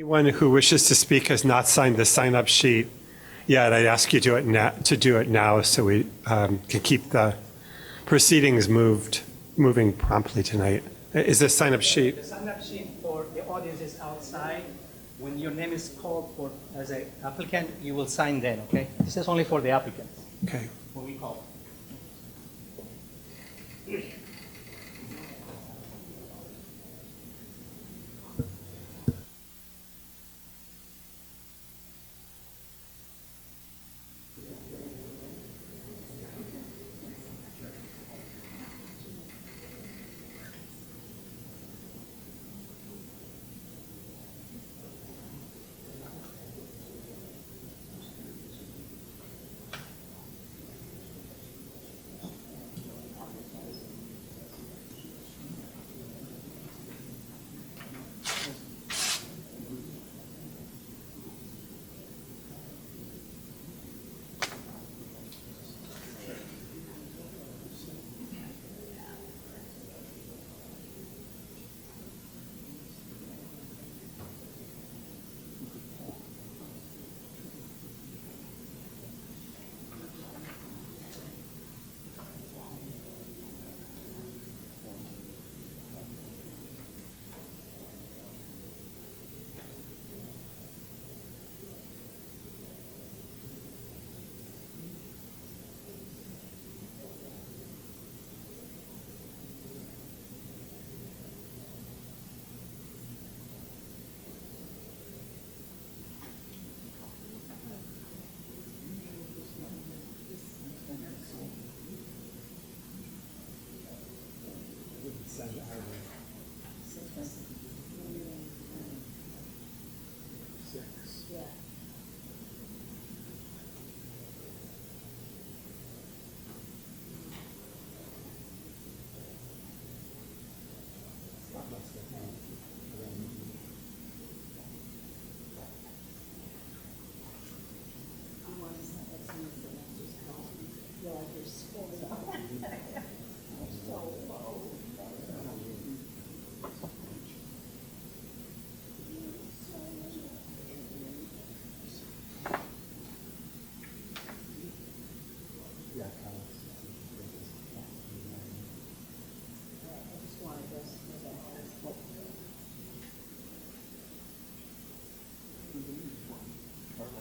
Anyone who wishes to speak has not signed the sign-up sheet yet. I'd ask you to do it now so we can keep the proceedings moving promptly tonight. Is this sign-up sheet? The sign-up sheet for the audience is outside. When your name is called for as an applicant, you will sign then, okay? This is only for the applicants Okay. when we call.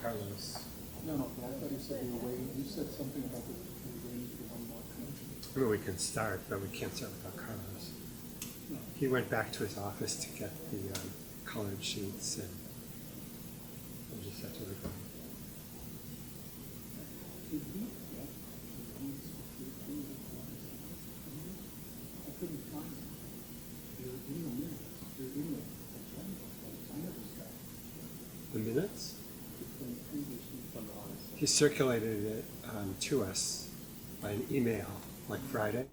Carlos. No, but I thought you said you were waiting. You said something about the you were waiting for one more connection. I mean, we can start, but we can't start without Carlos. He went back to his office to get the colored sheets, and we'll just have to wait for him. I couldn't find it. You're in the minutes. You're in the agenda. I never got it. The minutes? From the previous meeting. He circulated it to us by an email, like Friday.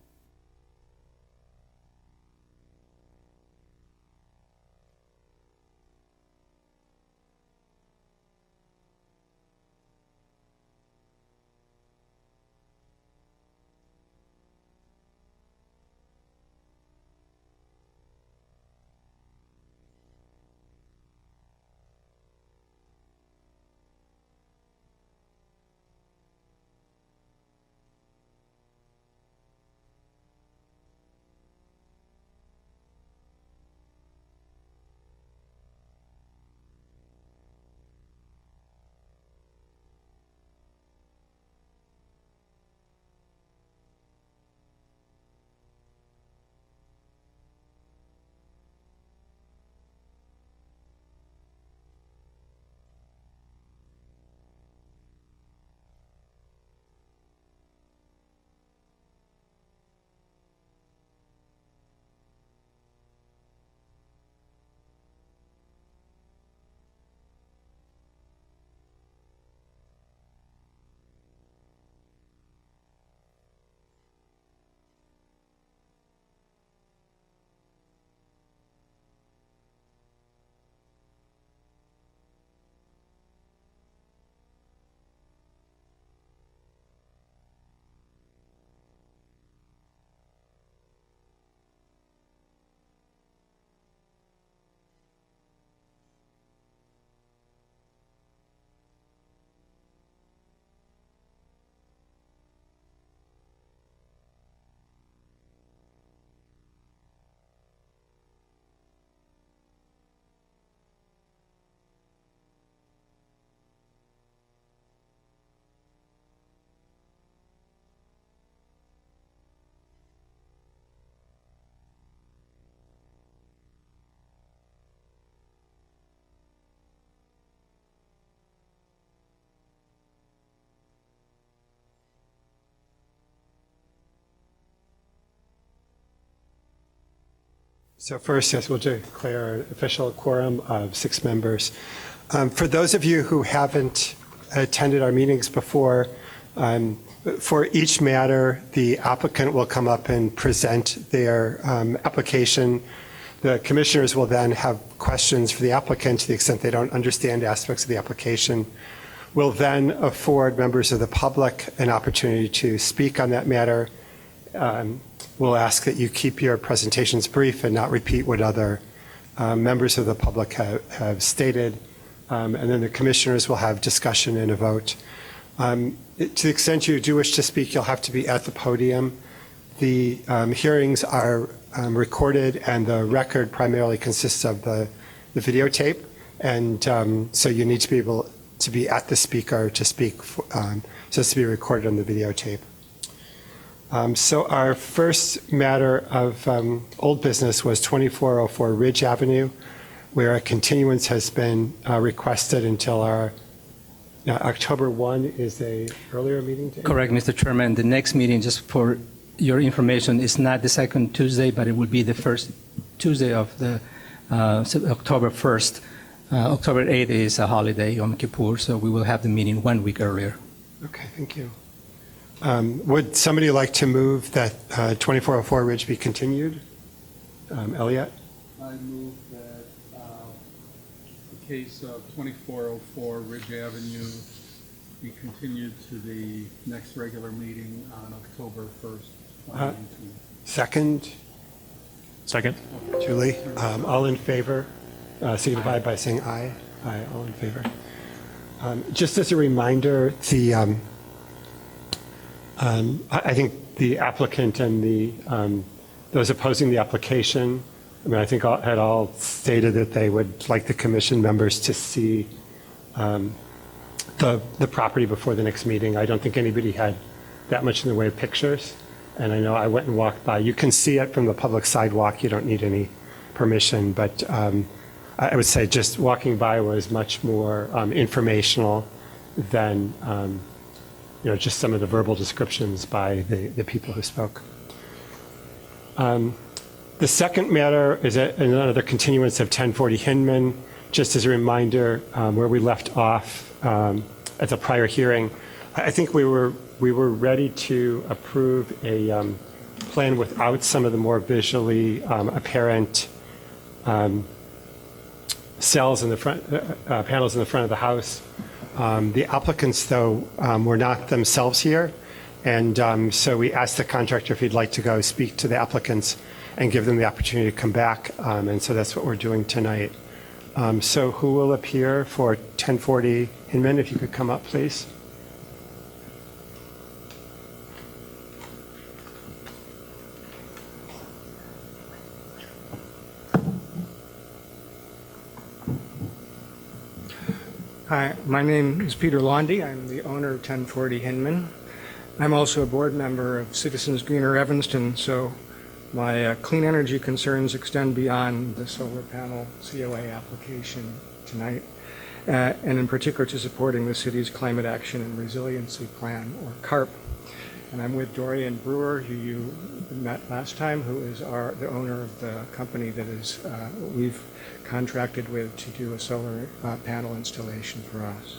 So first, yes, we'll declare an official quorum of 6 members. For those of you who haven't attended our meetings before, for each matter, the applicant will come up and present their application. The commissioners will then have questions for the applicant to the extent they don't understand aspects of the application. We'll then afford members of the public an opportunity to speak on that matter. We'll ask that you keep your presentations brief and not repeat what other members of the public have stated. And then the commissioners will have discussion and a vote. To the extent you do wish to speak, you'll have to be at the podium. The hearings are recorded, and the record primarily consists of the videotape. And so you need to be able to be at the speaker to speak, so as to be recorded on the videotape. So our first matter of old business was 2404 Ridge Avenue, where a continuance has been requested until our October 1 is a earlier meeting date? Correct, Mr. Chairman. The next meeting, just for your information, is not the second Tuesday, but it will be the first Tuesday of the October 1st. October 8th is a holiday, Yom Kippur, so we will have the meeting 1 week earlier. Okay, thank you. Would somebody like to move that 2404 Ridge be continued? Elliot? I move that the case of 2404 Ridge Avenue be continued to the next regular meeting on October 1st, 2019. Second? Second. Julie? All in favor? Signify by saying aye. Aye, all in favor. Just as a reminder, I think the applicant and those opposing the application, I mean, I think had all stated that they would like the commission members to see the property before the next meeting. I don't think anybody had that much in the way of pictures. And I know I went and walked by. You can see it from the public sidewalk. You don't need any permission. But I would say just walking by was much more informational than just some of the verbal descriptions by the people who spoke. The second matter is another continuance of 1040 Hinman. Just as a reminder, where we left off at the prior hearing, I think we were ready to approve a plan without some of the more visually apparent cells in the front, panels in the front of the house. The applicants, though, were not themselves here, and so we asked the contractor if he'd like to go speak to the applicants and give them the opportunity to come back, and so that's what we're doing tonight. So who will appear for 1040 Hinman? If you could come up, please. Hi, my name is Peter Londy. I'm the owner of 1040 Hinman. I'm also a board member of Citizens Greener Evanston, so my clean energy concerns extend beyond the solar panel COA application tonight, and in particular to supporting the city's Climate Action and Resiliency Plan, or CARP. And I'm with Dorian Brewer, who you met last time, who is the owner of the company that is we've contracted with to do a solar panel installation for us.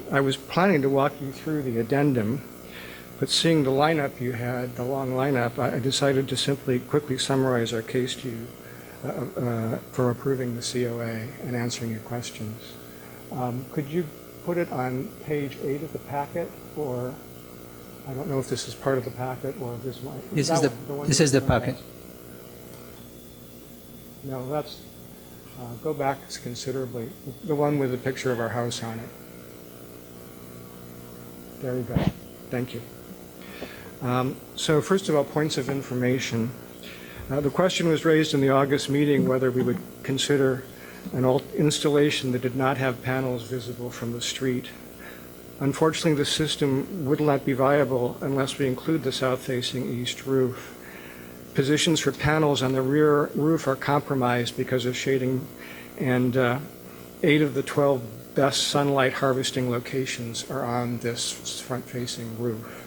I was planning to walk you through the addendum, but seeing the lineup you had, the long lineup, I decided to simply quickly summarize our case to you for approving the COA and answering your questions. Could you put it on page 8 of the packet, or I don't know if this is part of the packet or this might. This is the packet. No, that's, go back considerably. The one with the picture of our house on it. There you go. Thank you. So first of all, points of information. The question was raised in the August meeting whether we would consider an installation that did not have panels visible from the street. Unfortunately, the system would not be viable unless we include the south-facing east roof. Positions for panels on the rear roof are compromised because of shading, and 8 of the 12 best sunlight harvesting locations are on this front-facing roof.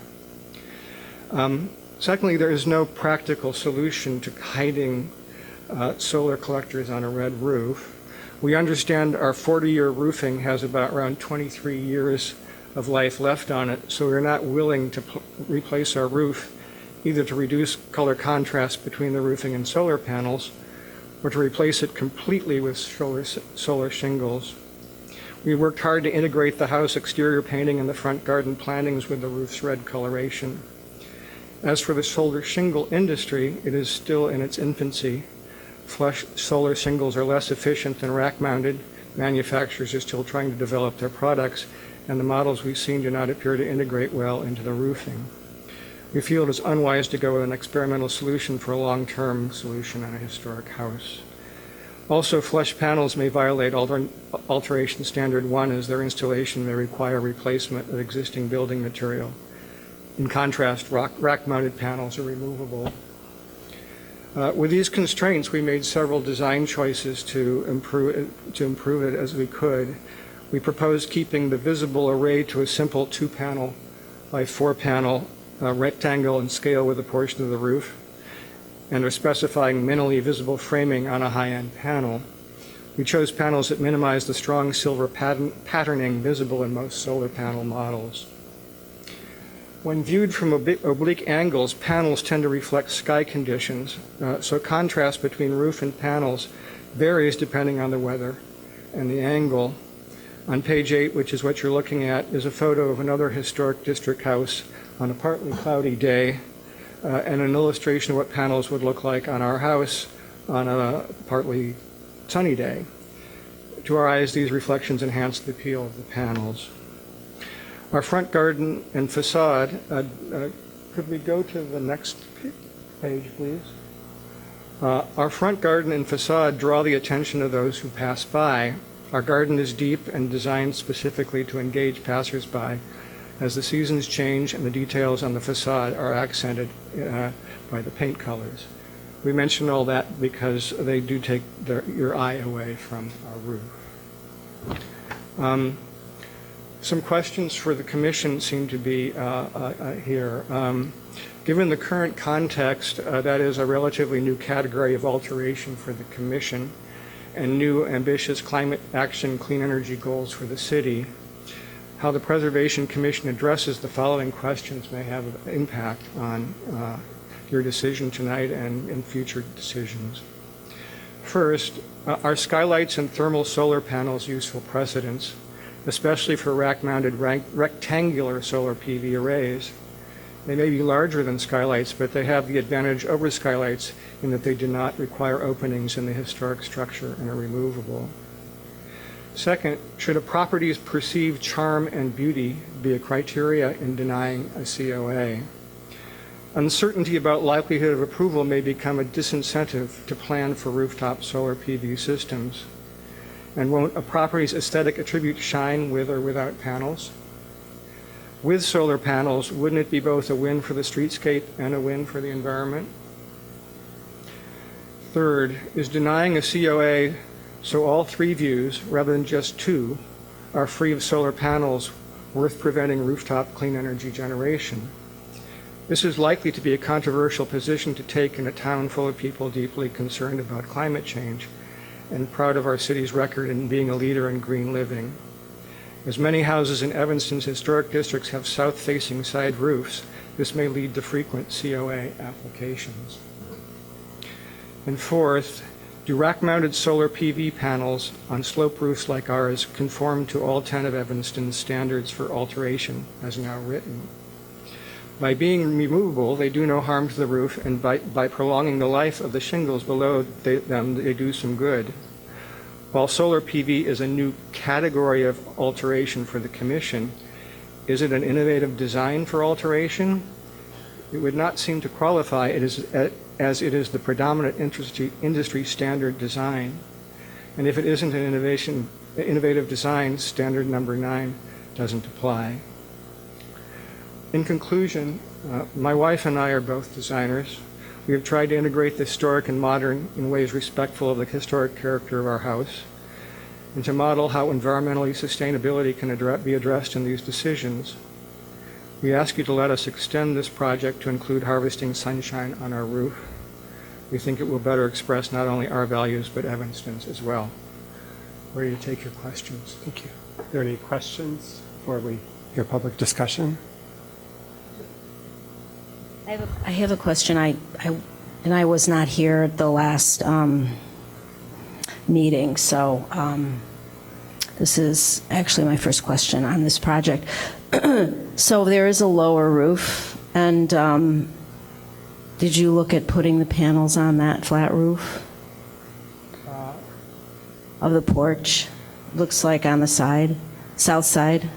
Secondly, there is no practical solution to hiding solar collectors on a red roof. We understand our 40-year roofing has about around 23 years of life left on it, so we're not willing to replace our roof, either to reduce color contrast between the roofing and solar panels, or to replace it completely with solar shingles. We worked hard to integrate the house exterior painting and the front garden plantings with the roof's red coloration. As for the solar shingle industry, it is still in its infancy. Flush solar shingles are less efficient than rack-mounted. Manufacturers are still trying to develop their products, and the models we've seen do not appear to integrate well into the roofing. We feel it is unwise to go with an experimental solution for a long-term solution on a historic house. Also, flush panels may violate Alteration Standard 1 as their installation may require replacement of existing building material. In contrast, rack-mounted panels are removable. With these constraints, we made several design choices to improve it as we could. We proposed keeping the visible array to a simple 2-panel by 4-panel rectangle in scale with a portion of the roof, and are specifying minimally visible framing on a high-end panel. We chose panels that minimize the strong silver patterning visible in most solar panel models. When viewed from oblique angles, panels tend to reflect sky conditions, so contrast between roof and panels varies depending on the weather and the angle. On page 8, which is what you're looking at, is a photo of another historic district house on a partly cloudy day, and an illustration of what panels would look like on our house on a partly sunny day. To our eyes, these reflections enhance the appeal of the panels. Our front garden and facade, could we go to the next page, please? Our front garden and facade draw the attention of those who pass by. Our garden is deep and designed specifically to engage passersby as the seasons change and the details on the facade are accented by the paint colors. We mention all that because they do take your eye away from our roof. Some questions for the commission seem to be here. Given the current context, that is a relatively new category of alteration for the commission and new ambitious climate action, clean energy goals for the city, how the Preservation Commission addresses the following questions may have an impact on your decision tonight and in future decisions. First, are skylights and thermal solar panels useful precedents, especially for rack-mounted rectangular solar PV arrays? They may be larger than skylights, but they have the advantage over skylights in that they do not require openings in the historic structure and are removable. Second, should a property's perceived charm and beauty be a criteria in denying a COA? Uncertainty about likelihood of approval may become a disincentive to plan for rooftop solar PV systems. And won't a property's aesthetic attribute shine with or without panels? With solar panels, wouldn't it be both a win for the streetscape and a win for the environment? Third, is denying a COA so all 3 views, rather than just 2, are free of solar panels worth preventing rooftop clean energy generation? This is likely to be a controversial position to take in a town full of people deeply concerned about climate change and proud of our city's record in being a leader in green living. As many houses in Evanston's historic districts have south-facing side roofs, this may lead to frequent COA applications. And fourth, do rack-mounted solar PV panels on slope roofs like ours conform to all 10 of Evanston's standards for alteration as now written? By being removable, they do no harm to the roof, and by prolonging the life of the shingles below them, they do some good. While solar PV is a new category of alteration for the Commission, is it an innovative design for alteration? It would not seem to qualify as it is the predominant industry standard design. And if it isn't an innovative design, standard number 9 doesn't apply. In conclusion, my wife and I are both designers. We have tried to integrate the historic and modern in ways respectful of the historic character of our house, and to model how environmentally sustainability can be addressed in these decisions. We ask you to let us extend this project to include harvesting sunshine on our roof. we think it will better express not only our values, but Evanston's as well. Ready to take your questions. Thank you. Are there any questions before we hear public discussion? I have a question. I was not here at the last meeting, so this is actually my first question on this project. So there is a lower roof, and did you look at putting the panels on that flat roof of the porch? Looks like on the side, south side.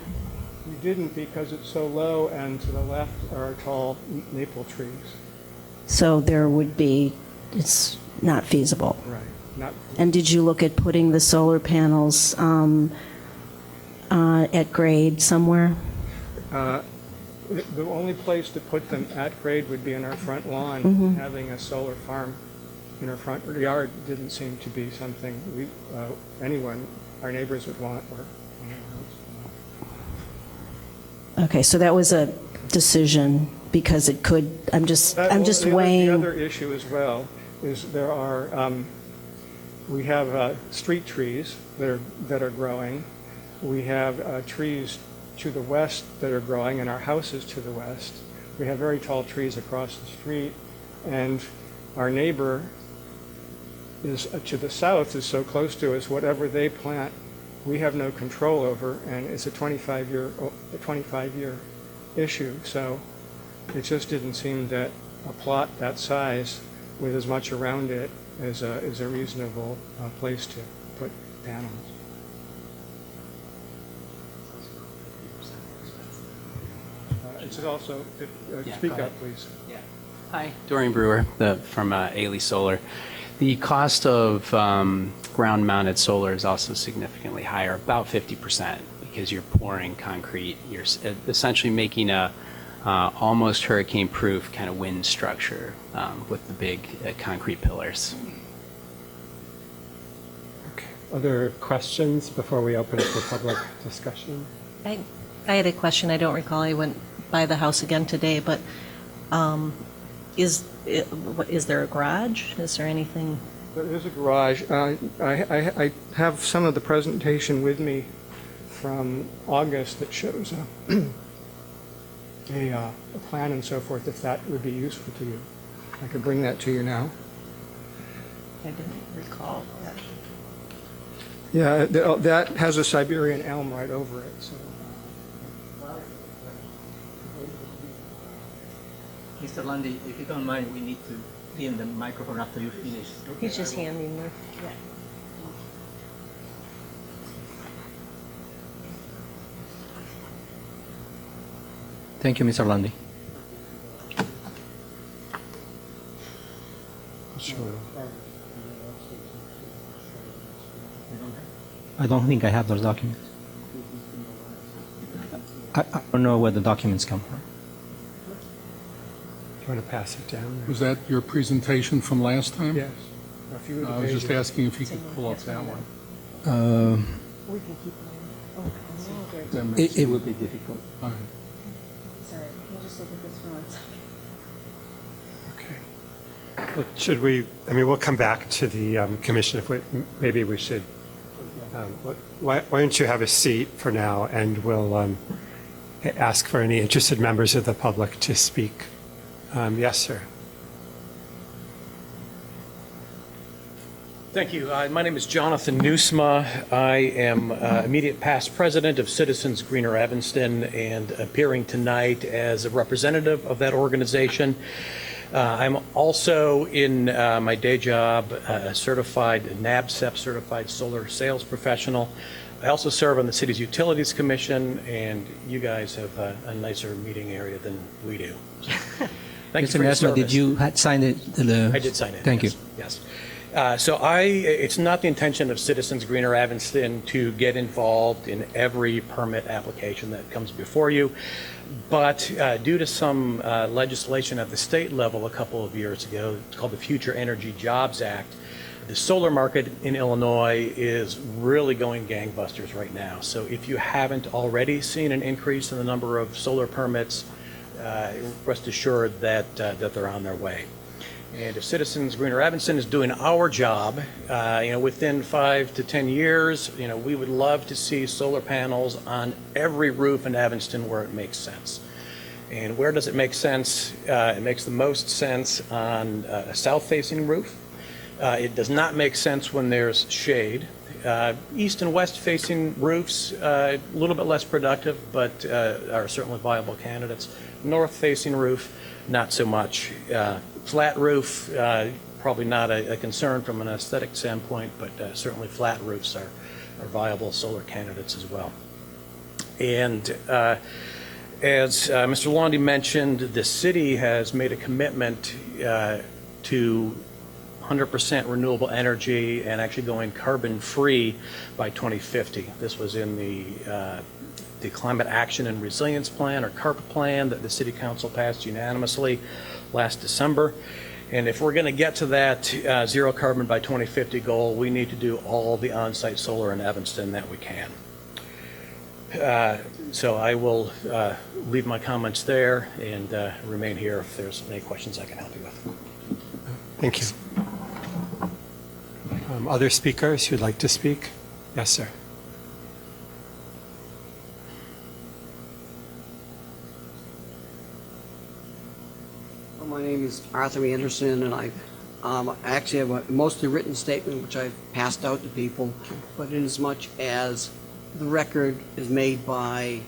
We didn't because it's so low, and to the left are tall maple trees. So there would be, it's not feasible. Right. Not, And did you look at putting the solar panels at grade somewhere? the only place to put them at grade would be in our front lawn. Having a solar farm in our front yard didn't seem to be something anyone, our neighbors would want or anyone else. Okay, so that was a decision because it could, I'm just weighing. The other issue as well is there are, we have street trees that are growing. We have trees to the west that are growing, and our house is to the west. We have very tall trees across the street, and our neighbor is to the south is so close to us. Whatever they plant, we have no control over, and it's a 25-year issue. So it just didn't seem that a plot that size with as much around it is a reasonable place to put panels. It's also, speak up, please. Hi, Dorian Brewer from Ailey Solar. The cost of ground-mounted solar is also significantly higher, about 50%, because you're pouring concrete. You're essentially making a almost hurricane-proof kind of wind structure with the big concrete pillars. Okay. Other questions before we open it for public discussion? I had a question. I don't recall. I went by the house again today, but is there a garage? Is there anything? There is a garage. I have some of the presentation with me from August that shows a plan and so forth, if that would be useful to you. I could bring that to you now. I didn't recall that. Yeah, that has a Siberian elm right over it. So. Mr. Lundy, if you don't mind, we need to be in the microphone after you finish. He's just handing me. Thank you, Mr. Lundy. Sure. I don't think I have those documents. I don't know where the documents come from. Do you want to pass it down? Was that your presentation from last time? Yes. A few of the I was just pages. asking if you could pull up that one. We can keep it on. Then It would be difficult. all right. Sorry, can you just look at this for 1 second? Okay. Well, should we, I mean, we'll come back to the commission if maybe we should, why don't you have a seat for now, and we'll ask for any interested members of the public to speak. Yes, sir. Thank you. My name is Jonathan Newsma. I am immediate past president of Citizens Greener Evanston and appearing tonight as a representative of that organization. I'm also in my day job a certified NABCEP certified solar sales professional. I also serve on the city's utilities commission, and you guys have a nicer meeting area than we do. So, thank you Mr. for your Nesma, service. did you sign it? I did sign it. Thank yes, you. Yes. So it's not the intention of Citizens Greener Evanston to get involved in every permit application that comes before you, but due to some legislation at the state level a couple of years ago, it's called the Future Energy Jobs Act, the solar market in Illinois is really going gangbusters right now. So if you haven't already seen an increase in the number of solar permits, rest assured that they're on their way. And if Citizens Greener Evanston is doing our job, within 5 to 10 years, we would love to see solar panels on every roof in Evanston where it makes sense. And where does it make sense? It makes the most sense on a south-facing roof. It does not make sense when there's shade. East and west-facing roofs, a little bit less productive, but are certainly viable candidates. North-facing roof, not so much. Flat roof, probably not a concern from an aesthetic standpoint, but certainly flat roofs are viable solar candidates as well. And as Mr. Laundy mentioned, the city has made a commitment to 100% renewable energy and actually going carbon-free by 2050. This was in the Climate Action and Resilience Plan, or CARP plan, that the City Council passed unanimously last December. And if we're going to get to that zero carbon by 2050 goal, we need to do all the on-site solar in Evanston that we can. So I will leave my comments there and remain here if there's any questions I can help you with. Thank you. Other speakers who'd like to speak? Yes, sir. Well, my name is Arthur Anderson, and I actually have a mostly written statement which I've passed out to people, but inasmuch as the record is made by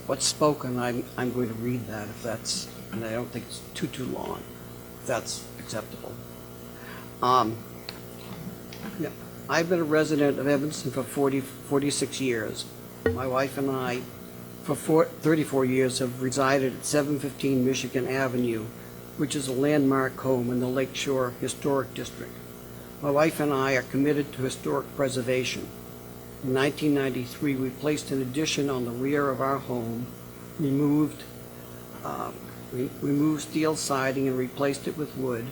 what's spoken, I'm going to read that if that's, and I don't think it's too long, if that's acceptable. Yeah, I've been a resident of Evanston for 46 years. My wife and I, for 34 years, have resided at 715 Michigan Avenue, which is a landmark home in the Lakeshore Historic District. My wife and I are committed to historic preservation. In 1993, we placed an addition on the rear of our home, removed steel siding and replaced it with wood,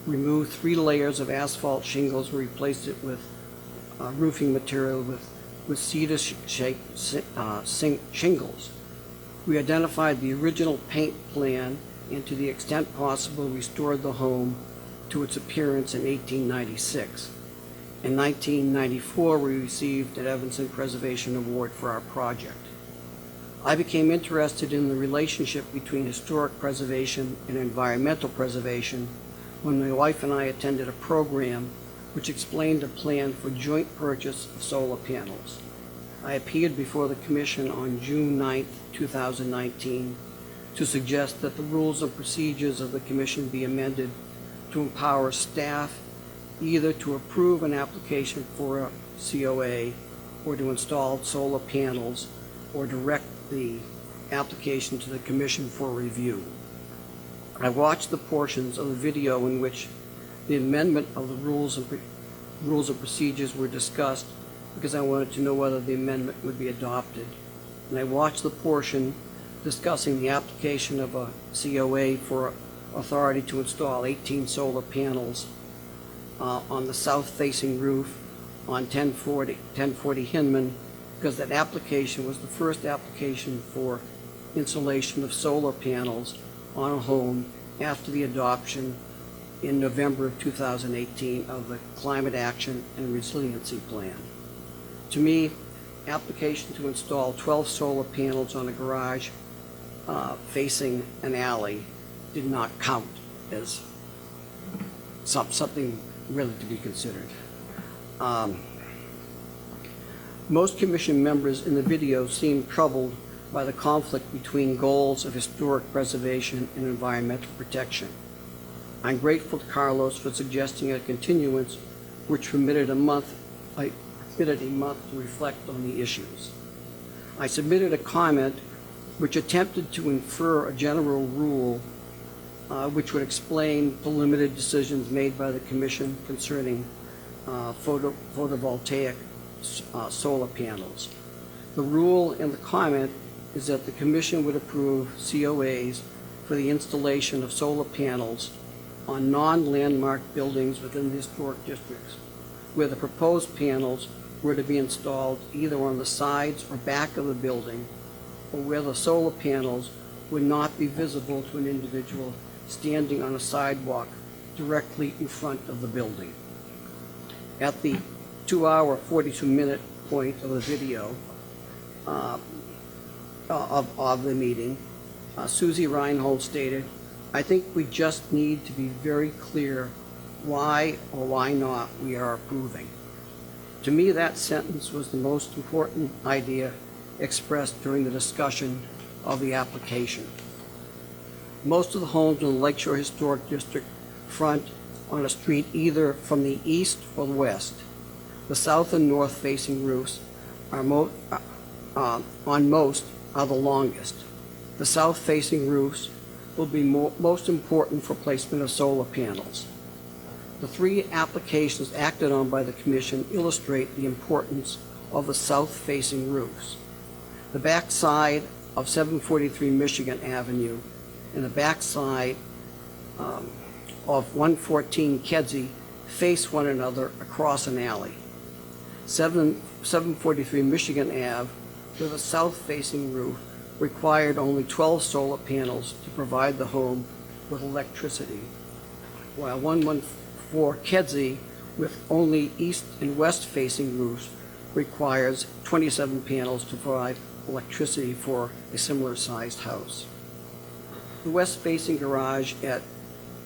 removed 3 layers of asphalt shingles and replaced it with roofing material with cedar shingles. We identified the original paint plan and, to the extent possible, restored the home to its appearance in 1896. In 1994, we received an Evanston Preservation Award for our project. I became interested in the relationship between historic preservation and environmental preservation when my wife and I attended a program which explained a plan for joint purchase of solar panels. I appeared before the Commission on June 9, 2019, to suggest that the rules and procedures of the Commission be amended to empower staff either to approve an application for a COA or to install solar panels, or direct the application to the Commission for review. I watched the portions of the video in which the amendment of the rules and procedures were discussed because I wanted to know whether the amendment would be adopted. And I watched the portion discussing the application of a COA for authority to install 18 solar panels on the south-facing roof on 1040 Hinman, because that application was the first application for installation of solar panels on a home after the adoption in November of 2018 of the Climate Action and Resiliency Plan. To me, application to install 12 solar panels on a garage facing an alley did not count as something really to be considered. Most Commission members in the video seemed troubled by the conflict between goals of historic preservation and environmental protection. I'm grateful to Carlos for suggesting a continuance which permitted a month to reflect on the issues. I submitted a comment which attempted to infer a general rule which would explain the limited decisions made by the Commission concerning photovoltaic solar panels. The rule in the comment is that the Commission would approve COAs for the installation of solar panels on non-landmark buildings within the historic districts, where the proposed panels were to be installed either on the sides or back of the building, or where the solar panels would not be visible to an individual standing on a sidewalk directly in front of the building. At the 2-hour, 42-minute point of the video of the meeting, Susie Reinhold stated, "I think we just need to be very clear why or why not we are approving." To me, that sentence was the most important idea expressed during the discussion of the application. Most of the homes in the Lakeshore Historic District front on a street either from the east or the west. The south and north facing roofs are on most are the longest. The south facing roofs will be most important for placement of solar panels. The three applications acted on by the Commission illustrate the importance of the south-facing roofs. The back side of 743 Michigan Avenue and the back side of 114 Kedzie face one another across an alley. 743 Michigan Ave, with a south-facing roof, required only 12 solar panels to provide the home with electricity, while 114 Kedzie, with only east and west-facing roofs, requires 27 panels to provide electricity for a similar-sized house. The west-facing garage at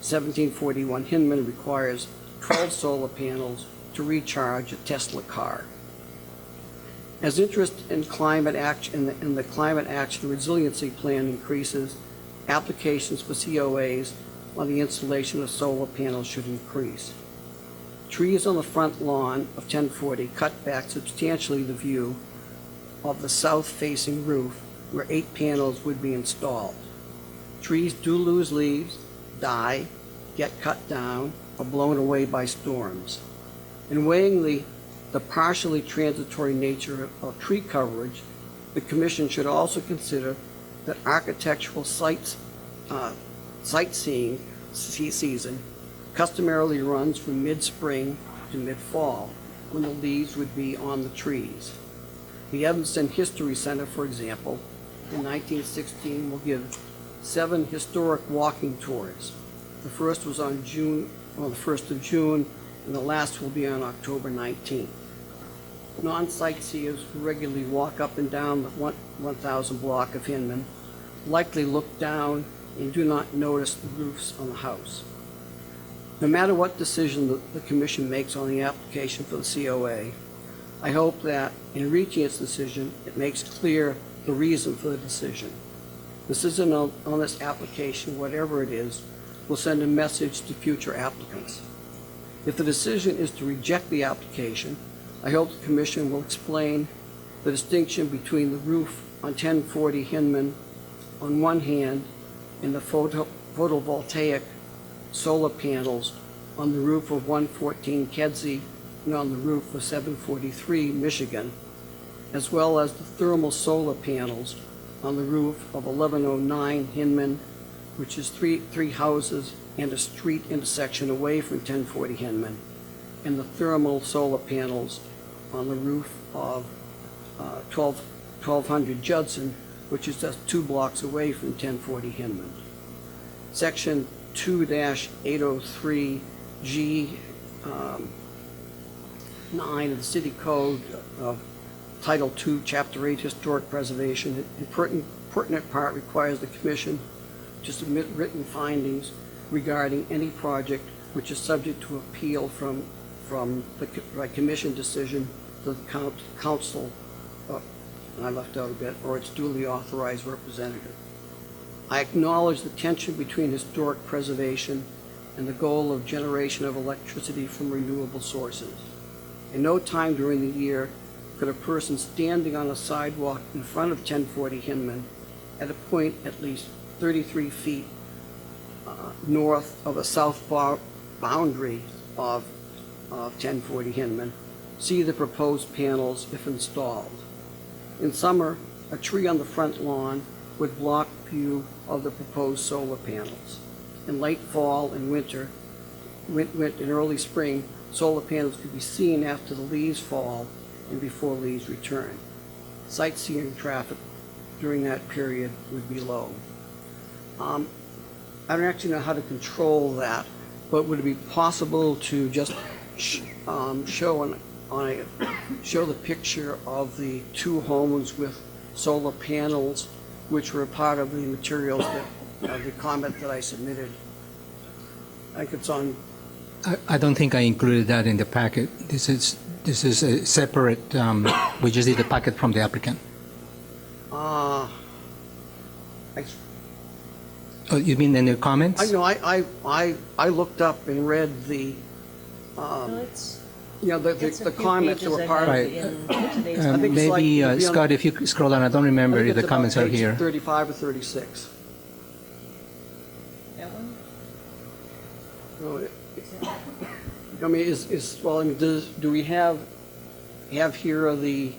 1741 Hinman requires 12 solar panels to recharge a Tesla car. As interest in climate action in the Climate Action Resiliency Plan increases, applications for COAs on the installation of solar panels should increase. Trees on the front lawn of 1040 cut back substantially the view of the south-facing roof where 8 panels would be installed. Trees do lose leaves, die, get cut down, or blown away by storms. In weighing the partially transitory nature of tree coverage, the Commission should also consider that architectural sightseeing season customarily runs from mid-spring to mid-fall, when the leaves would be on the trees. The Evanston History Center, for example, in 1916 will give 7 historic walking tours. The first was on the 1st of June, and the last will be on October 19th. Non-sightseers who regularly walk up and down the 1000 block of Hinman likely look down and do not notice the roofs on the house. No matter what decision the Commission makes on the application for the COA, I hope that in reaching its decision, it makes clear the reason for the decision. Decision on this application, whatever it is, will send a message to future applicants. If the decision is to reject the application, I hope the Commission will explain the distinction between the roof on 1040 Hinman on one hand and the photovoltaic solar panels on the roof of 114 Kedzie and on the roof of 743 Michigan, as well as the thermal solar panels on the roof of 1109 Hinman, which is three houses and a street intersection away from 1040 Hinman, and the thermal solar panels on the roof of 1200 Judson, which is just 2 blocks away from 1040 Hinman. Section 2-803G 9 of the City Code of Title II, Chapter 8, Historic Preservation, in pertinent part requires the Commission to submit written findings regarding any project which is subject to appeal from the Commission decision to the Council, I left out a bit, or its duly authorized representative. I acknowledge the tension between historic preservation and the goal of generation of electricity from renewable sources. In no time during the year could a person standing on a sidewalk in front of 1040 Hinman at a point at least 33 feet north of the south boundary of 1040 Hinman see the proposed panels if installed. In summer, a tree on the front lawn would block view of the proposed solar panels. In late fall and winter, in early spring, solar panels could be seen after the leaves fall and before leaves return. Sightseeing traffic during that period would be low. I don't actually know how to control that, but would it be possible to just show show the picture of the two homes with solar panels, which were part of the materials that, the comment that I submitted? I think it's on, I don't think I included that in the packet. This is a separate, we just did the packet from the applicant. I Oh, you mean in the comments? know, I looked up and read the, the comments that were part of Right. it. I think it's like- Maybe, it'd be on- Scott, if you could scroll down, I don't remember I think if the it's about comments are page here. 35 or 36. Oh, I mean, well, I mean, do we have here are the,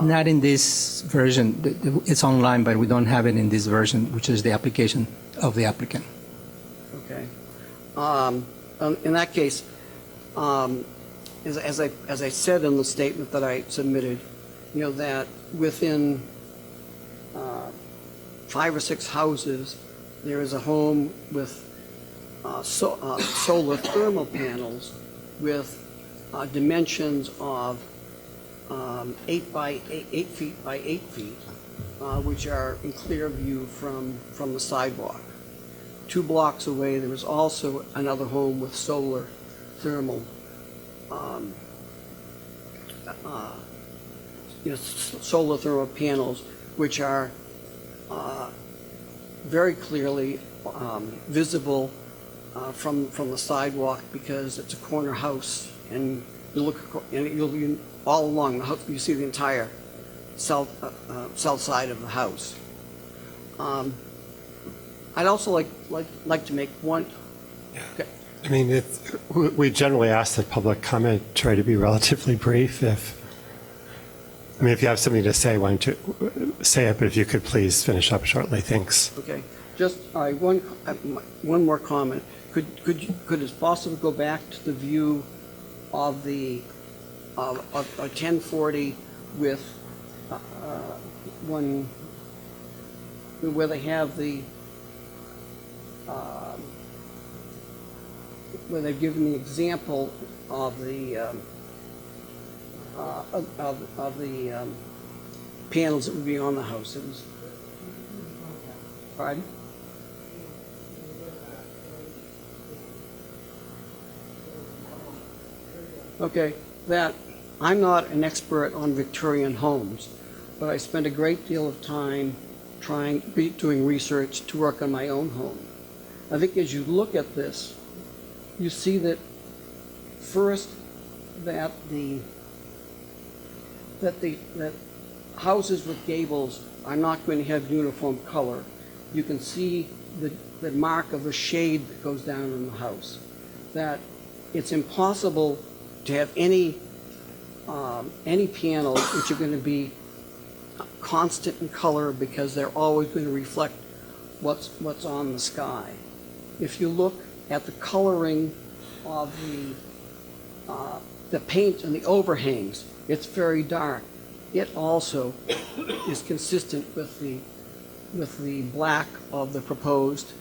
Not in this version. It's online, but we don't have it in this version, which is the application of the applicant. okay. In that case, as I said in the statement that I submitted, you know, that within 5 or 6 houses, there is a home with solar thermal panels with dimensions of 8 feet by 8 feet, which are in clear view from the sidewalk. 2 blocks away, there is also another home with solar thermal, solar thermal panels, which are very clearly visible from the sidewalk because it's a corner house, and you look and you'll be all along the house. You see the entire south side of the house. I'd also like to make one. Okay. I mean, we generally ask that public comment try to be relatively brief. If you have something to say, why don't you say it? But if you could please finish up shortly, thanks. Okay. Just one more comment. Could it possibly go back to the view of the of 1040 with one where they have the where they've given the example of the panels that would be on the house. It was, pardon? Okay, that I'm not an expert on Victorian homes, but I spent a great deal of time doing research to work on my own home. I think as you look at this, you see that first that houses with gables are not going to have uniform color. You can see the mark of a shade that goes down in the house. That it's impossible to have any panels which are going to be constant in color because they're always going to reflect what's on the sky. If you look at the coloring of the paint and the overhangs, it's very dark. It also is consistent with the black of the proposed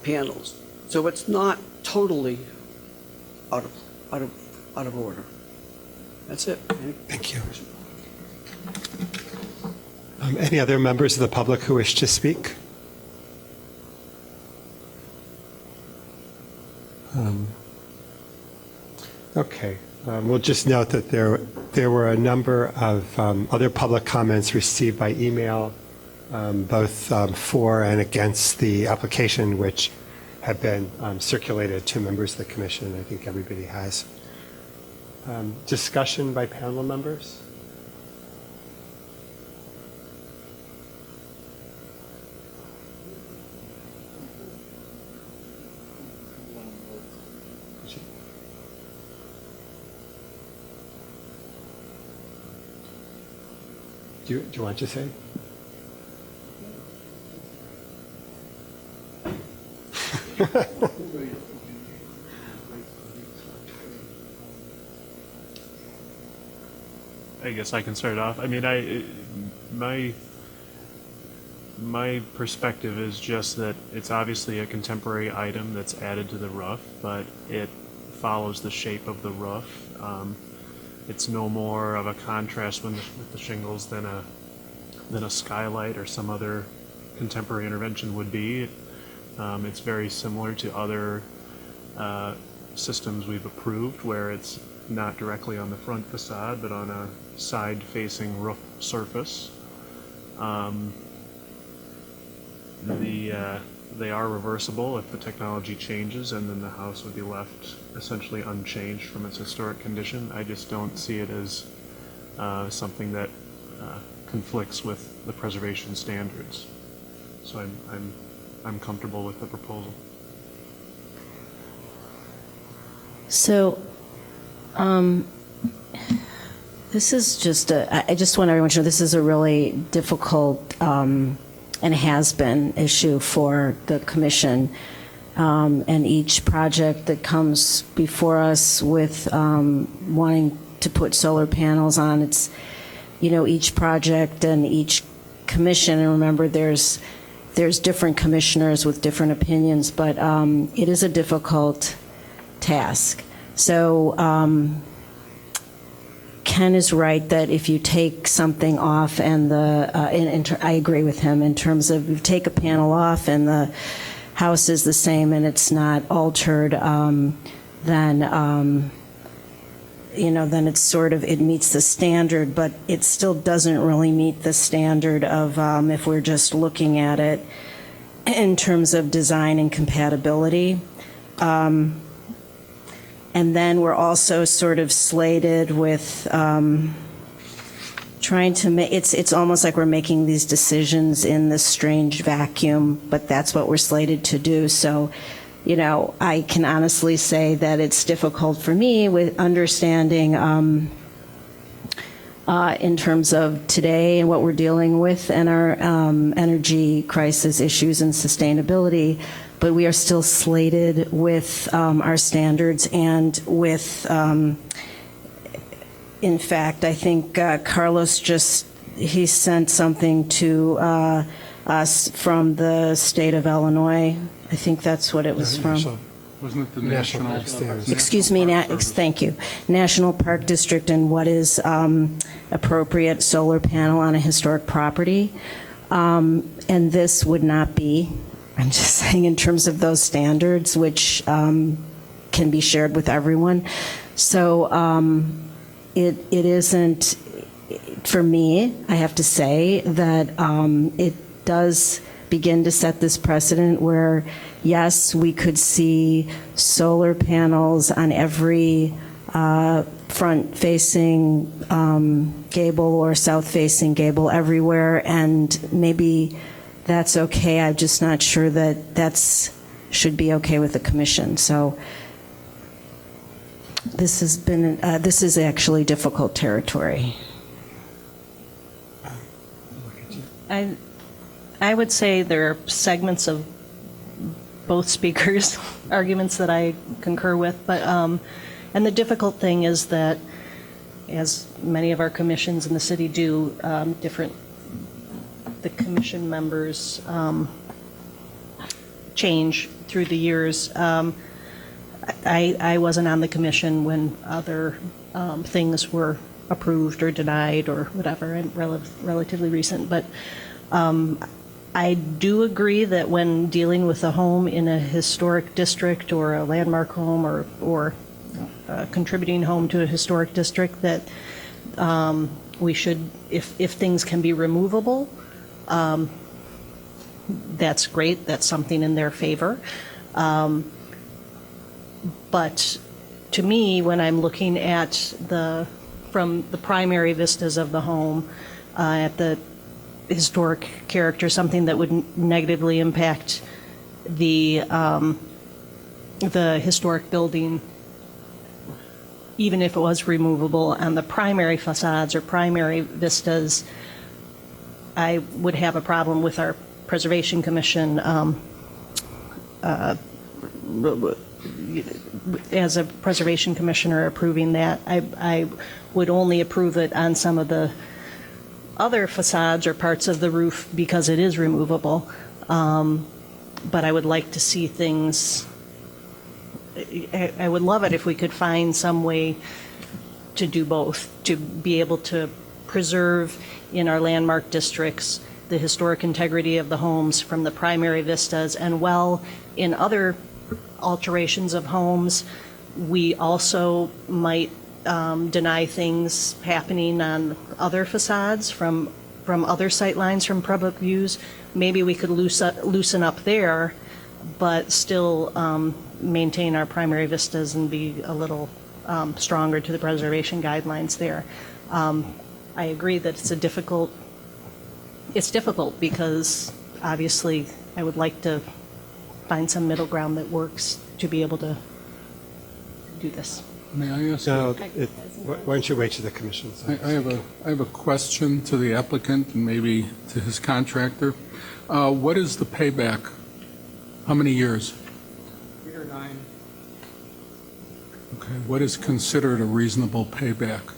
panels. So it's not totally out of order. That's it. Thank you. Any other members of the public who wish to speak? Okay. We'll just note that there were a number of other public comments received by email, both for and against the application, which have been circulated to members of the commission. I think everybody has. Discussion by panel members? Do you want to say? I guess I can start off. I mean, My perspective is just that it's obviously a contemporary item that's added to the roof, but it follows the shape of the roof. It's no more of a contrast with the shingles than a skylight or some other contemporary intervention would be. It's very similar to other systems we've approved where it's not directly on the front facade, but on a side-facing roof surface. They are reversible if the technology changes, and then the house would be left essentially unchanged from its historic condition. I just don't see it as something that conflicts with the preservation standards. So I'm comfortable with the proposal. So, this is just I just want everyone to know this is a really difficult and has been issue for the commission. And each project that comes before us with wanting to put solar panels on, it's, each project and each commission, and remember there's different commissioners with different opinions, but it is a difficult task. So Ken is right that if you take something off and I agree with him in terms of you take a panel off and the house is the same and it's not altered, then it's sort of, it meets the standard, but it still doesn't really meet the standard of if we're just looking at it in terms of design and compatibility. And then we're also sort of slated with trying to make, it's almost like we're making these decisions in this strange vacuum, but that's what we're slated to do. So, I can honestly say that it's difficult for me with understanding in terms of today and what we're dealing with and our energy crisis issues and sustainability. But we are still slated with our standards and with, in fact, I think Carlos he sent something to us from the state of Illinois. I think that's what it was from. Wasn't it the national? Excuse me, thank you. National Park District and what is appropriate solar panel on a historic property. And this would not be. I'm just saying in terms of those standards, which can be shared with everyone. So it isn't, for me, I have to say that it does begin to set this precedent where, yes, we could see solar panels on every front-facing gable or south-facing gable everywhere, and maybe that's okay. I'm just not sure that should be okay with the commission. So this has been this is actually difficult territory. I would say there are segments of both speakers' arguments that I concur with, but and the difficult thing is that, as many of our commissions in the city do, the commission members change through the years. I wasn't on the commission when other things were approved or denied or whatever, and relatively recent. But I do agree that when dealing with a home in a historic district or a landmark home or a contributing home to a historic district, that we should, if things can be removable, that's great. That's something in their favor. But to me, when I'm looking at from the primary vistas of the home, at the historic character, something that would negatively impact the historic building, even if it was removable on the primary facades or primary vistas, I would have a problem with our Preservation Commission as a Preservation Commissioner approving that. I would only approve it on some of the other facades or parts of the roof because it is removable. But I would like to see things, I would love it if we could find some way to do both, to be able to preserve in our landmark districts the historic integrity of the homes from the primary vistas, and in other alterations of homes, we also might deny things happening on other facades from other sight lines from public views. Maybe we could loosen up there, but still maintain our primary vistas and be a little stronger to the preservation guidelines there. I agree that it's difficult because obviously I would like to find some middle ground that works to be able to do this. May I ask? No, why don't you wait to the commission? I have a question to the applicant and maybe to his contractor. What is the payback? How many years? 8 or 9. Okay, what is considered a reasonable payback?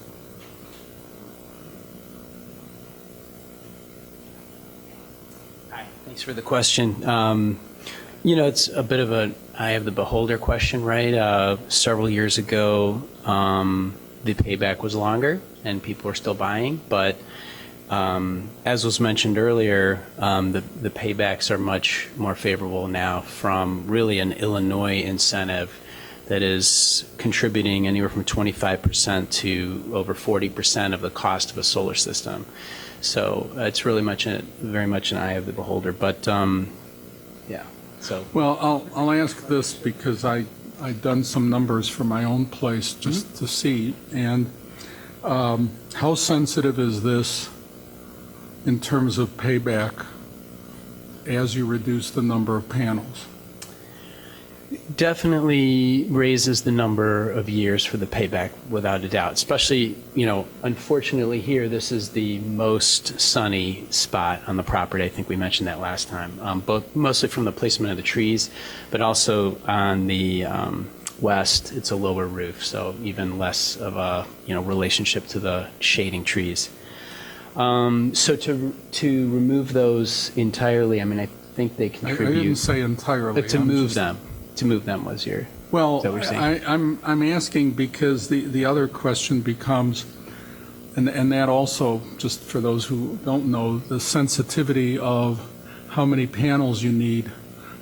Hi, thanks for the question. It's a bit of a eye of the beholder question, right? Several years ago, the payback was longer and people were still buying, but as was mentioned earlier, the paybacks are much more favorable now from really an Illinois incentive that is contributing anywhere from 25% to over 40% of the cost of a solar system. So it's really very much an eye of the beholder. But yeah, so. Well, I'll ask this because I've done some numbers for my own place just to see. And how sensitive is this in terms of payback as you reduce the number of panels? Definitely raises the number of years for the payback without a doubt, especially, unfortunately here, this is the most sunny spot on the property. I think we mentioned that last time, mostly from the placement of the trees, but also on the west, it's a lower roof, so even less of a, relationship to the shading trees. So to remove those entirely, I think they contribute. I didn't say entirely. To move them. To move them was your. Well, is that what you're saying? I'm asking because the other question becomes, and that also, just for those who don't know, the sensitivity of how many panels you need.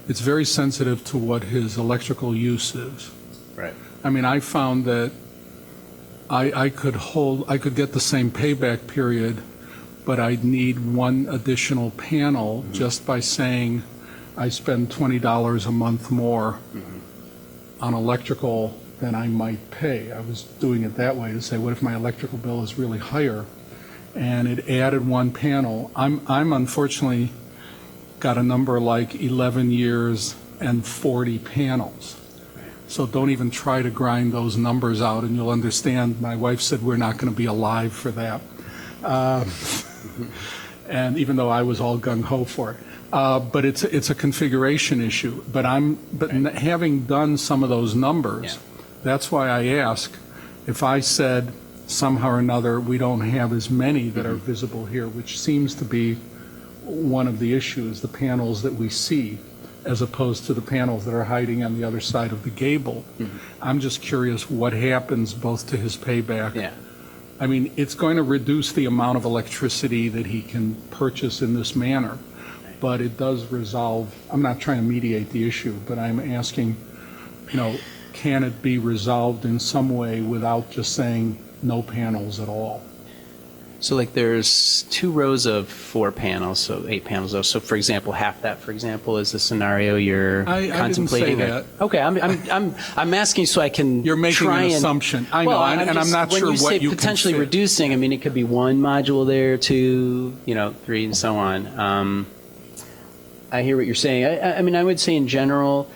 It's very sensitive to what his electrical use is. Right. I found that I could get the same payback period, but I'd need one additional panel just by saying I spend $20 a month more on electrical than I might pay. I was doing it that way to say, what if my electrical bill is really higher? And it added one panel. I'm unfortunately got a number like 11 years and 40 panels. So don't even try to grind those numbers out, and you'll understand. My wife said we're not going to be alive for that. And even though I was all gung-ho for it. But it's a configuration issue. But having done some of those numbers, that's why I ask if I said somehow or another we don't have as many that are visible here, which seems to be one of the issues, the panels that we see, as opposed to the panels that are hiding on the other side of the gable. I'm just curious what happens both to his payback. Yeah. It's going to reduce the amount of electricity that he can purchase in this manner. But it does resolve, I'm not trying to mediate the issue, but I'm asking, can it be resolved in some way without just saying no panels at all? So there's 2 rows of 4 panels, so 8 panels. So for example, half that, for example, is the scenario you're contemplating. I didn't say that. Okay, I'm asking so I can. You're making try an and, assumption. I know, well, and I'm not sure what you can When you say potentially fit. reducing, it could be 1 module there, 2, 3, and so on. I hear what you're saying. I would say in general,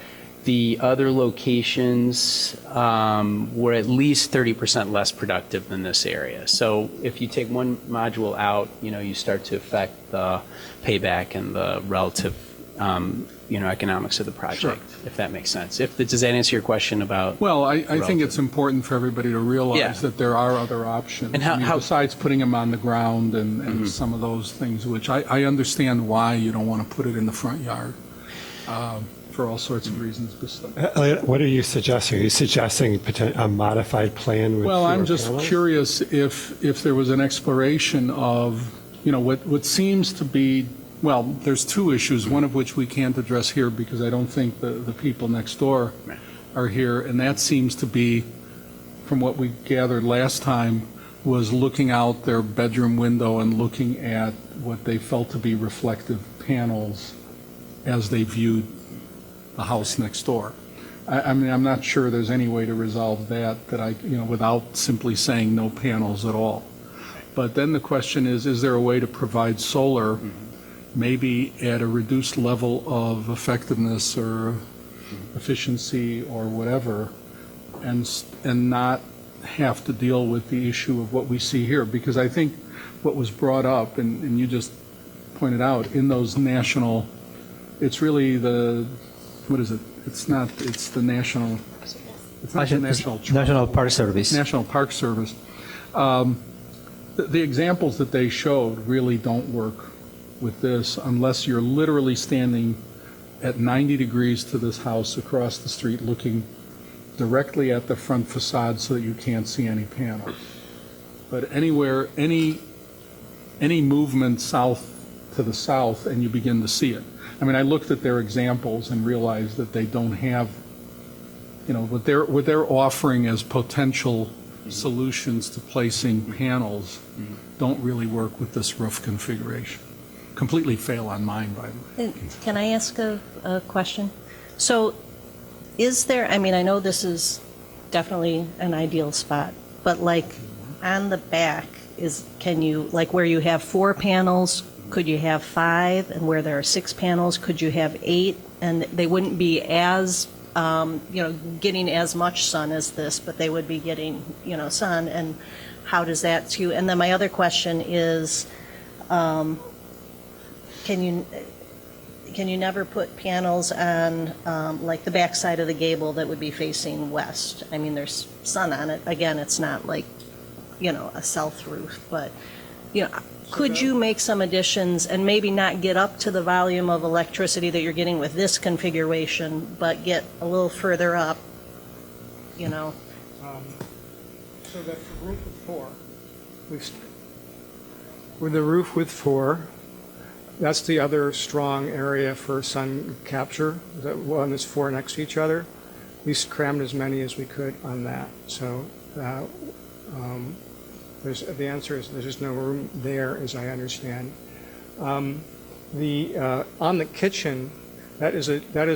the other locations were at least 30% less productive than this area. So if you take 1 module out, you start to affect the payback and the relative economics of the project, if that makes sense. Does that answer your question about? Well, I think it's important for everybody to Yeah. realize that there are other options. And how- Besides putting them on the ground and some of those things, which I understand why you don't want to put it in the front yard, for all sorts of reasons. Elliot, what are you suggesting? Are you suggesting a modified plan with Well, I'm fewer just panels? curious if there was an exploration of, what seems to be, well, there's two issues, one of which we can't address here because I don't think the people next door are here, and that seems to be, from what we gathered last time, was looking out their bedroom window and looking at what they felt to be reflective panels as they viewed the house next door. I mean, I'm not sure there's any way to resolve that without simply saying no panels at all. But then the question is there a way to provide solar, maybe at a reduced level of effectiveness or efficiency or whatever, and not have to deal with the issue of what we see here? Because I think what was brought up, and you just pointed out, in those national, it's really what is it? It's the national, it's not the national. National Park Service. National Park Service. The examples that they showed really don't work with this unless you're literally standing at 90 degrees to this house across the street looking directly at the front facade so that you can't see any panels. But anywhere, any movement south to the south and you begin to see it. I mean, I looked at their examples and realized that they don't have, what they're offering as potential solutions to placing panels don't really work with this roof configuration. Completely fail on mine, by the way. Can I ask a question? So is there, I mean, I know this is definitely an ideal spot, but like on the back can you, like where you have 4 panels, could you have 5? And where there are 6 panels, could you have 8? And they wouldn't be as, getting as much sun as this, but they would be getting, sun. And how does that skew? And then my other question is, can you never put panels on, like the back side of the gable that would be facing west? I mean, there's sun on it. Again, it's not like, a south roof, but, could you make some additions and maybe not get up to the volume of electricity that you're getting with this configuration, but get a little further up, So that the roof with 4, with the roof with 4, that's the other strong area for sun capture. The one that's 4 next to each other. We crammed as many as we could on that. So the answer is there's just no room there, as I understand. On the kitchen, that is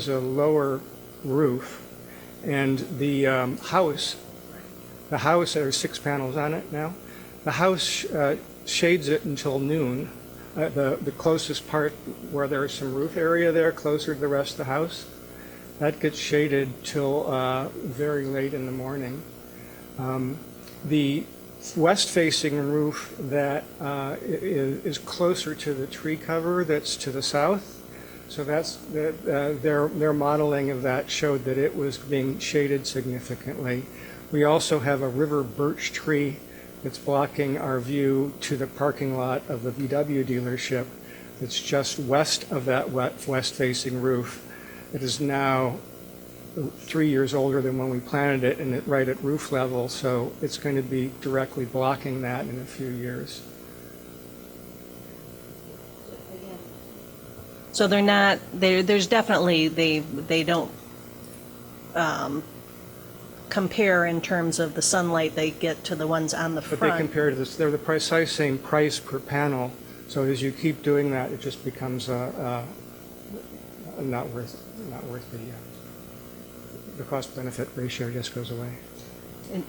a lower roof, and the house, there are 6 panels on it now. The house shades it until noon. The closest part where there's some roof area there, closer to the rest of the house, that gets shaded till very late in the morning. The west-facing roof that is closer to the tree cover that's to the south, so that's their modeling of that showed that it was being shaded significantly. We also have a river birch tree that's blocking our view to the parking lot of the VW dealership. It's just west of that west-facing roof. It is now 3 years older than when we planted it, and right at roof level, so it's going to be directly blocking that in a few years. So they're not, there's definitely, they don't compare in terms of the sunlight they get to the ones on the But front. they compare to this, they're the precise same price per panel, so as you keep doing that, it just becomes not worth the cost-benefit ratio just goes away. And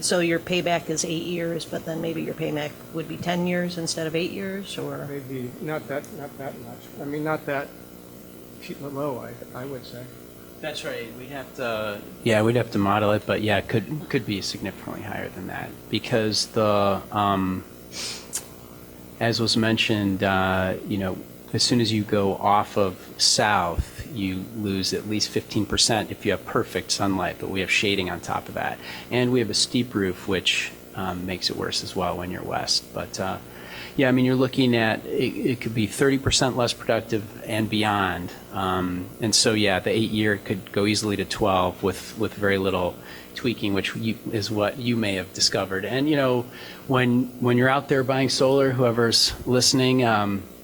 so your payback is 8 years, but then maybe your payback would be 10 years instead of 8 years, or? Maybe not that much. I mean, not that low, I would say. That's right. We'd have to model it, but yeah, it could be significantly higher than that because as was mentioned, as soon as you go off of south, you lose at least 15% if you have perfect sunlight, but we have shading on top of that. And we have a steep roof, which makes it worse as well when you're west. But yeah, I mean, you're looking at, it could be 30% less productive and beyond. And so, yeah, the 8-year could go easily to 12 with very little tweaking, which is what you may have discovered. And, you know, when you're out there buying solar, whoever's listening,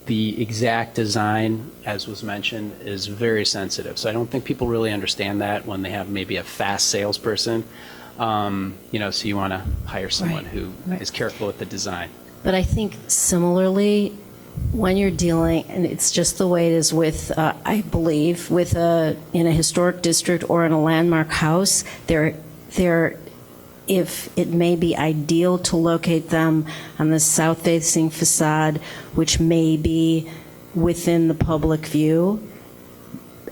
the exact design, as was mentioned, is very sensitive. So I don't think people really understand that when they have maybe a fast salesperson. You know, so you want to hire someone who is careful with the design. But I think similarly, when you're dealing, and it's just the way it is with, I believe, with in a historic district or in a landmark house, if it may be ideal to locate them on the south-facing facade, which may be within the public view,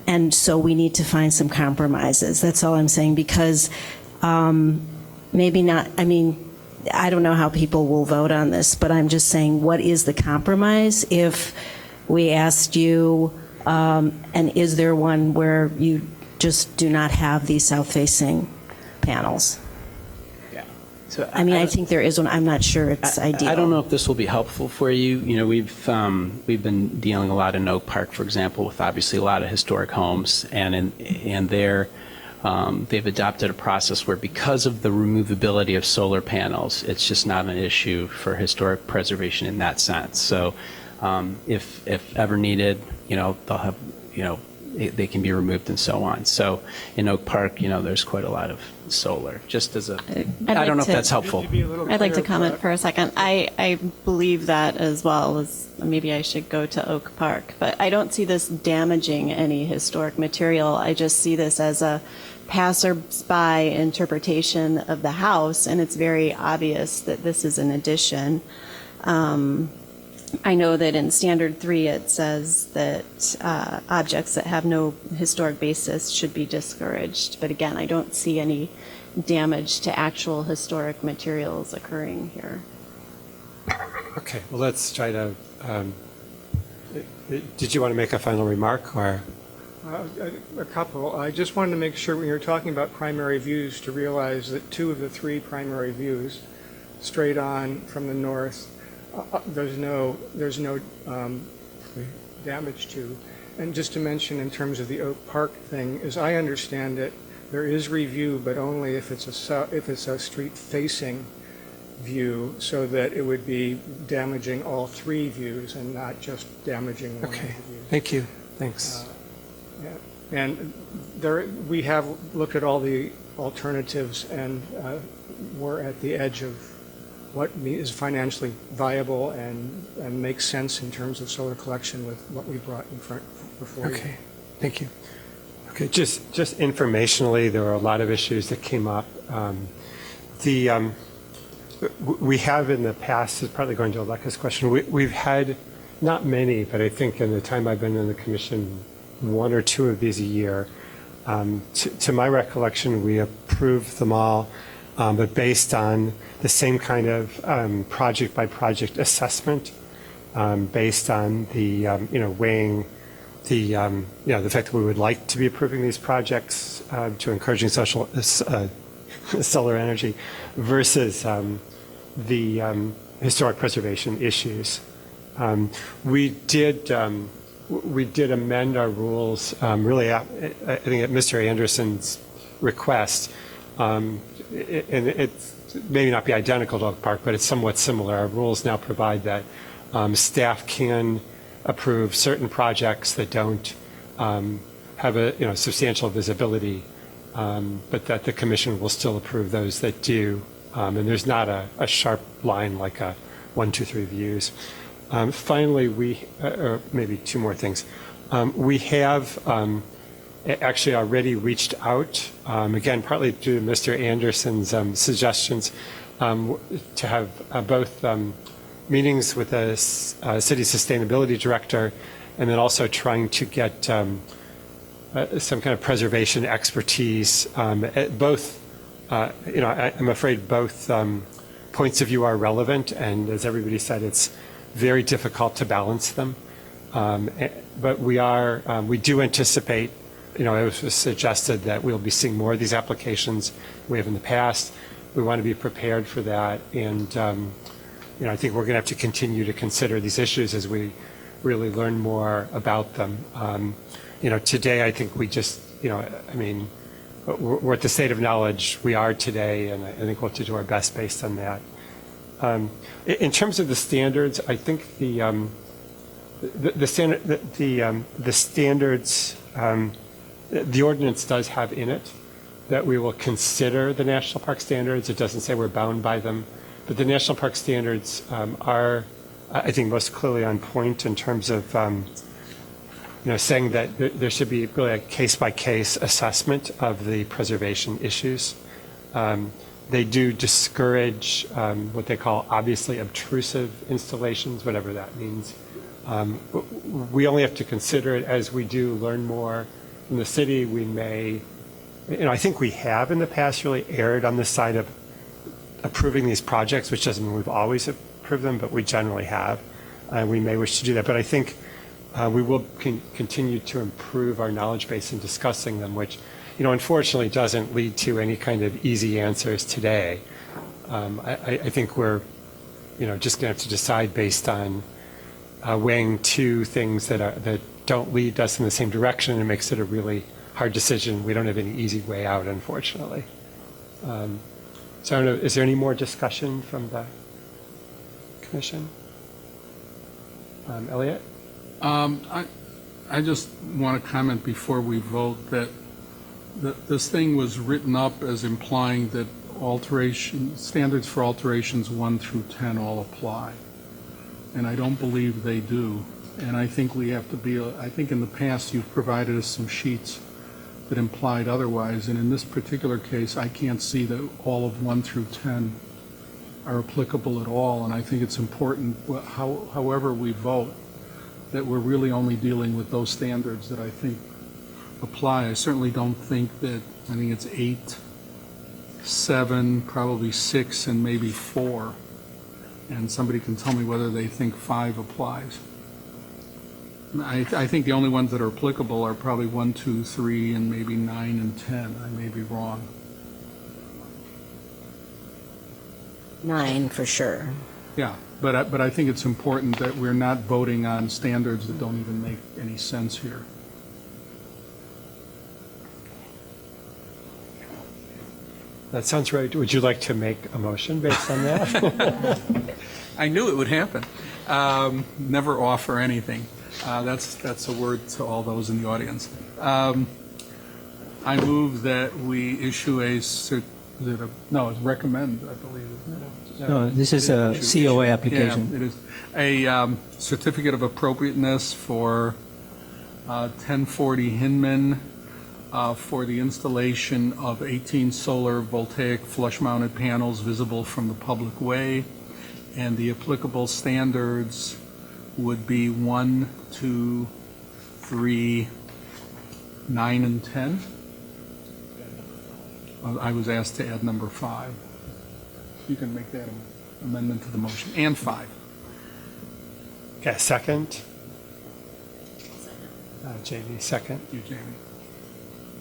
and so we need to find some compromises. That's all I'm saying, because maybe not, I mean, I don't know how people will vote on this, but I'm just saying, what is the compromise if we asked you, and is there one where you just do not have these south-facing panels? Yeah. So I mean, I think there is one. I'm not sure it's ideal. I don't know if this will be helpful for you. You know, we've been dealing a lot in Oak Park, for example, with obviously a lot of historic homes, and there they've adopted a process where, because of the removability of solar panels, it's just not an issue for historic preservation in that sense. So if ever needed, you know, they'll have, you know, they can be removed and so on. So in Oak Park, you know, there's quite a lot of solar, just as a, I don't know if that's helpful. I'd like to comment for a second. I believe that as well, as maybe I should go to Oak Park, but I don't see this damaging any historic material. I just see this as a passerby interpretation of the house, and it's very obvious that this is an addition. I know that in Standard 3 it says that objects that have no historic basis should be discouraged, but again, I don't see any damage to actual historic materials occurring here. Okay, well, let's try to, did you want to make a final remark, or? A couple. I just wanted to make sure when you're talking about primary views to realize that 2 of the 3 primary views, straight on from the north, there's no damage to. And just to mention in terms of the Oak Park thing, as I understand it, there is review, but only if it's a street-facing view, so that it would be damaging all 3 views and not just damaging one of the views. Thank you. Thanks. Yeah. And we have looked at all the alternatives, and we're at the edge of what is financially viable and makes sense in terms of solar collection with what we brought in front before you. Okay, thank you. Okay, just informationally, there were a lot of issues that came up. We have in the past, it's partly going to Aleka's question, we've had not many, but I think in the time I've been in the commission, 1 or 2 of these a year. To my recollection, we approved them all, but based on the same kind of project-by-project assessment, based on the, weighing the, the fact that we would like to be approving these projects to encouraging solar energy versus the historic preservation issues. We did amend our rules, really, I think at Mr. Anderson's request, and it's maybe not be identical to Oak Park, but it's somewhat similar. Our rules now provide that staff can approve certain projects that don't have a substantial visibility, but that the commission will still approve those that do. And there's not a sharp line like a 1, 2, 3 views. Finally, or maybe 2 more things. We have actually already reached out, again, partly due to Mr. Anderson's suggestions, to have both meetings with the city sustainability director, and then also trying to get some kind of preservation expertise. Both, I'm afraid both points of view are relevant, and as everybody said, it's very difficult to balance them. But we do anticipate, it was suggested that we'll be seeing more of these applications we have in the past. We want to be prepared for that. And, I think we're going to have to continue to consider these issues as we really learn more about them. Today, I think we just, we're at the state of knowledge we are today, and I think we'll have to do our best based on that. In terms of the standards, I think the standards, the ordinance does have in it that we will consider the national park standards. It doesn't say we're bound by them, but the national park standards are, I think, most clearly on point in terms of, saying that there should be really a case-by-case assessment of the preservation issues. They do discourage what they call obviously obtrusive installations, whatever that means. We only have to consider it as we do learn more from the city. We may, I think we have in the past really erred on the side of approving these projects, which doesn't mean we've always approved them, but we generally have. We may wish to do that. But I think we will continue to improve our knowledge base in discussing them, which, unfortunately doesn't lead to any kind of easy answers today. I think we're, just going to have to decide based on weighing two things that don't lead us in the same direction, and makes it a really hard decision. We don't have any easy way out, unfortunately. So I don't know, is there any more discussion from the commission? Elliot? I just want to comment before we vote that this thing was written up as implying that standards for alterations 1 through 10 all apply. And I don't believe they do. And I think we have to be, I think in the past you've provided us some sheets that implied otherwise. And in this particular case, I can't see that all of 1 through 10 are applicable at all. And I think it's important, however we vote, that we're really only dealing with those standards that I think apply. I certainly don't think that, I think it's 8, 7, probably 6, and maybe 4. And somebody can tell me whether they think 5 applies. I think the only ones that are applicable are probably 1, 2, 3, and maybe 9 and 10. I may be wrong. 9 for sure. Yeah, but I think it's important that we're not voting on standards that don't even make any sense here. That sounds right. Would you like to make a motion based on that? I knew it would happen. Never offer anything. That's a word to all those in the audience. I move that we issue it's recommend, I believe, isn't it? No, this is a COA application. Yeah, it is. A certificate of appropriateness for 1040 Hinman for the installation of 18 solar voltaic flush-mounted panels visible from the public way, and the applicable standards would be 1, 2, 3, 9, and 10. I was asked to add number 5. You can make that amendment to the motion, and 5. Okay, second. Jamie, second. You, Jamie.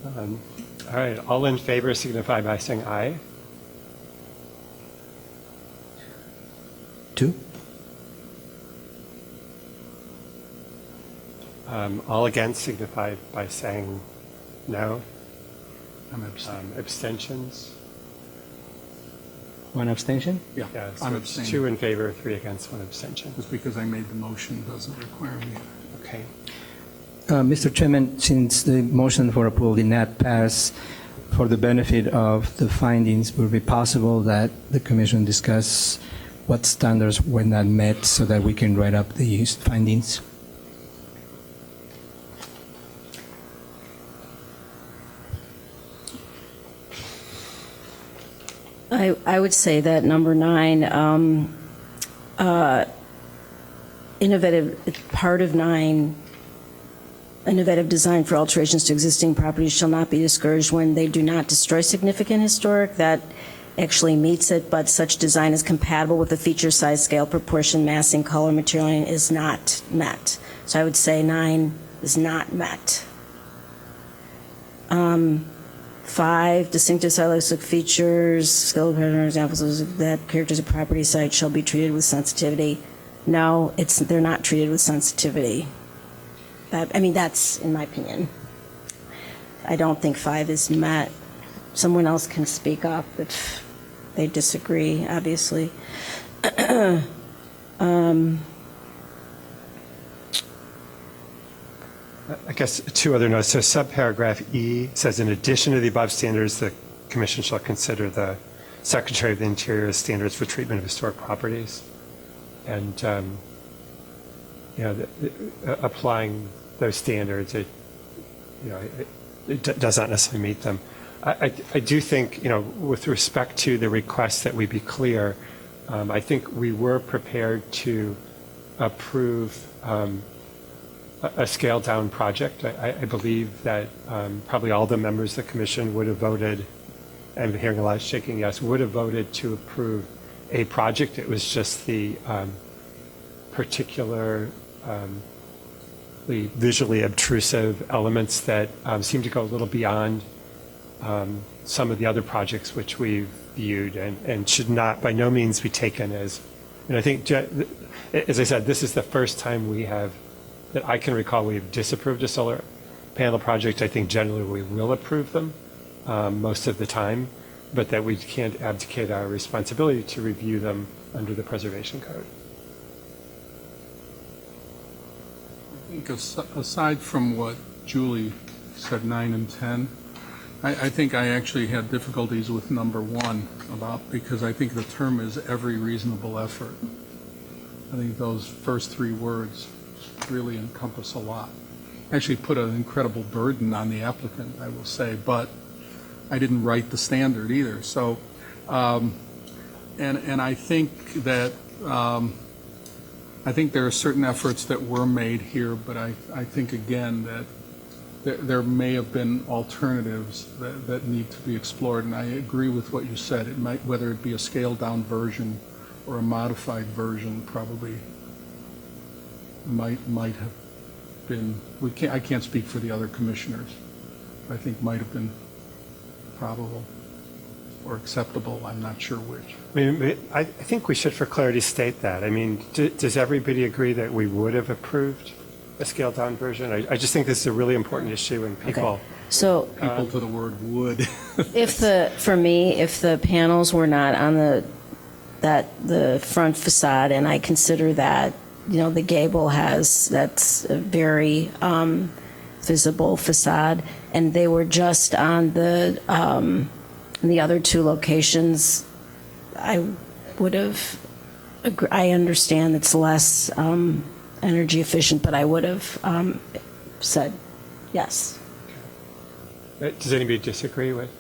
All right, all in favor signify by saying aye. 2? All against signify by saying no. I'm abstaining. Abstentions? 1 abstention? Yeah, Yeah, so I'm it's abstaining. 2 in favor, 3 against, 1 abstention. Just because I made the motion doesn't require me. Okay. Mr. Chairman, since the motion for approval did not pass, for the benefit of the findings, would it be possible that the commission discuss what standards were not met so that we can write up the findings? I would say that number 9, part of 9, innovative design for alterations to existing properties shall not be discouraged when they do not destroy significant historic. That actually meets it, but such design is compatible with the feature, size, scale, proportion, massing, color, material, and is not met. So I would say 9 is not met. 5, distinctive stylistic features, skilled pattern examples of that characters of property site shall be treated with sensitivity. No, they're not treated with sensitivity. That's in my opinion. I don't think 5 is met. Someone else can speak up if they disagree, obviously. I guess 2 other notes. So subparagraph E says, in addition to the above standards, the commission shall consider the Secretary of the Interior's standards for treatment of historic properties. And, applying those standards, it does not necessarily meet them. I do think, with respect to the request that we be clear, I think we were prepared to approve a scaled-down project. I believe that probably all the members of the commission would have voted, and hearing a lot of shaking yes, would have voted to approve a project. It was just the particular the visually obtrusive elements that seem to go a little beyond some of the other projects which we've viewed and should not by no means be taken as, and I think, as I said, this is the first time that I can recall we've disapproved a solar panel project. I think generally we will approve them most of the time, but that we can't abdicate our responsibility to review them under the Preservation Code. I think aside from what Julie said, 9 and 10, I think I actually had difficulties with number 1 because I think the term is every reasonable effort. I think those first 3 words really encompass a lot. Actually put an incredible burden on the applicant, I will say, but I didn't write the standard either. So, and I think that I think there are certain efforts that were made here, but I think again that there may have been alternatives that need to be explored, and I agree with what you said. It might, whether it be a scaled-down version or a modified version, probably might have been. I can't speak for the other commissioners. I think might have been probable or acceptable. I'm not sure which. I think we should, for clarity, state that. I mean, does everybody agree that we would have approved a scaled-down version? I just think this is a really important issue, and people. Okay. So People to the word would. if the panels were not on the front facade, and I consider that, the gable that's a very visible facade, and they were just on the other 2 locations, I would have, I understand it's less energy efficient, but I would have said yes. Does anybody disagree with?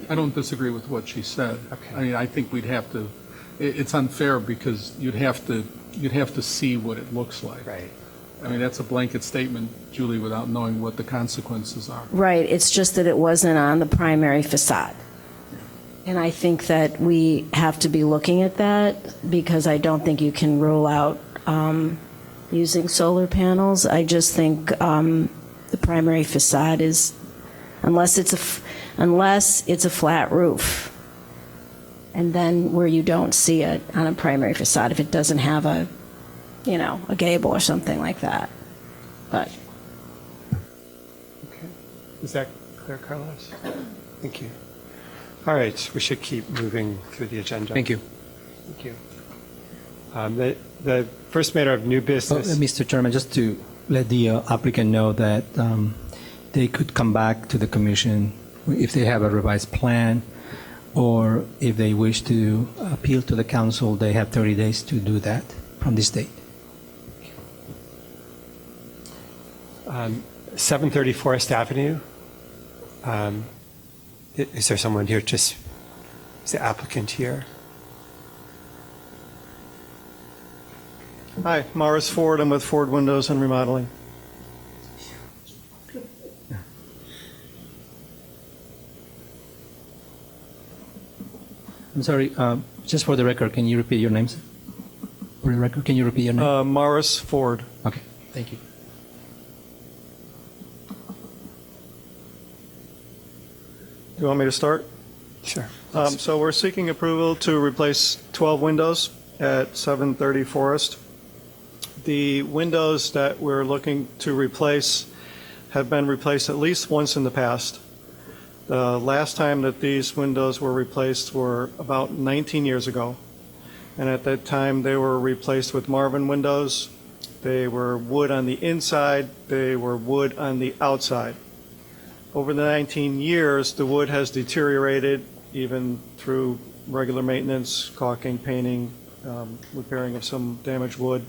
I don't disagree with what she said. Okay. I mean, I think we'd have to. It's unfair because you'd have to see what it looks like. Right. I mean, that's a blanket statement, Julie, without knowing what the consequences are. Right, it's just that it wasn't on the primary facade. And I think that we have to be looking at that, because I don't think you can rule out using solar panels. I just think the primary facade is, unless it's a flat roof, and then where you don't see it on a primary facade, if it doesn't have a gable or something like that. But Okay. Is that clear, Carlos? Thank you. All right, we should keep moving through the agenda. Thank you. Thank you. The first matter of new business. Mr. Chairman, just to let the applicant know that they could come back to the commission if they have a revised plan, or if they wish to appeal to the council, they have 30 days to do that from this date. 730 Forest Avenue. Is there someone here? Is the applicant here? Hi, Morris Ford. I'm with Ford Windows and Remodeling. I'm sorry, just for the record, can you repeat your names? For the record, can you repeat your name? Morris Ford. Okay. Thank you. Do you want me to start? Sure. So we're seeking approval to replace 12 windows at 730 Forest. The windows that we're looking to replace have been replaced at least once in the past. The last time that these windows were replaced were about 19 years ago. And at that time, they were replaced with Marvin windows. They were wood on the inside. They were wood on the outside. Over the 19 years, the wood has deteriorated, even through regular maintenance, caulking, painting, repairing of some damaged wood.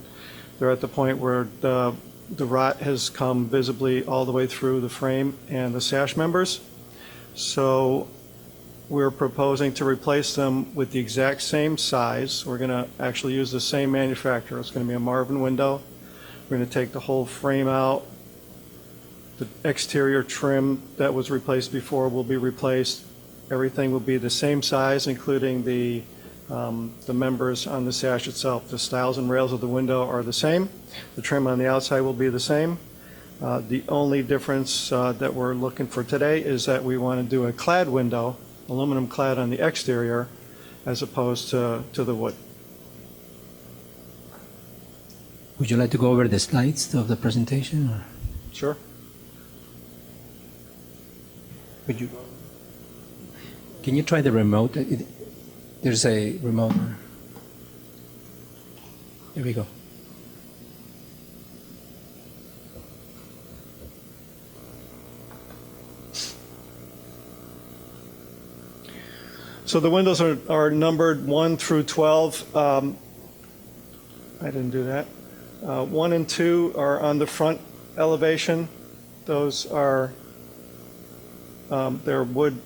They're at the point where the rot has come visibly all the way through the frame and the sash members. So we're proposing to replace them with the exact same size. We're going to actually use the same manufacturer. It's going to be a Marvin window. We're going to take the whole frame out. The exterior trim that was replaced before will be replaced. Everything will be the same size, including the members on the sash itself. The stiles and rails of the window are the same. The trim on the outside will be the same. The only difference that we're looking for today is that we want to do a clad window, aluminum clad on the exterior, as opposed to the wood. Would you like to go over the slides of the presentation? Or? Sure. Would you? Can you try the remote? There's a remote. Here we go. So the windows are numbered 1 through 12. I didn't do that. 1 and 2 are on the front elevation. Those are they're wood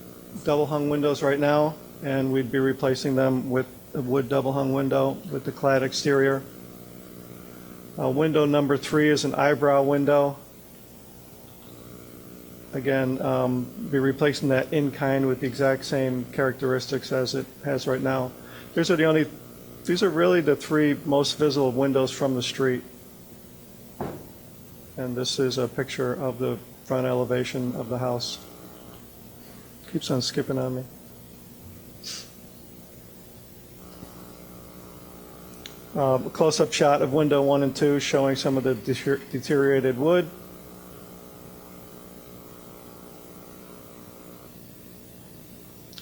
double-hung windows right now, and we'd be replacing them with a wood double-hung window with the clad exterior. Window number 3 is an eyebrow window. Again, be replacing that in kind with the exact same characteristics as it has right now. These are really the 3 most visible windows from the street. And this is a picture of the front elevation of the house. Keeps on skipping on me. A close-up shot of window 1 and 2 showing some of the deteriorated wood.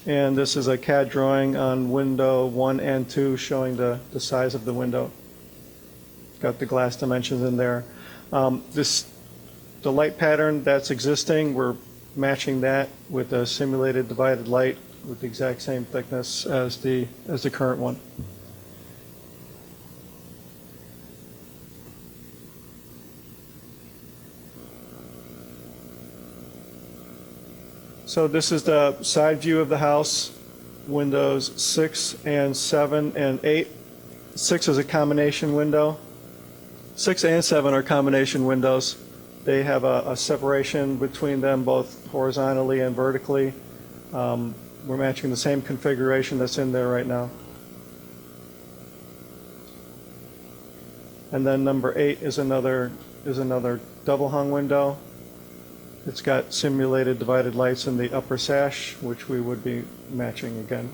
And this is a CAD drawing on window 1 and 2 showing the size of the window. Got the glass dimensions in there. The light pattern that's existing, we're matching that with a simulated divided light with the exact same thickness as the current one. So this is the side view of the house, windows 6 and 7 and 8. 6 is a combination window. 6 and 7 are combination windows. They have a separation between them both horizontally and vertically. We're matching the same configuration that's in there right now. And then number 8 is another double hung window. It's got simulated divided lights in the upper sash, which we would be matching again.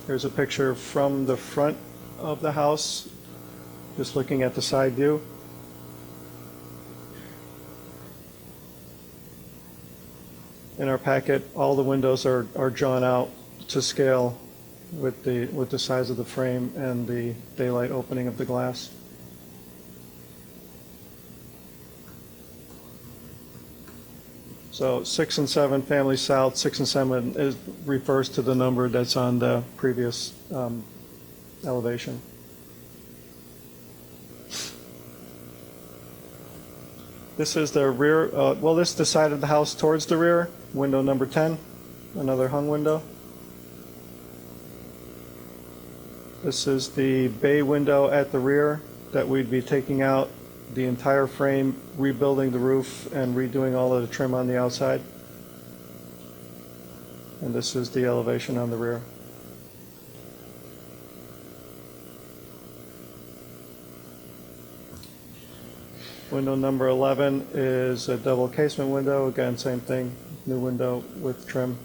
Here's a picture from the front of the house, just looking at the side view. In our packet, all the windows are drawn out to scale with the size of the frame and the daylight opening of the glass. So 6 and 7, Family South, 6 and 7 refers to the number that's on the previous elevation. This is the rear, this is the side of the house towards the rear, window number 10, another hung window. This is the bay window at the rear that we'd be taking out the entire frame, rebuilding the roof, and redoing all of the trim on the outside. And this is the elevation on the rear. Window number 11 is a double casement window. Again, same thing, new window with trim.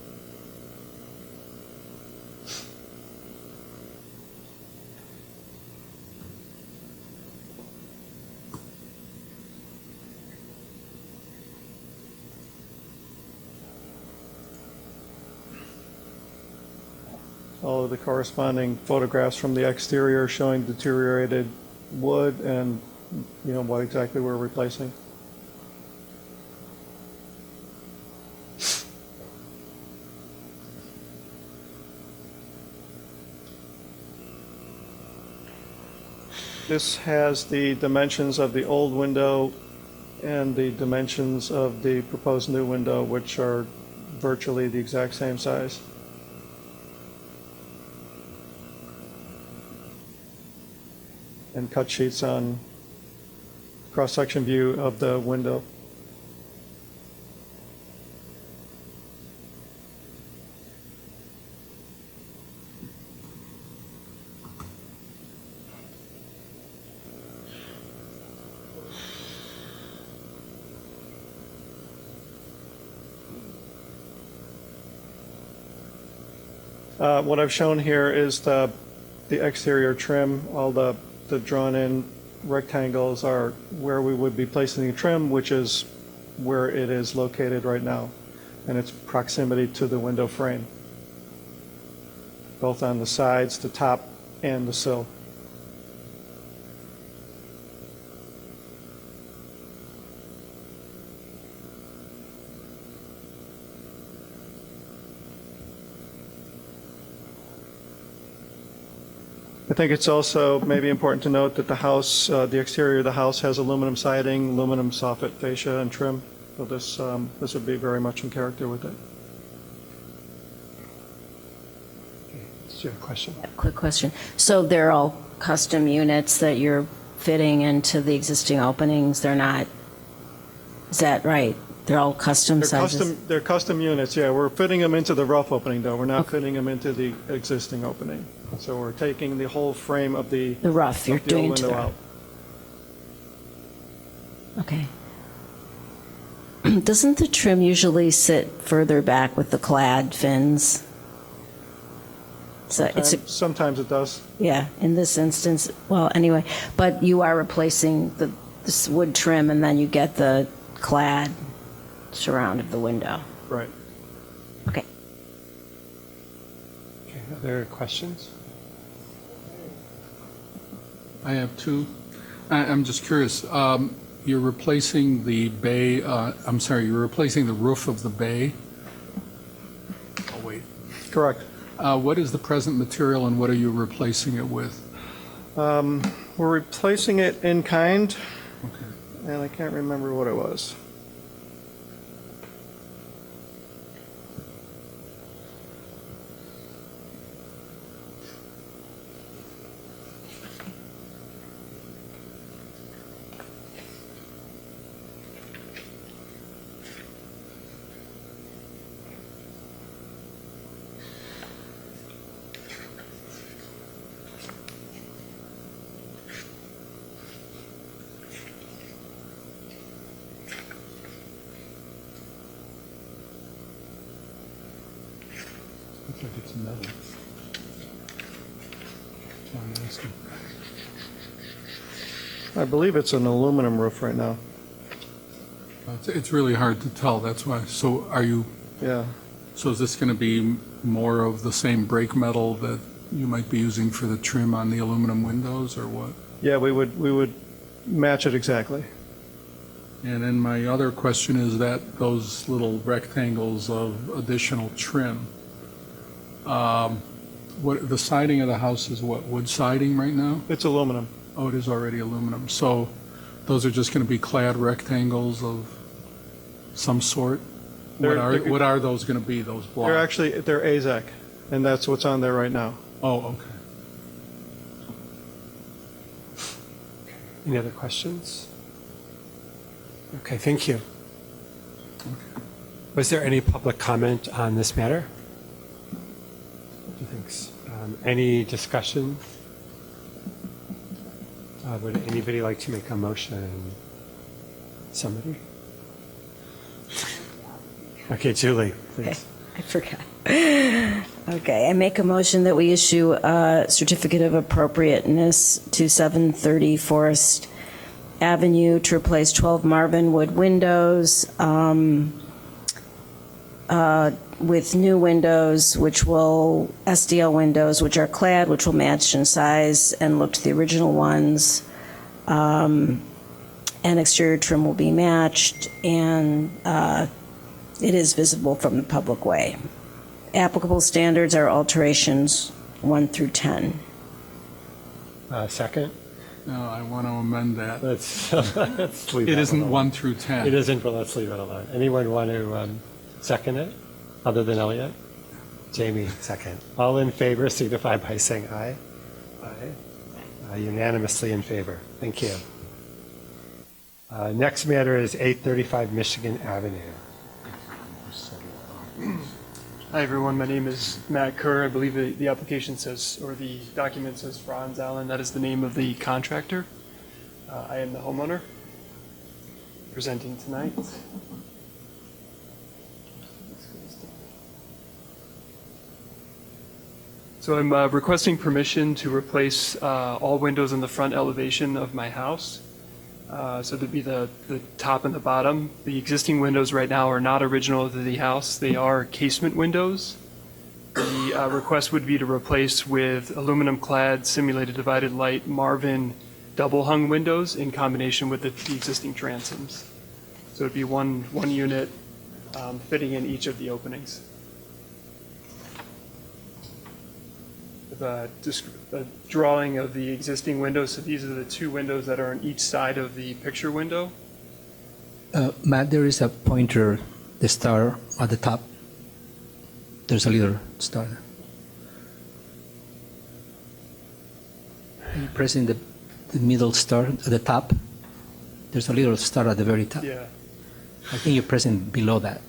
All of the corresponding photographs from the exterior showing deteriorated wood and, you know, what exactly we're replacing. This has the dimensions of the old window and the dimensions of the proposed new window, which are virtually the exact same size. And cut sheets on cross-section view of the window. What I've shown here is the exterior trim. All the drawn-in rectangles are where we would be placing the trim, which is where it is located right now, and its proximity to the window frame, both on the sides, the top, and the sill. I think it's also maybe important to note that the house, the exterior of the house has aluminum siding, aluminum soffit fascia and trim. So this would be very much in character with it. Did you have a question? Quick question. So they're all custom units that you're fitting into the existing openings? They're not, is that right? They're all custom sizes? They're custom units, yeah. We're fitting them into the rough opening, though. We're not fitting them into the existing opening. So we're taking the whole frame of the rough, you're doing into the out. Okay. Doesn't the trim usually sit further back with the clad fins? So Sometimes it does. Yeah, in this instance, well, anyway, but you are replacing this wood trim and then you get the clad surround of the window. Right. Okay. Okay, other questions? I have two. I'm just curious. You're replacing the bay, you're replacing the roof of the bay? Oh, wait. Correct. What is the present material and what are you replacing it with? We're replacing it in kind, Okay. and I can't remember what it was. Looks like it's metal. That's why I'm asking. I believe it's an aluminum roof right now. It's really hard to tell, that's why. So are you, Yeah. so is this going to be more of the same brake metal that you might be using for the trim on the aluminum windows or what? Yeah, we would match it exactly. And then my other question is that those little rectangles of additional trim, what, the siding of the house is what, wood siding right now? It's aluminum. Oh, it is already aluminum. So those are just going to be clad rectangles of some sort? What are those going to be, those blocks? They're AZEK, and that's what's on there right now. Oh, okay. Any other questions? Okay, thank you. Was there any public comment on this matter? Thanks. Any discussion? Would anybody like to make a motion? Somebody? Okay, Julie, Okay, please. I forgot. Okay, I make a motion that we issue a certificate of appropriateness to 730 Forest Avenue to replace 12 Marvin Wood windows with new windows, which will, SDL windows, which are clad, which will match in size and look to the original ones. And exterior trim will be matched, and it is visible from the public way. Applicable standards are alterations 1 through 10. Second? No, I want to amend that. Let's leave It that isn't one 1 alone. through 10. It isn't, but let's leave it alone. Anyone want to second it, other than Elliot? Jamie, second. All in favor signify by saying aye. Aye. Unanimously in favor. Thank you. Next matter is 835 Michigan Avenue. Hi, everyone. My name is Matt Kerr. I believe the application says, or the document says Franz Allen. That is the name of the contractor. I am the homeowner presenting tonight. So I'm requesting permission to replace all windows in the front elevation of my house. So there'd be the top and the bottom. The existing windows right now are not original to the house. They are casement windows. The request would be to replace with aluminum-clad simulated divided light Marvin double-hung windows in combination with the existing transoms. So it'd be one unit fitting in each of the openings. With a drawing of the existing windows. So these are the two windows that are on each side of the picture window. Matt, there is a pointer, the star at the top. There's a little star there. Are you pressing the middle star at the top? There's a little star at the very top. Yeah. I think you're pressing below that.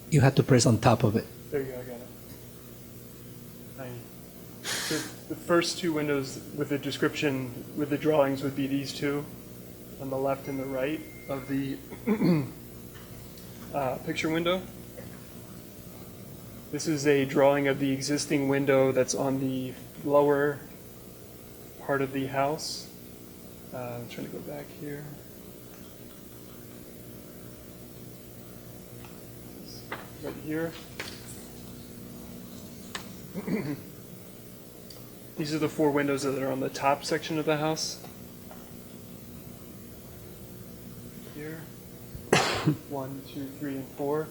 You have to press on top of it. There you go, I got it. Tiny. So the first two windows with the description, with the drawings would be these two on the left and the right of the picture window. This is a drawing of the existing window that's on the lower part of the house. I'm trying to go back here. Right here. These are the four windows that are on the top section of the house. Here. 1, 2, 3, and 4.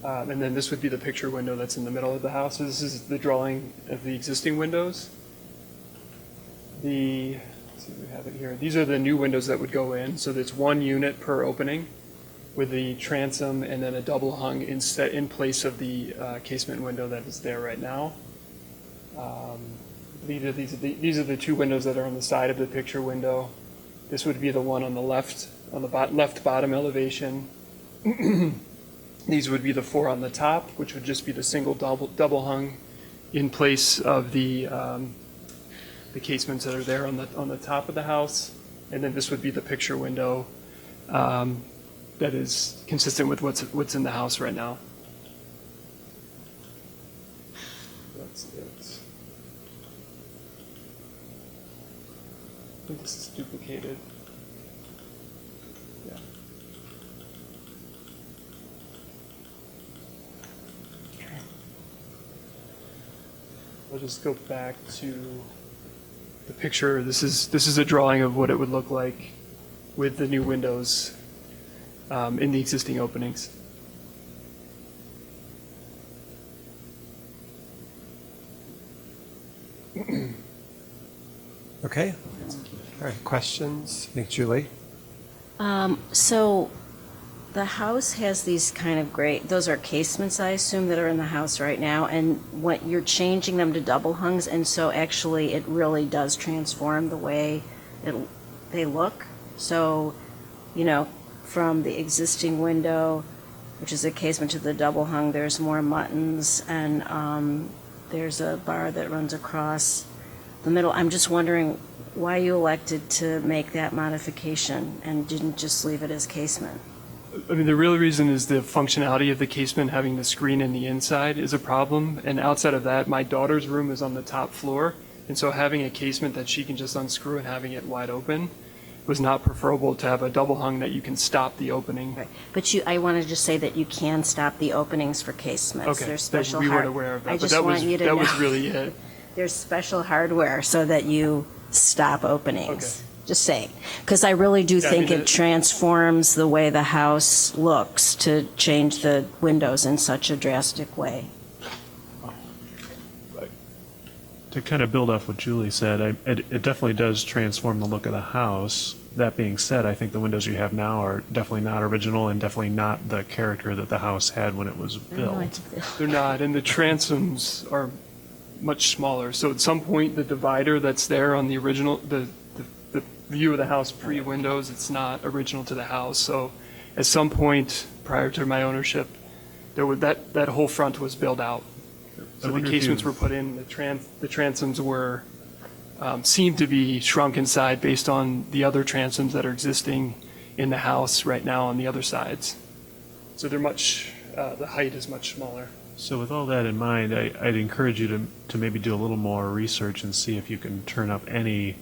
And then this would be the picture window that's in the middle of the house. So this is the drawing of the existing windows. Let's see if we have it here. These are the new windows that would go in. So there's one unit per opening with the transom and then a double hung in place of the casement window that is there right now. These are the two windows that are on the side of the picture window. This would be the one on the left, on the left bottom elevation. These would be the four on the top, which would just be the single double hung in place of the casements that are there on the top of the house. And then this would be the picture window that is consistent with what's in the house right now. That's it. I think this is duplicated. Yeah. I'll just go back to the picture. This is a drawing of what it would look like with the new windows in the existing openings. Okay. All right, questions? I think Julie? So the house has these kind of those are casements, I assume, that are in the house right now, and what you're changing them to double hungs, and so actually it really does transform the way they look. So, from the existing window, which is a casement, to the double hung, there's more muttons, and there's a bar that runs across. the middle. I'm just wondering why you elected to make that modification and didn't just leave it as casement. I mean, the real reason is the functionality of the casement having the screen in the inside is a problem. And outside of that, my daughter's room is on the top floor. And so having a casement that she can just unscrew and having it wide open was not preferable to have a double hung that you can stop the opening. Right. But I want to just say that you can stop the openings for casements. Okay, There's that special we weren't aware of that, I but just that want was, you to that know. was really it. There's special hardware so that you stop openings. Okay. Just saying. Because I really do Yeah, I think mean, it transforms the way the house looks to change the windows in such a drastic way. To kind of build off what Julie said, it definitely does transform the look of the house. That being said, I think the windows you have now are definitely not original and definitely not the character that the house had when it was built. They're not, and the transoms are much smaller. So at some point, the divider that's there on the original, the view of the house pre-windows, it's not original to the house. So at some point prior to my ownership, that whole front was built out. So the casements were put in, the transoms were, seemed to be shrunk inside based on the other transoms that are existing in the house right now on the other sides. So they're much, the height is much smaller. So with all that in mind, I'd encourage you to maybe do a little more research and see if you can turn up any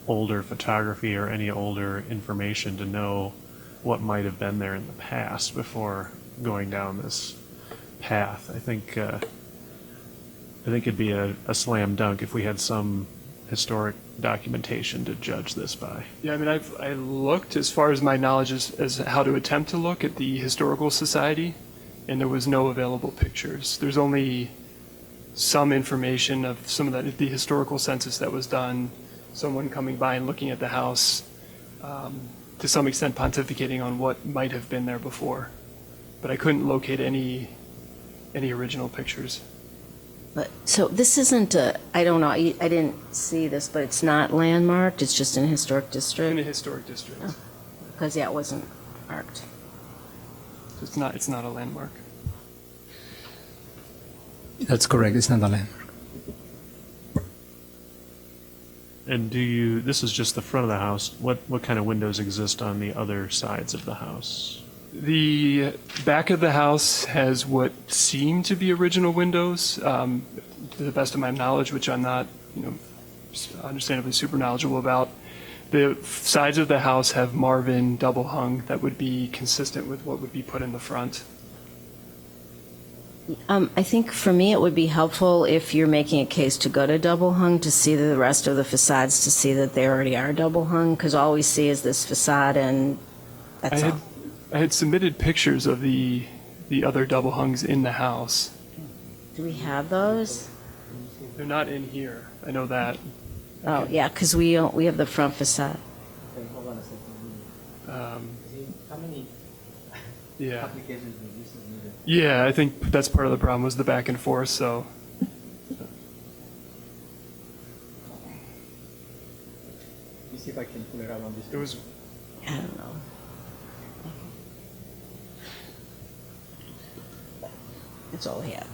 older photography or any older information to know what might have been there in the past before going down this path. I think it'd be a slam dunk if we had some historic documentation to judge this by. Yeah, I mean, I looked as far as my knowledge as how to attempt to look at the Historical Society, and there was no available pictures. There's only some information of some of the historical census that was done, someone coming by and looking at the house, to some extent pontificating on what might have been there before. But I couldn't locate any original pictures. But, so this isn't I don't know, I didn't see this, but it's not landmarked, it's just in a historic In a district? historic district. Because, yeah, it wasn't marked. So it's not a landmark. That's correct, it's not a landmark. And this is just the front of the house, what kind of windows exist on the other sides of the house? The back of the house has what seem to be original windows, to the best of my knowledge, which I'm not, understandably super knowledgeable about. The sides of the house have Marvin double hung that would be consistent with what would be put in the front. I think for me, it would be helpful if you're making a case to go to double hung to see the rest of the facades, to see that they already are double hung, because all we see is this facade and that's all. I had submitted pictures of the other double hungs in the house. Do we have those? They're not in here. I know that. Oh, yeah, because we have the front facade. Hold on a second. How many Yeah. applications did you submit? Yeah, I think that's part of the problem was the back and forth, so. Let me see if I can pull it out on this. It was. I don't know. That's all we have.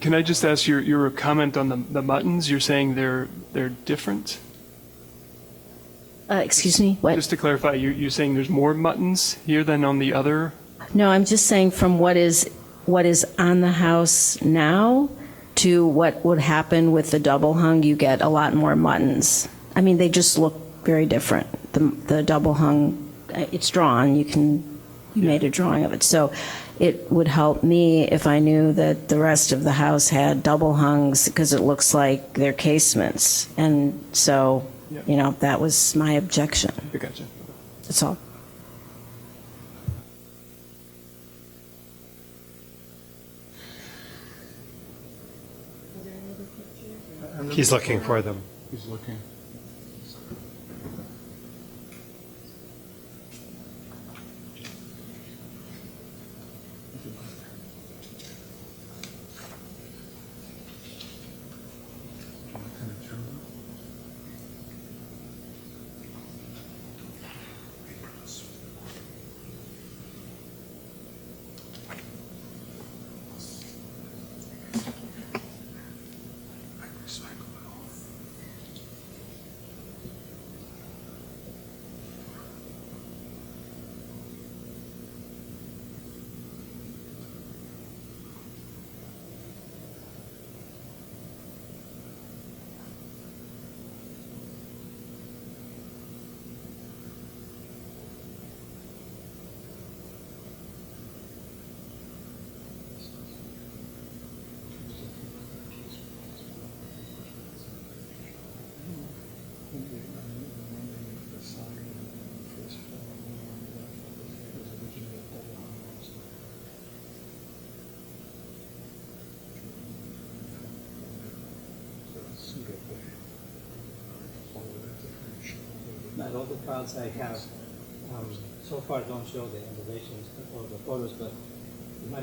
Can I just ask your comment on the muttons? You're saying they're different? Excuse me, what? Just to clarify, you're saying there's more muttons here than on the other? No, I'm just saying from what is on the house now to what would happen with the double hung, you get a lot more muttons. I mean, they just look very different. The double hung, it's drawn, you made a drawing of it. So it would help me if I knew that the rest of the house had double hungs, because it looks like they're casements. And so, that was my objection. I gotcha. That's all. He's looking for them. He's looking. files I have so far don't show the elevations or the photos, but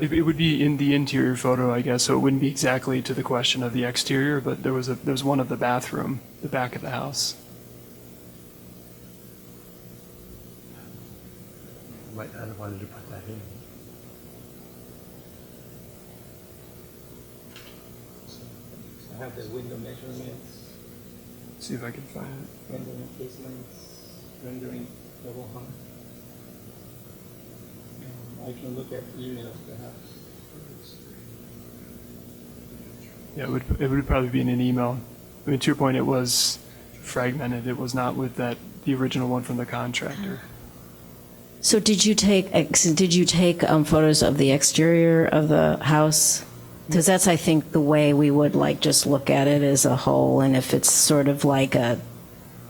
It would be in the interior photo, I guess, so it wouldn't be exactly to the question of the exterior, but there was one of the bathroom, the back of the house. I wanted to put that in. I have the window measurements, See if I can find it. rendering casements, rendering double hung. I can look at emails perhaps. Yeah, it would probably be in an email. I mean, to your point, it was fragmented. It was not with the original one from the contractor. So did you take photos of the exterior of the house? Because that's, I think, the way we would like just look at it as a whole. And if it's sort of like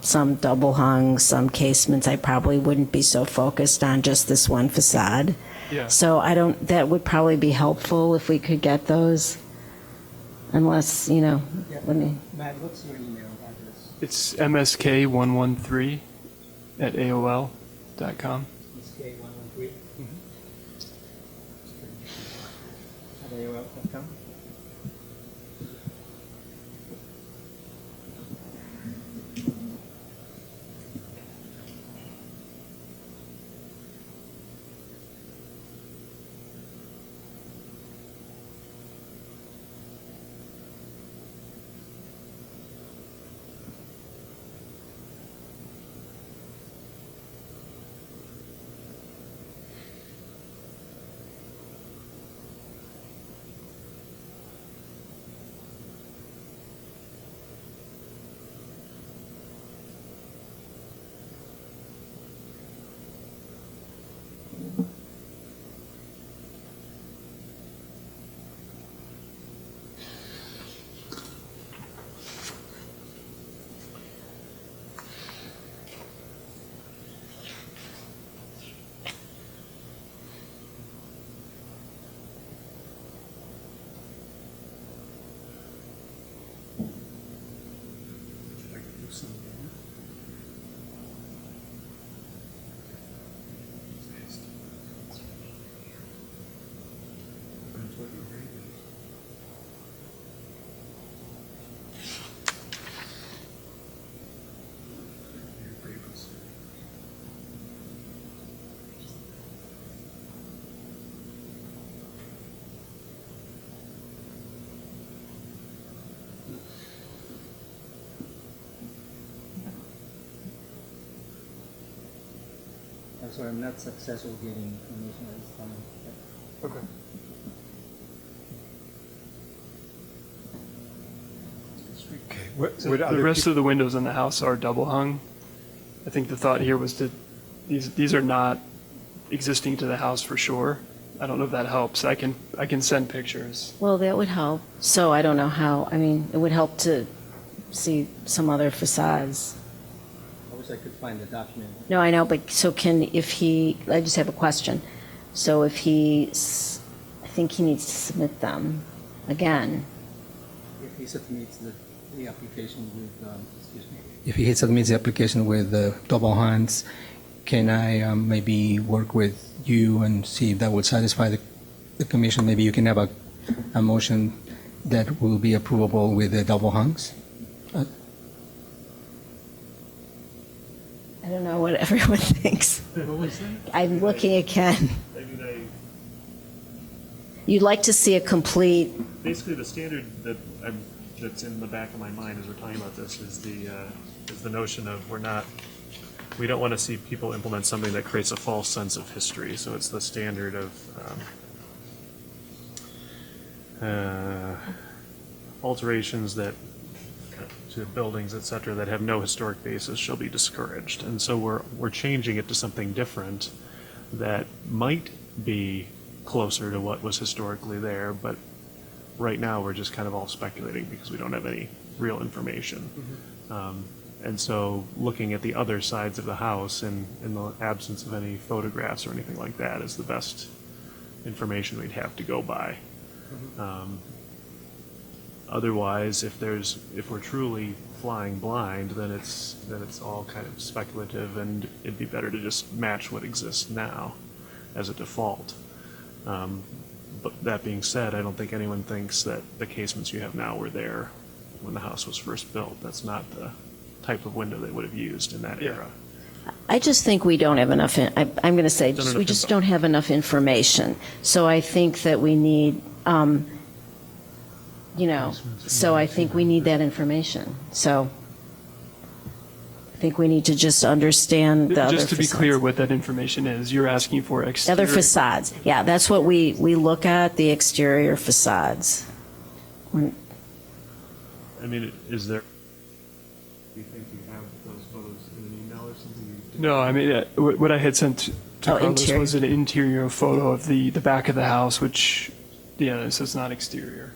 some double hung, some casements, I probably wouldn't be so focused on just this one facade. Yeah. So that would probably be helpful if we could get those. Unless, let me. Matt, what's your email address? It's msk113@aol.com. SK113 at AOL.com. I'm sorry, I'm not successful getting information at this time. Okay. So the rest of the windows in the house are double hung. I think the thought here was these are not existing to the house for sure. I don't know if that helps. I can send pictures. Well, that would help. So I don't know how, it would help to see some other facades. I wish I could find the document. No, I know, but so I just have a question. So I think he needs to submit them again. If he submits the application with, excuse me. If he submits the application with double hunts, can I maybe work with you and see if that would satisfy the commission? Maybe you can have a motion that will be approvable with the double hunks? I don't know what everyone thinks. I'm looking at Ken. You'd like to see a complete. Basically, the standard that's in the back of my mind as we're talking about this is the notion of we don't want to see people implement something that creates a false sense of history. So it's the standard of alterations to buildings, et cetera, that have no historic basis shall be discouraged. And so we're changing it to something different that might be closer to what was historically there, but right now we're just kind of all speculating because we don't have any real information. And so looking at the other sides of the house in the absence of any photographs or anything like that is the best information we'd have to go by. Otherwise, if we're truly flying blind, then it's all kind of speculative, and it'd be better to just match what exists now as a default. But that being said, I don't think anyone thinks that the casements you have now were there when the house was first built. That's not the type of window they would have used in that era. I just think we don't have enough, I'm going to say, Don't have we enough just info. don't have enough information. So I think that we need, so I think we need that information. So I think we need to just understand the other Just to be facades. clear what that information is, you're asking for Other exterior. facades, yeah, that's what we look at, the exterior facades. I mean, is there? Do you think you have those photos in an email or something? No, I mean, what I had sent to Carlos interior. was an interior photo of the back of the house, which, yeah, so it's not exterior.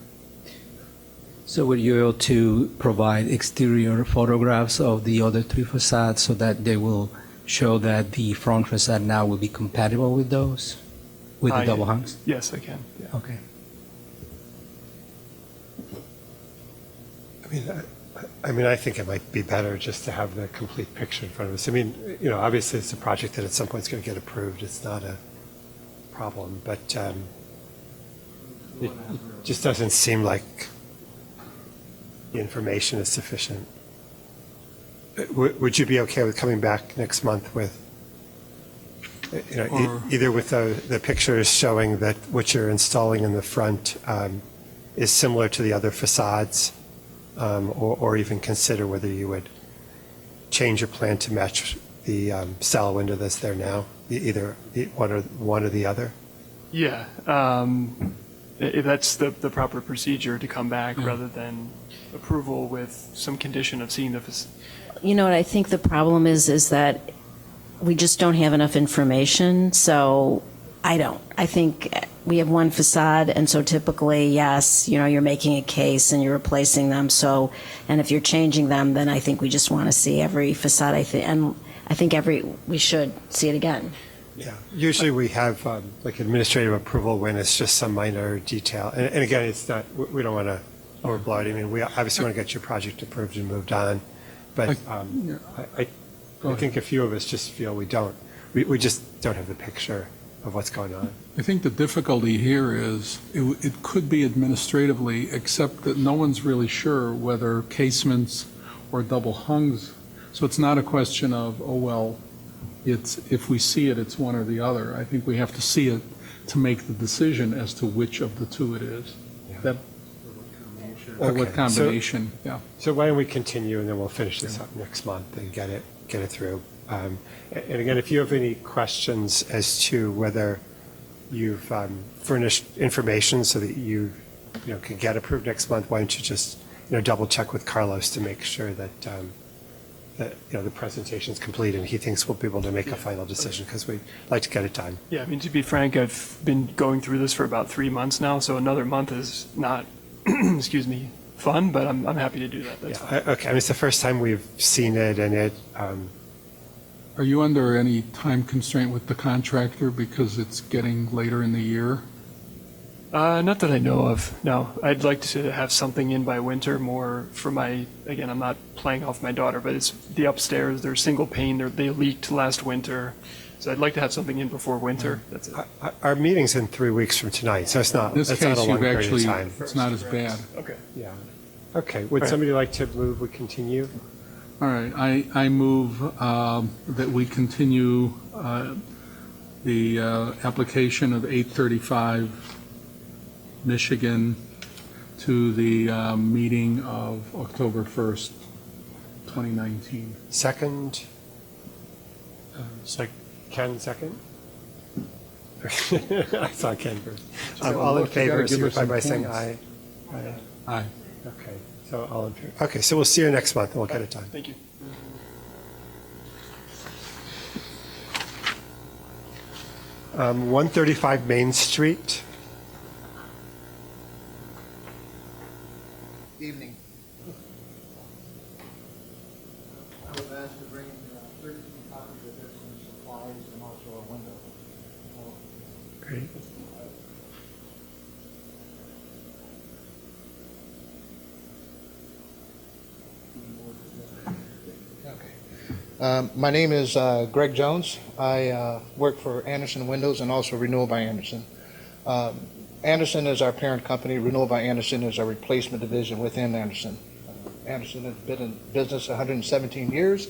So were you able to provide exterior photographs of the other three facades so that they will show that the front facade now will be compatible with those, with the double hungs? Yes, I can, yeah. Okay. I think it might be better just to have the complete picture in front of us. I mean, obviously it's a project that at some point is going to get approved. It's not a problem, but it just doesn't seem like the information is sufficient. Would you be okay with coming back next month with, either with the pictures showing that what you're installing in the front is similar to the other facades, or even consider whether you would change your plan to match the style window that's there now, either one or the other? Yeah, if that's the proper procedure to come back rather than approval with some condition of seeing the You know what I think the problem is that we just don't have enough information, so I think we have one facade, and so typically, yes, you're making a case and you're replacing them, and if you're changing them, then I think we just want to see every facade, and I think we should see it again. Yeah, usually we have like administrative approval when it's just some minor detail. And again, it's not, we don't want to overblow it. I mean, we obviously want to get your project approved and moved on. But I think a few of us just feel we just don't have the picture of what's going on. I think the difficulty here is it could be administratively, except that no one's really sure whether casements or double hungs. So it's not a question of, if we see it, it's one or the other. I think we have to see it to make the decision as to which of the two it is. Or what combination, yeah. So why don't we continue, and then we'll finish this up next month and get it through. And again, if you have any questions as to whether you've furnished information so that you can get approved next month, why don't you just double check with Carlos to make sure that the presentation's complete and he thinks we'll be able to make a final decision, because we'd like to get it done. Yeah, I mean, to be frank, I've been going through this for about 3 months now, so another month is not, excuse me, fun, but I'm happy to do that. That's fine. Okay, I mean, it's the first time we've seen it, and it. Are you under any time constraint with the contractor because it's getting later in the year? Not that I know of, no. I'd like to have something in by winter more for again, I'm not playing off my daughter, but it's the upstairs, they're single pane, they leaked last winter. So I'd like to have something in before winter, that's it. Our meeting's in 3 weeks from tonight, so it's not, In this it's not case, a long you've period of actually, time. it's not as bad. Okay. Yeah. Okay, would somebody like to move, we continue? All right, I move that we continue the application of 835 Michigan to the meeting of October 1st, 2019. Second? Ken, second? I saw Ken first. All in favor, signify by saying aye. Aye. Aye. Okay, so all in favor. Okay, so we'll see you next month, and we'll get it done. Thank you. 135 Main Street. Evening. I was asked to bring 13 copies of this and supplies and also a window. Great. My name is Greg Jones. I work for Anderson Windows and also Renewal by Anderson. Anderson is our parent company. Renewal by Anderson is our replacement division within Anderson. Anderson has been in business 117 years.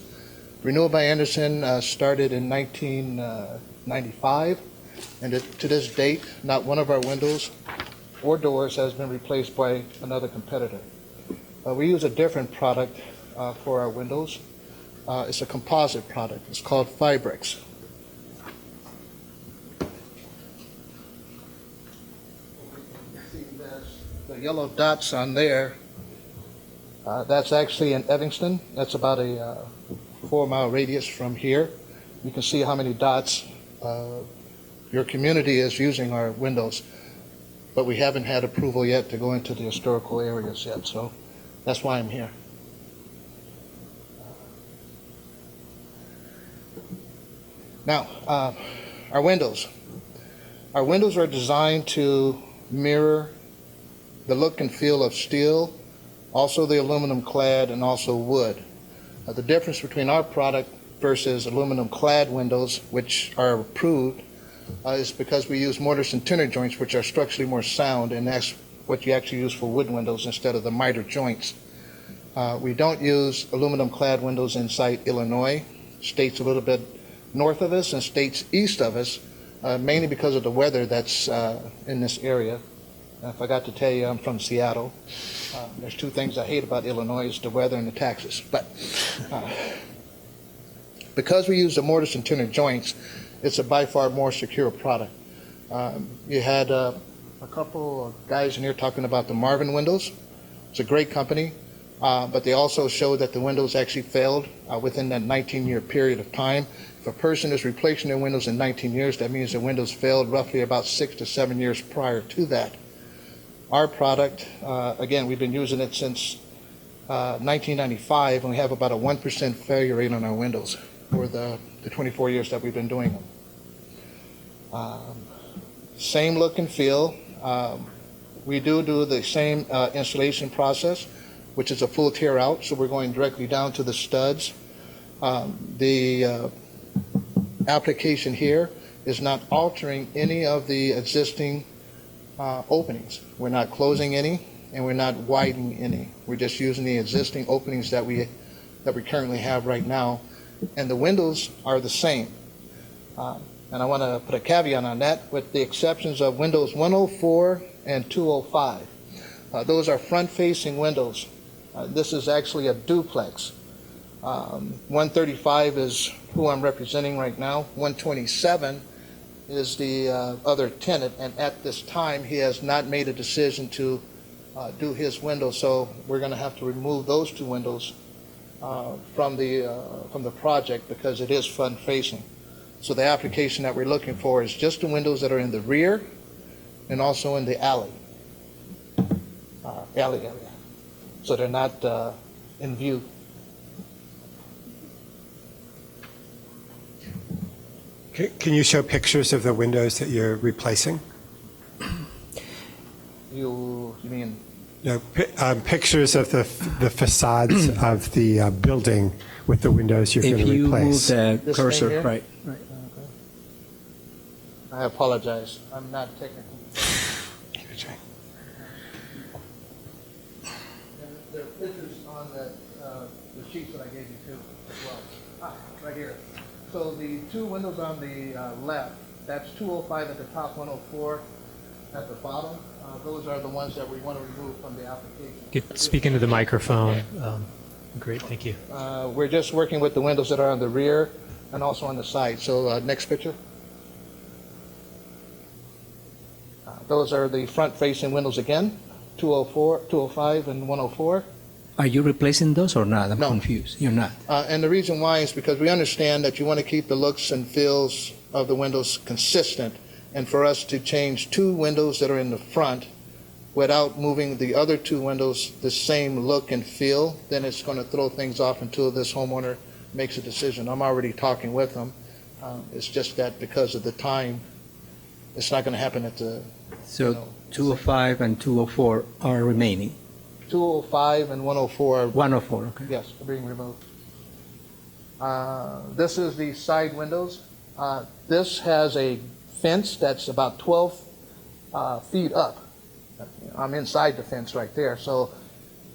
Renewal by Anderson started in 1995, and to this date, not one of our windows or doors has been replaced by another competitor. We use a different product for our windows. It's a composite product. It's called Fibrex. The yellow dots on there, that's actually in Evanston. That's about a 4-mile radius from here. You can see how many dots your community is using our windows, but we haven't had approval yet to go into the historical areas yet, so that's why I'm here. Now, our windows. Our windows are designed to mirror the look and feel of steel, also the aluminum clad, and also wood. The difference between our product versus aluminum clad windows, which are approved, is because we use mortise and tenon joints, which are structurally more sound, and that's what you actually use for wood windows instead of the miter joints. We don't use aluminum clad windows inside Illinois, states a little bit north of us and states east of us, mainly because of the weather that's in this area. I forgot to tell you I'm from Seattle. There's two things I hate about Illinois, is the weather and the taxes. But because we use the mortise and tenon joints, it's a by far more secure product. You had a couple of guys in here talking about the Marvin windows. It's a great company, but they also showed that the windows actually failed within that 19-year period of time. If a person is replacing their windows in 19 years, that means the windows failed roughly about 6 to 7 years prior to that. Our product, again, we've been using it since 1995, and we have about a 1% failure rate on our windows for the 24 years that we've been doing them. Same look and feel. We do the same installation process, which is a full tear out, so we're going directly down to the studs. The application here is not altering any of the existing openings. We're not closing any, and we're not widening any. We're just using the existing openings that we currently have right now, and the windows are the same. And I want to put a caveat on that, with the exceptions of windows 104 and 205. Those are front-facing windows. This is actually a duplex. 135 is who I'm representing right now. 127 is the other tenant, and at this time he has not made a decision to do his window, so we're going to have to remove those two windows from the project because it is front facing. So the application that we're looking for is just the windows that are in the rear and also in the alley area, so they're not in view. Can you show pictures of the windows that you're replacing? You mean? No, pictures of the facades of the building with the windows you're going to replace. If you move the This cursor, thing here? right. I apologize. I'm not technical. And there are pictures on the sheets that I gave you too as well. Right here. So the two windows on the left, that's 205 at the top, 104 at the bottom. Those are the ones that we want to remove from the application. Speak into the microphone. Great, thank you. We're just working with the windows that are on the rear and also on the side. So next picture. Those are the front-facing windows again, 204, 205, and 104. Are you replacing those or not? I'm No. confused. You're not. And the reason why is because we understand that you want to keep the looks and feels of the windows consistent, and for us to change two windows that are in the front without moving the other two windows the same look and feel, then it's going to throw things off until this homeowner makes a decision. I'm already talking with them. It's just that because of the time, it's not going to happen at the... So 205 and 204 are remaining? 205 and 104 are... 104, okay. Yes, are being removed. This is the side windows. This has a fence that's about 12 feet up. I'm inside the fence right there, so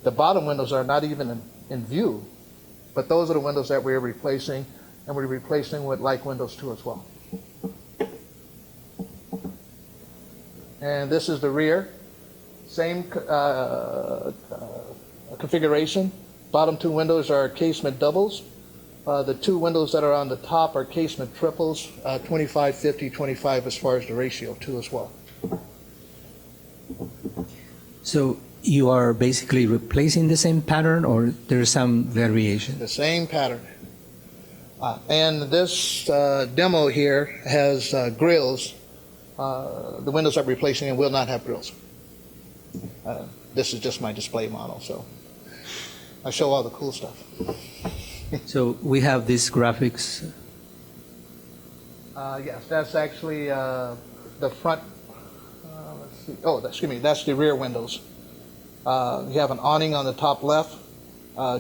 the bottom windows are not even in view, but those are the windows that we're replacing, and we're replacing with like windows too as well. And this is the rear, same configuration. Bottom two windows are casement doubles. The two windows that are on the top are casement triples, 25, 50, 25 as far as the ratio too as well. So you are basically replacing the same pattern, or there's some variation? The same pattern. And this demo here has grills. The windows I'm replacing will not have grills. This is just my display model, so I show all the cool stuff. So we have these graphics. Yes, that's actually the front. Let's see. Oh, excuse me, that's the rear windows. You have an awning on the top left,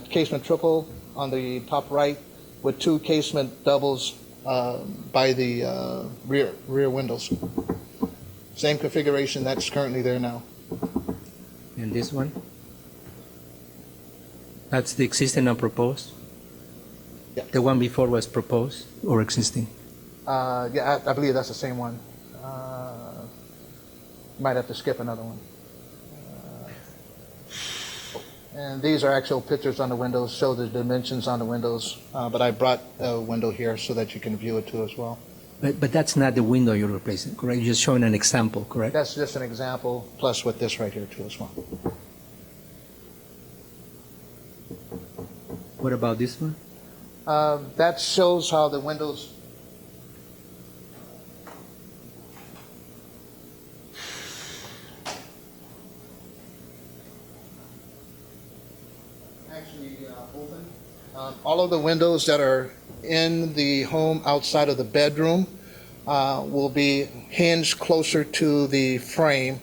casement triple on the top right, with two casement doubles by the rear windows. Same configuration that's currently there now. And this one? That's the existing and proposed? Yeah. The one before was proposed or existing? Yeah, I believe that's the same one. Might have to skip another one. And these are actual pictures on the windows, show the dimensions on the windows, but I brought a window here so that you can view it too as well. But that's not the window you're replacing, correct? You're just showing an example, correct? That's just an example, plus with this right here too as well. What about this one? That shows how the windows. Actually open. All of the windows that are in the home outside of the bedroom will be hinged closer to the frame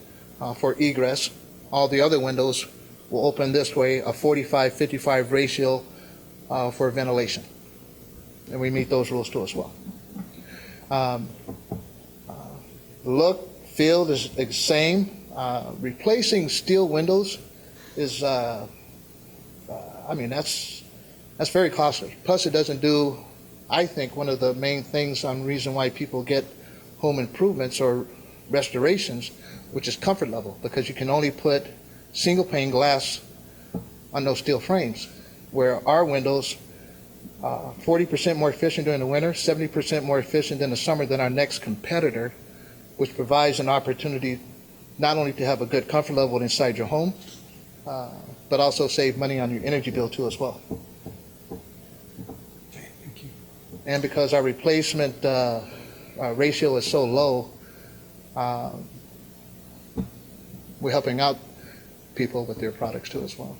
for egress. All the other windows will open this way, a 45-55 ratio for ventilation. And we meet those rules too as well. Look, feel is the same. Replacing steel windows is, I mean, that's very costly. Plus, it doesn't do, I think, one of the main things on reason why people get home improvements or restorations, which is comfort level, because you can only put single pane glass on those steel frames, where our windows 40% more efficient during the winter, 70% more efficient in the summer than our next competitor, which provides an opportunity not only to have a good comfort level inside your home, but also save money on your energy bill too as well. Okay, thank you. And because our replacement ratio is so low, we're helping out people with their products too as well.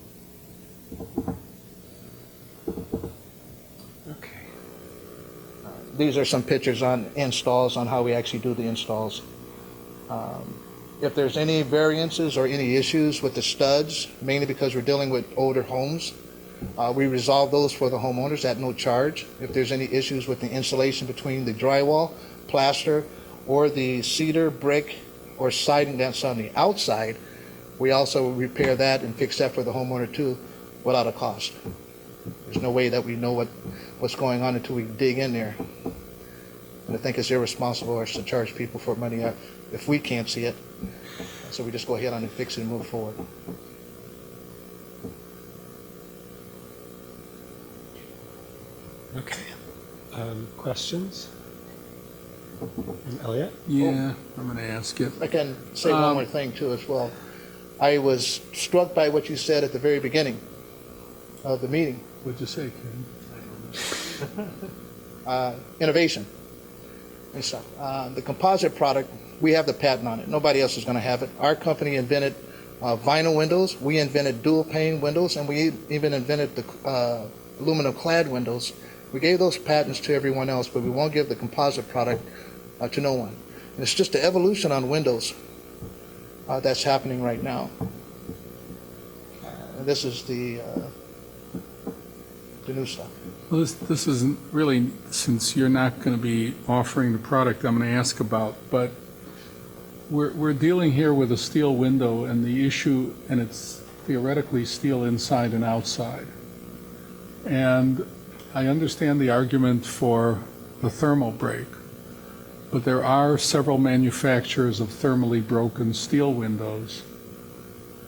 These are some pictures on installs, on how we actually do the installs. If there's any variances or any issues with the studs, mainly because we're dealing with older homes, we resolve those for the homeowners at no charge. If there's any issues with the insulation between the drywall, plaster, or the cedar, brick, or siding that's on the outside, we also repair that and fix that for the homeowner too, without a cost. There's no way that we know what's going on until we dig in there. And I think it's irresponsible of us to charge people for money if we can't see it. So we just go ahead and fix it and move forward. Okay. Questions? From Elliot? Yeah, I'm going to ask you. I can say one more thing too as well. I was struck by what you said at the very beginning of the meeting. What'd you say, Ken? Innovation and stuff. The composite product, we have the patent on it. Nobody else is going to have it. Our company invented vinyl windows. We invented dual pane windows, and we even invented the aluminum clad windows. We gave those patents to everyone else, but we won't give the composite product to no one. And it's just the evolution on windows that's happening right now. And this is the new stuff. Well, this isn't really, since you're not going to be offering the product I'm going to ask about, but we're dealing here with a steel window and the issue, and it's theoretically steel inside and outside. And I understand the argument for the thermal break, but there are several manufacturers of thermally broken steel windows,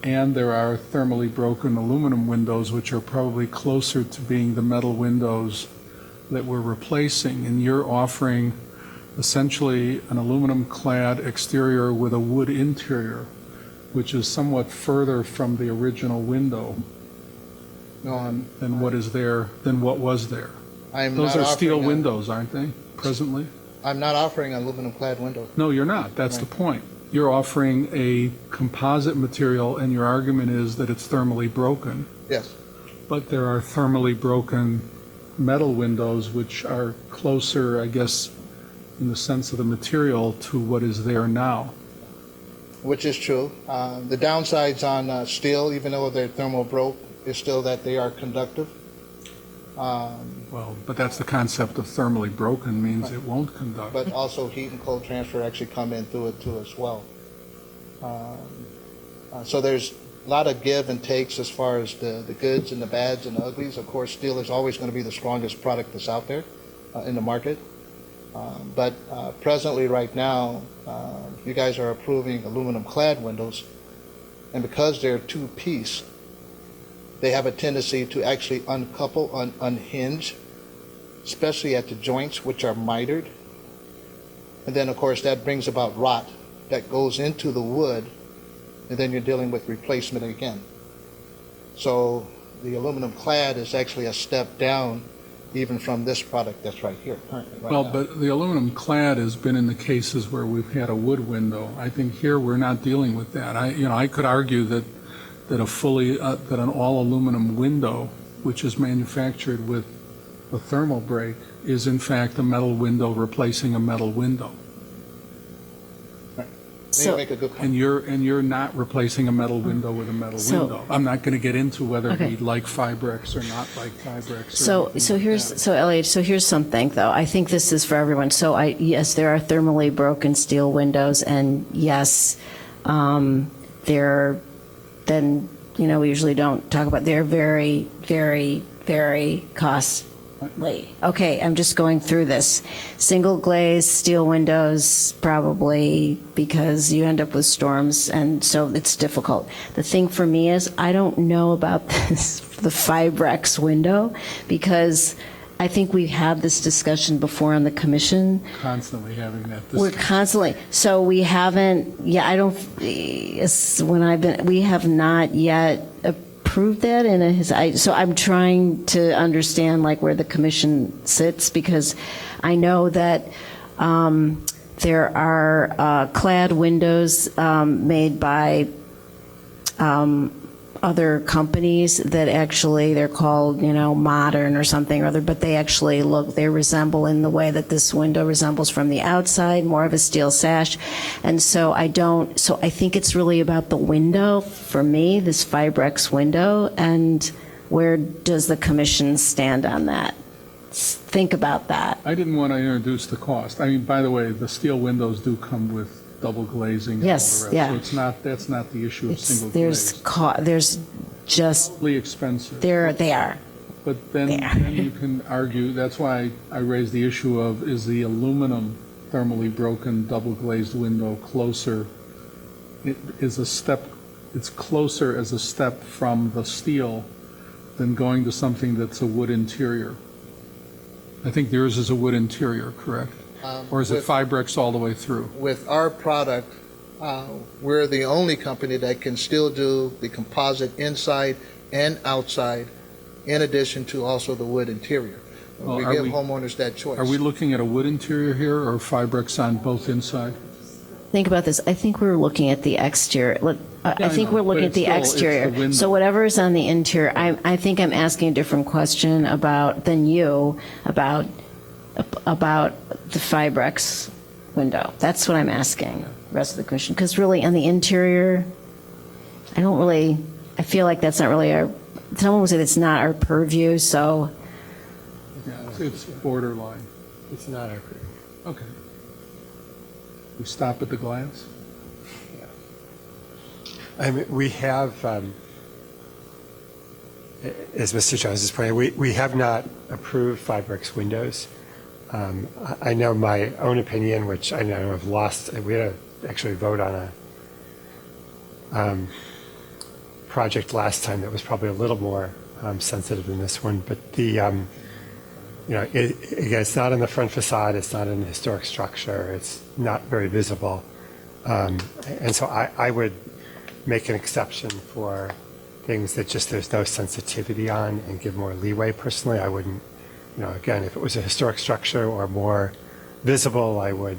and there are thermally broken aluminum windows, which are probably closer to being the metal windows that we're replacing. And you're offering essentially an aluminum-clad exterior with a wood interior, which is somewhat further from the original window than what is there, than what was there. Those are steel windows, aren't they, presently? I'm not offering aluminum-clad windows. No, you're not. That's the point. You're offering a composite material, and your argument is that it's thermally broken. Yes. But there are thermally broken metal windows, which are closer, I guess, in the sense of the material, to what is there now. Which is true. The downsides on steel, even though they're thermal broke, is still that they are conductive. Well, but that's the concept of thermally broken, means it won't conduct. But also heat and cold transfer actually come in through it too as well. So there's a lot of give and takes as far as the goods and the bads and the uglies. Of course, steel is always going to be the strongest product that's out there in the market. But presently, right now, you guys are approving aluminum-clad windows, and because they're two-piece, they have a tendency to actually uncouple, unhinge, especially at the joints, which are mitered. And then, of course, that brings about rot that goes into the wood, and then you're dealing with replacement again. So the aluminum clad is actually a step down even from this product that's right here currently. Right Well, now. but the aluminum clad has been in the cases where we've had a wood window. I think here we're not dealing with that. I could argue that an all aluminum window, which is manufactured with a thermal break, is in fact a metal window replacing a metal window. You make a good point. And you're not replacing a metal window with a metal window. I'm not going to get into whether we like Fibrex or not like Fibrex. So here's something though. I think this is for everyone. So yes, there are thermally broken steel windows, and yes, they're then we usually don't talk about. They're very, very, very costly. Okay, I'm just going through this. Single glazed steel windows, probably because you end up with storms, and so it's difficult. The thing for me is I don't know about the Fibrex window, because I think we had this discussion before on the commission. Constantly having that discussion. We're constantly, so we haven't, we have not yet approved that so I'm trying to understand where the commission sits, because I know that there are clad windows made by other companies that actually they're called modern or something or other, but they actually they resemble in the way that this window resembles from the outside, more of a steel sash. And so I think it's really about the window for me, this Fibrex window, and where does the commission stand on that? Think about that. I didn't want to introduce the cost. I mean, by the way, the steel windows do come with double glazing. Yes, and all the rest. yeah. So that's not the issue of single There's just expensive. They are. But then you can argue, that's why I raised the issue of, is the aluminum thermally broken double glazed window closer? It's closer as a step from the steel than going to something that's a wood interior. I think yours is a wood interior, correct? Or is it Fibrex all the way through? With our product, we're the only company that can still do the composite inside and outside, in addition to also the wood interior. We give homeowners that choice. Are we looking at a wood interior here or Fibrex on both inside? Think about this. I think we're looking at the exterior. I think we're looking at the exterior. So whatever is on the interior, I think I'm asking a different question than you about the Fibrex window. That's what I'm asking the rest of the commission. Because really, on the interior, I feel like that's not really someone would say that's not our purview, so. It's borderline. It's not our crew. Okay. We stop at the glass? I mean, we have, as Mr. Jones is pointing, we have not approved Fiberx windows. I know my own opinion, which I know I've lost. We had to actually vote on a project last time that was probably a little more sensitive than this one. But again, it's not in the front facade. It's not in the historic structure. It's not very visible. And so I would make an exception for things that just there's no sensitivity on and give more leeway. Personally, I wouldn't, again, if it was a historic structure or more visible, I would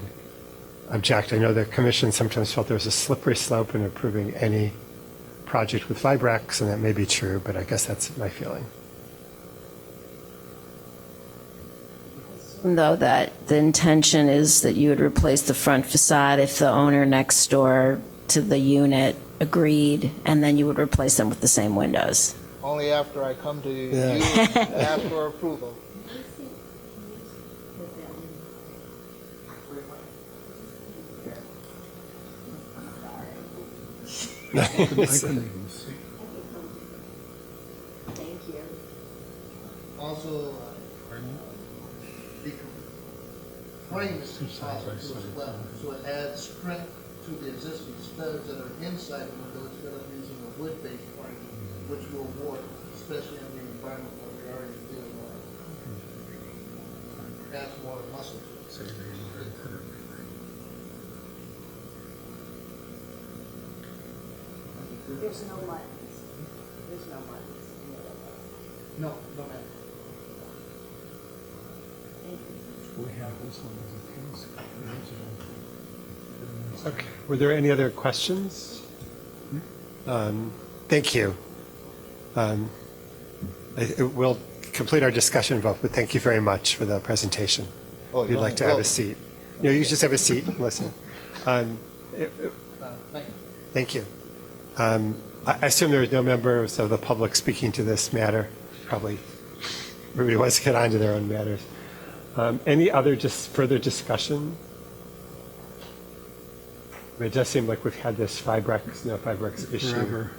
object. I know the commission sometimes felt there was a slippery slope in approving any project with Fiberx, and that may be true, but I guess that's my feeling. Though that the intention is that you would replace the front facade if the owner next door to the unit agreed, and then you would replace them with the same windows. Only after I come to you and ask for approval. I couldn't even see. Thank you. Also, the frame is composite as well, so it adds strength to the existing studs that are inside the window instead of using a wood-based frame, which will warp, especially in the environment where we already deal with. Adds more muscle to it. There's no buttons. There's no buttons. No, no matter. Okay. Were there any other questions? Thank you. We'll complete our discussion vote, but thank you very much for the presentation. Oh, if you'd like to have a seat. You can just have a seat and listen. Thank you. I assume there is no members of the public speaking to this matter. Probably everybody wants to get on to their own matters. Any other just further discussion? It does seem like we've had this Fiberx issue. Forever.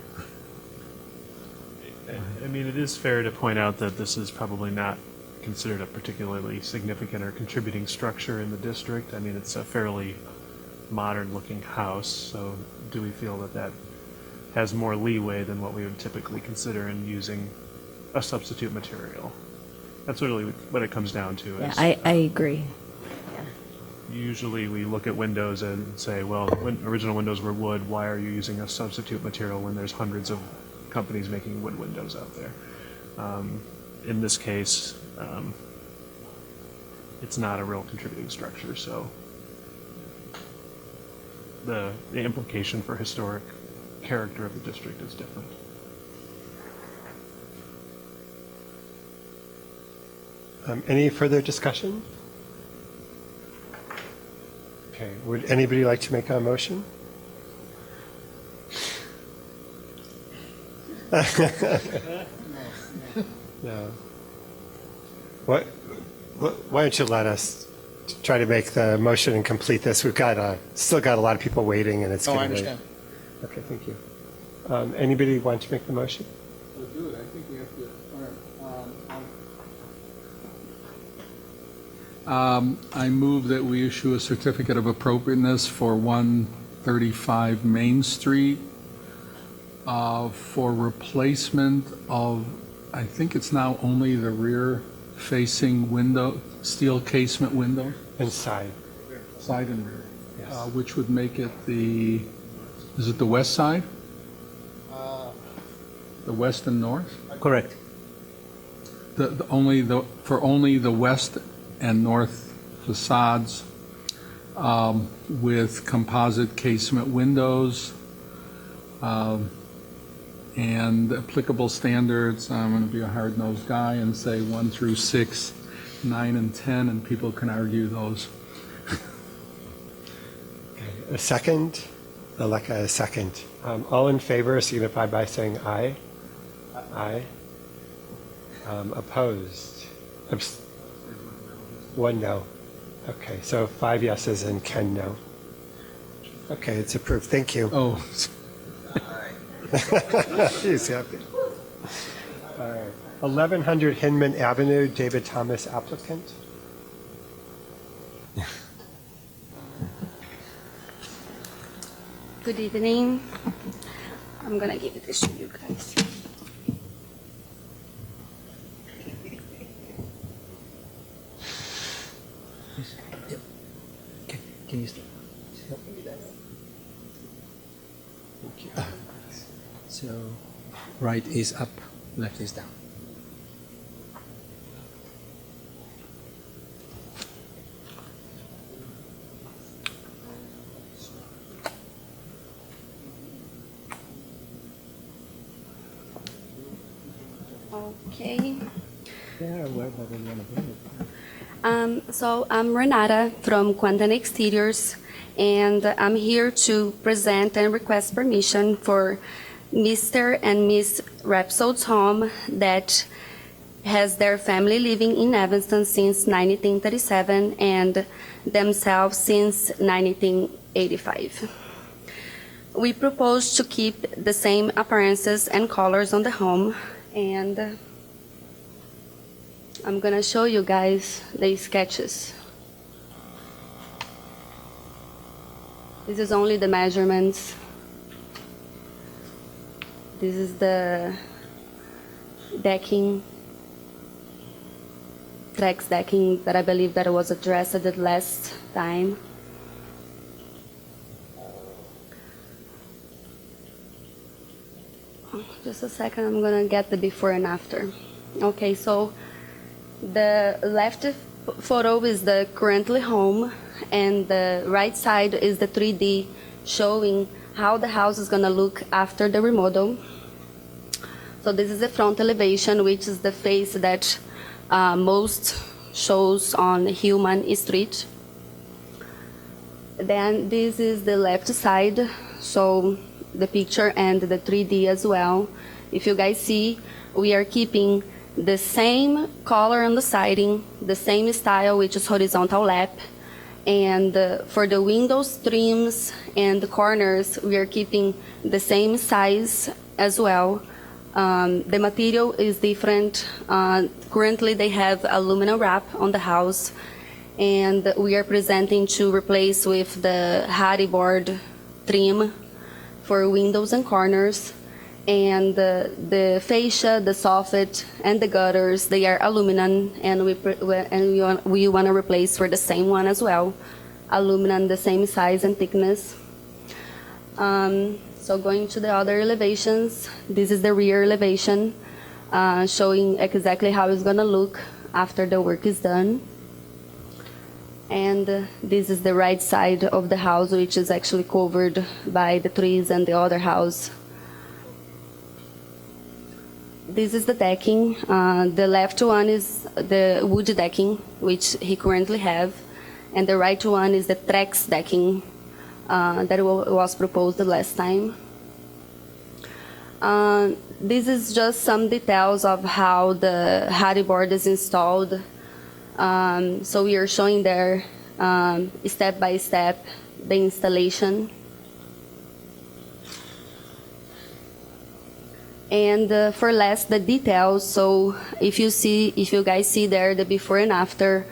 I mean, it is fair to point out that this is probably not considered a particularly significant or contributing structure in the district. I mean, it's a fairly modern-looking house, so do we feel that that has more leeway than what we would typically consider in using a substitute material? That's really what it comes down to. Yeah, Is I agree. usually we look at windows and say, well, when original windows were wood, why are you using a substitute material when there's hundreds of companies making wood windows out there? In this case, it's not a real contributing structure, so the implication for historic character of the district is different. Any further discussion? Okay, would anybody like to make a motion? No. Why don't you let us try to make the motion and complete this? We've got still got a lot of people waiting, and it's Oh, I getting late. understand. Okay, thank you. Anybody want to make the motion? We'll do it. I think we have to. All right. I move that we issue a certificate of appropriateness for 135 Main Street for replacement of, I think it's now only the rear-facing window, steel casement window. And side. Side and rear. Yes. Which would make it is it the west side? The west and north? Correct. For only the west and north facades with composite casement windows and applicable standards. I'm going to be a hard-nosed guy and say 1 through 6, 9 and 10, and people can argue those. A second? Aleka, a second. All in favor signify by saying aye. Aye. Opposed? One no. Okay, so 5 yeses and Ken no. Okay, it's approved. Thank you. Oh, He's happy. All right. 1100 Hinman Avenue, David Thomas applicant. Good evening. I'm gonna give this to you guys. can you help me with that? Thank you. So, right is up, left is down. Okay. Yeah, wherever they want to bring it. So I'm Renata from Quantan Exteriors, and I'm here to present and request permission for Mr. and Miss Rapsold's home that has their family living in Evanston since 1937 and themselves since 1985. We propose to keep the same appearances and colors on the home, and I'm gonna show you guys the sketches. This is only the measurements. This is the decking, Trex decking that I believe that was addressed at the last time. Just a second, I'm gonna get the before and after. Okay, so the left photo is the currently home, and the right side is the 3D showing how the house is gonna look after the remodel. So this is the front elevation, which is the face that most shows on Hillman Street. Then this is the left side, so the picture and the 3D as well. If you guys see, we are keeping the same color on the siding, the same style, which is horizontal lap. And for the windows, trims, and the corners, we are keeping the same size as well. The material is different. Currently, they have aluminum wrap on the house, and we are presenting to replace with the Hardy board trim for windows and corners. And the fascia, the soffit, and the gutters, they are aluminum, and we want to replace for the same one as well. Aluminum, the same size and thickness. So going to the other elevations, this is the rear elevation, showing exactly how it's going to look after the work is done. And this is the right side of the house, which is actually covered by the trees and the other house. This is the decking. The left one is the wood decking, which he currently have, and the right one is the Trex decking that was proposed the last time. This is just some details of how the Hardy board is installed. So we are showing there step by step the installation. And for last, the details. So if you guys see there the before and after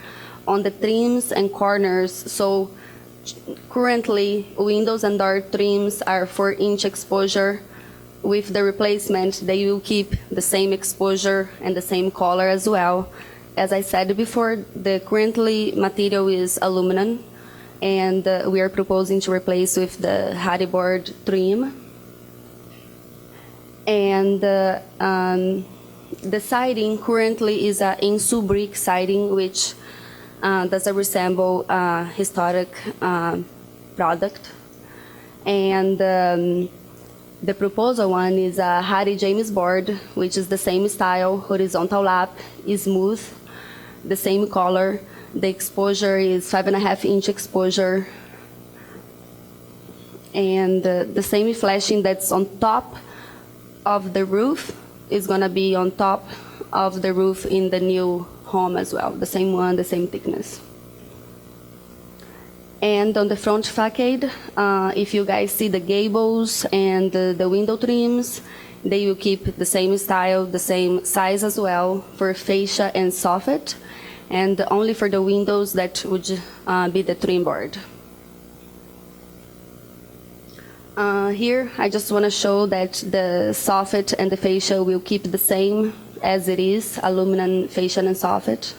on the trims and corners. So currently, windows and door trims are 4-inch exposure. With the replacement, they will keep the same exposure and the same color as well. As I said before, the currently material is aluminum, and we are proposing to replace with the Hardy board trim. And the siding currently is a Insu brick siding, which does resemble historic product. And the proposal one is a Hardy James board, which is the same style, horizontal lap, is smooth, the same color. The exposure is 5.5-inch exposure. And the same flashing that's on top of the roof is going to be on top of the roof in the new home as well, the same one, the same thickness. And on the front facade, if you guys see the gables and the window trims, they will keep the same style, the same size as well for fascia and soffit, and only for the windows that would be the trim board. Here, I just want to show that the soffit and the fascia will keep the same as it is, aluminum fascia and soffit.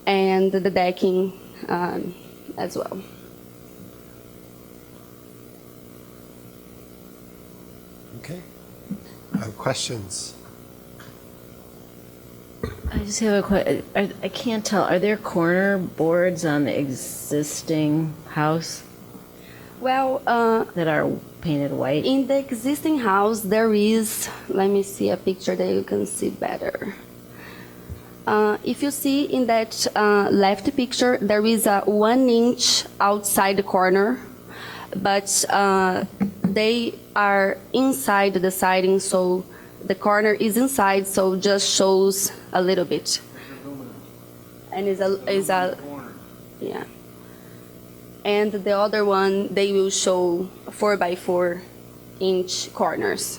And the decking as well. Okay. Questions? I just have a question. I can't tell. Are there corner boards on the existing house Well, that are painted white? in the existing house, there is, let me see a picture that you can see better. If you see in that left picture, there is a 1 inch outside the corner, but they are inside the siding, so the corner is inside, so just shows a little bit. And is a yeah. And the other one, they will show 4 by 4 inch corners.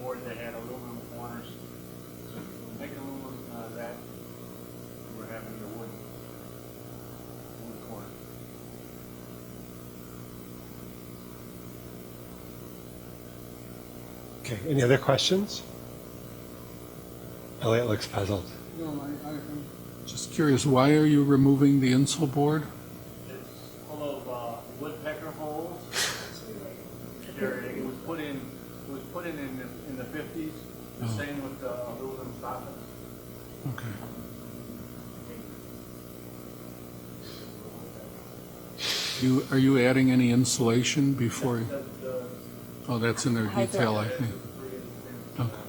Board that had aluminum corners. So make aluminum that we're having the wood corner. Okay, any other questions? Elliot looks puzzled. No, I'm just curious, why are you removing the insole board? It's full of woodpecker holes. It was put in in the 50s. The same with the aluminum soffits. Okay. Are you adding any insulation before? Oh, that's in their detail, I think. Okay.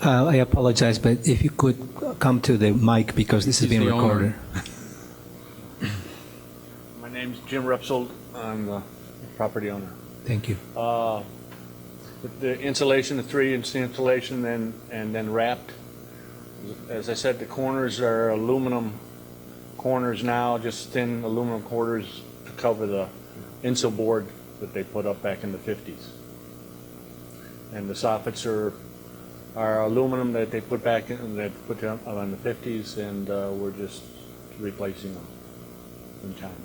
I apologize, but if you could come to the mic because this is He's being the recorded. My name's Jim Repsold. I'm the property owner. Thank you. With the insulation, the 3-inch insulation, and then wrapped. As I said, the corners are aluminum corners now, just thin aluminum corners to cover the insole board that they put up back in the 50s. And the soffits are aluminum that they put back in, that put up on the 50s, and we're just replacing them in time.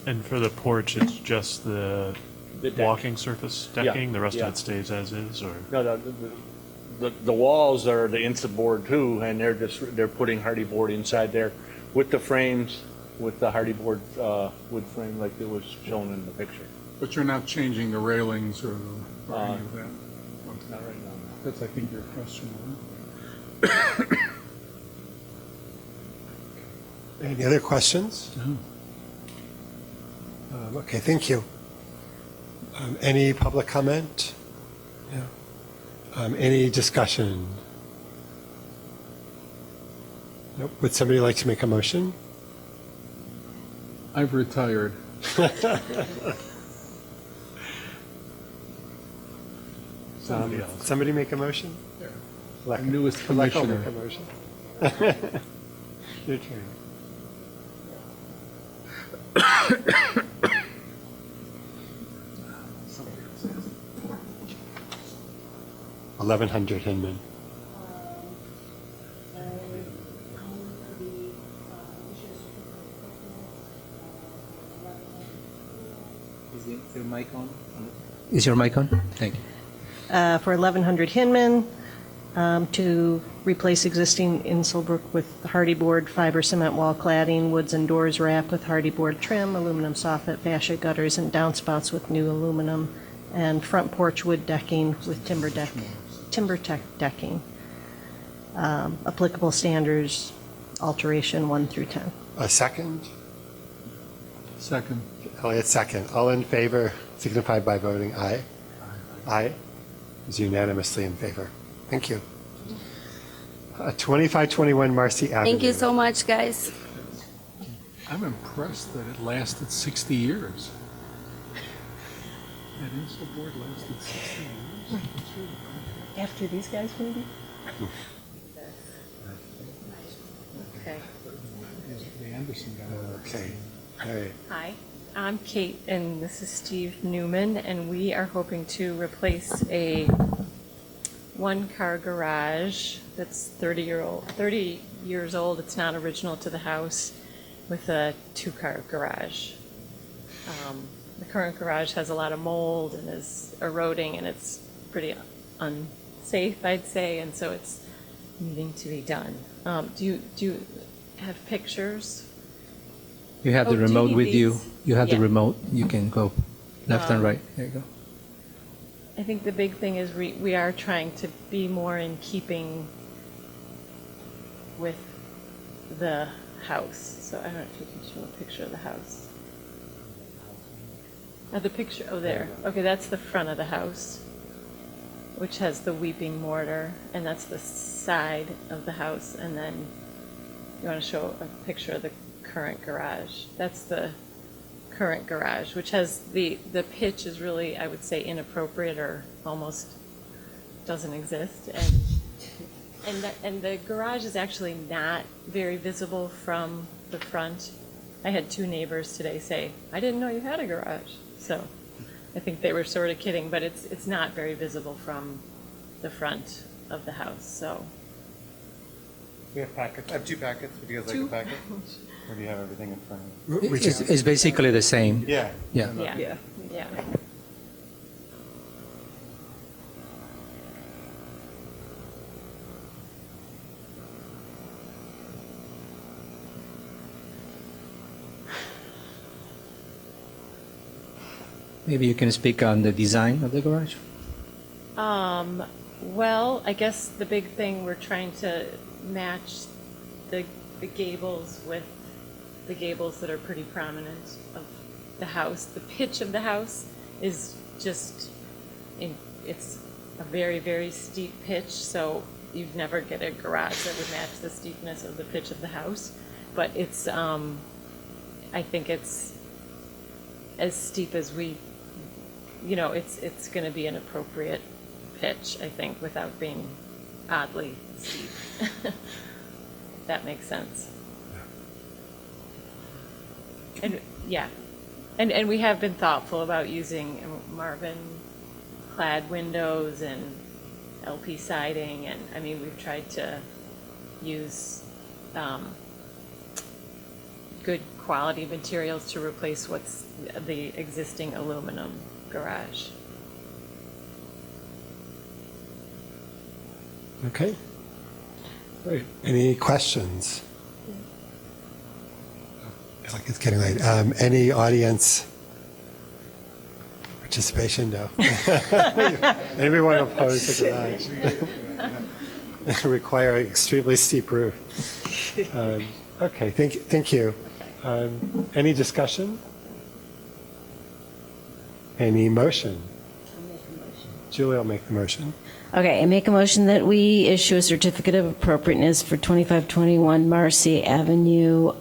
And for the porch, it's just the deck. walking surface decking? Yeah, The rest yeah. of it stays as is, or? No, the walls are the inside board too, and they're putting hardy board inside there with the frames, with the hardy board wood frame like it was shown in the picture. But you're not changing the railings or any of that? Not right now. That's, I think, your question, Any other questions? No. Okay, thank you. Any public comment? Yeah. Any discussion? Nope. Would somebody like to make a motion? I've retired. Somebody else. Somebody make a motion? The newest Lech will commissioner. make a motion. Your turn. $1,100 Hinman. Is the mic on? Is your mic on? Thank you. For 1100 Hinman, to replace existing insole brick with hardy board, fiber cement wall cladding, woods and doors wrapped with hardy board trim, aluminum soffit, fascia gutters, and downspouts with new aluminum, and front porch wood decking with timber tech decking. Applicable standards, alteration 1 through 10. A second? Second. Elliot, second. All in favor signify by voting aye. Aye. Is unanimously in favor. Thank you. 2521 Marcy Avenue. Thank you so much, guys. I'm impressed that it lasted 60 years. That Insul board lasted 60 years? What's really contract? After these guys, maybe? Okay. The Anderson guy. Okay, all right. Hi, I'm Kate, and this is Steve Newman, and we are hoping to replace a one-car garage that's 30 years old. It's not original to the house, with a two-car garage. The current garage has a lot of mold and is eroding, and it's pretty unsafe, I'd say, and so it's needing to be done. Do you have pictures? You have the Oh, do you remote need with you. these? You have the Yeah. remote. You can go left and right. There you go. I think the big thing is we are trying to be more in keeping with the house. So I don't know if you can show a picture of the house. The picture, oh, there. Okay, that's the front of the house, which has the weeping mortar, and that's the side of the house. And then you want to show a picture of the current garage. That's the current garage, which has the pitch is really, I would say, inappropriate or almost doesn't exist. And the garage is actually not very visible from the front. I had two neighbors today say, "I didn't know you had a garage." So I think they were sort of kidding, but it's not very visible from the front of the house. So We have packets. I have two packets. Would you guys like Two? a packet? Or do you have everything in front of you? It's basically the same. Yeah. Yeah. yeah. Maybe you can speak on the design of the garage. Well, I guess the big thing, we're trying to match the gables with the gables that are pretty prominent of the house. The pitch of the house is just, it's a very, very steep pitch, so you'd never get a garage that would match the steepness of the pitch of the house. But it's, I think it's as steep as we, it's going to be an appropriate pitch, I think, without being oddly steep. If that makes sense. And yeah, and we have been thoughtful about using Marvin clad windows and LP siding, and I mean we've tried to use good quality materials to replace what's the existing aluminum garage. Okay. Great. Any questions? I feel like it's getting late. Any audience participation? No. Anyone opposed to garage? Require an extremely steep roof. Okay, thank you. Any discussion? Any motion? Julie will make the motion. Okay, I make a motion that we issue a certificate of appropriateness for 2521 Marcy Avenue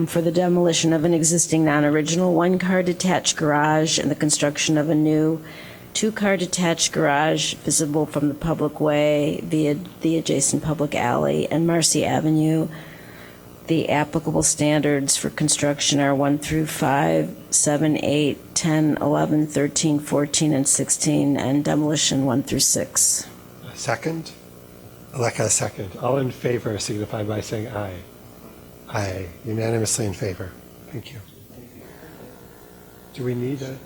for the demolition of an existing non-original one-car detached garage and the construction of a new two-car detached garage visible from the public way via the adjacent public alley and Marcy Avenue. The applicable standards for construction are 1 through 5, 7, 8, 10, 11, 13, 14, and 16, and demolition 1 through 6. Second? Like a second. All in favor signify by saying aye. Aye. Unanimously in favor. Thank you. Do we need a...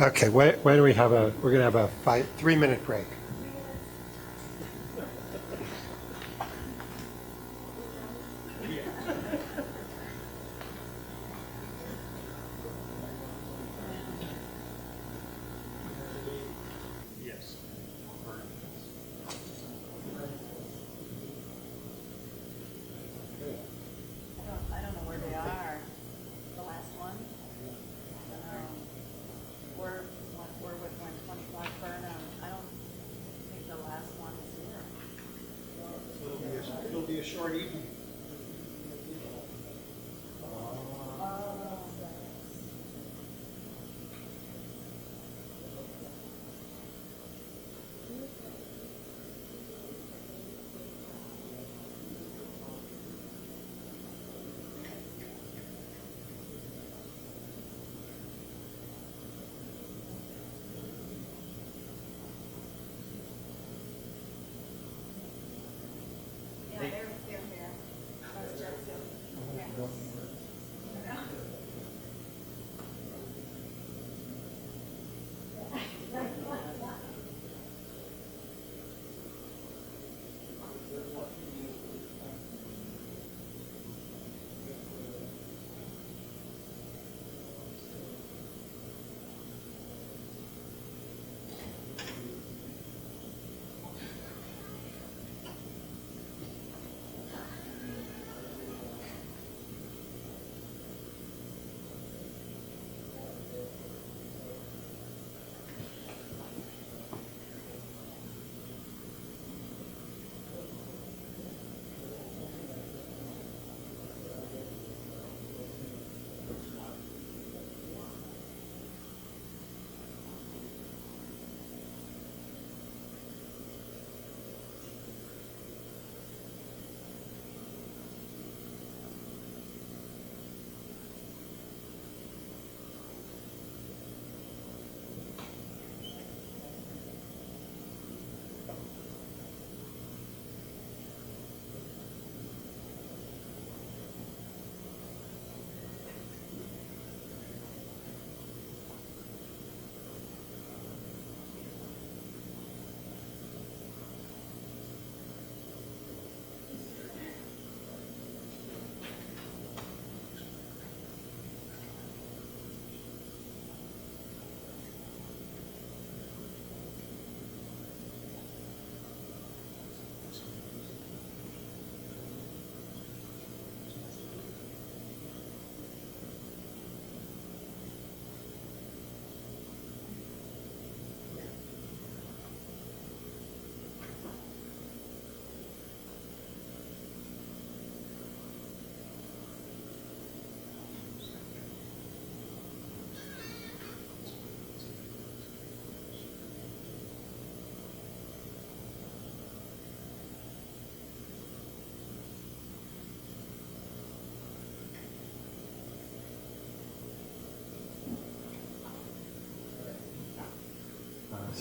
Okay, when do we have we're going to have a 3-minute break. I don't know where they are. The last one? We're with 125 Burnham. I don't think the last one is here. It'll be a short evening.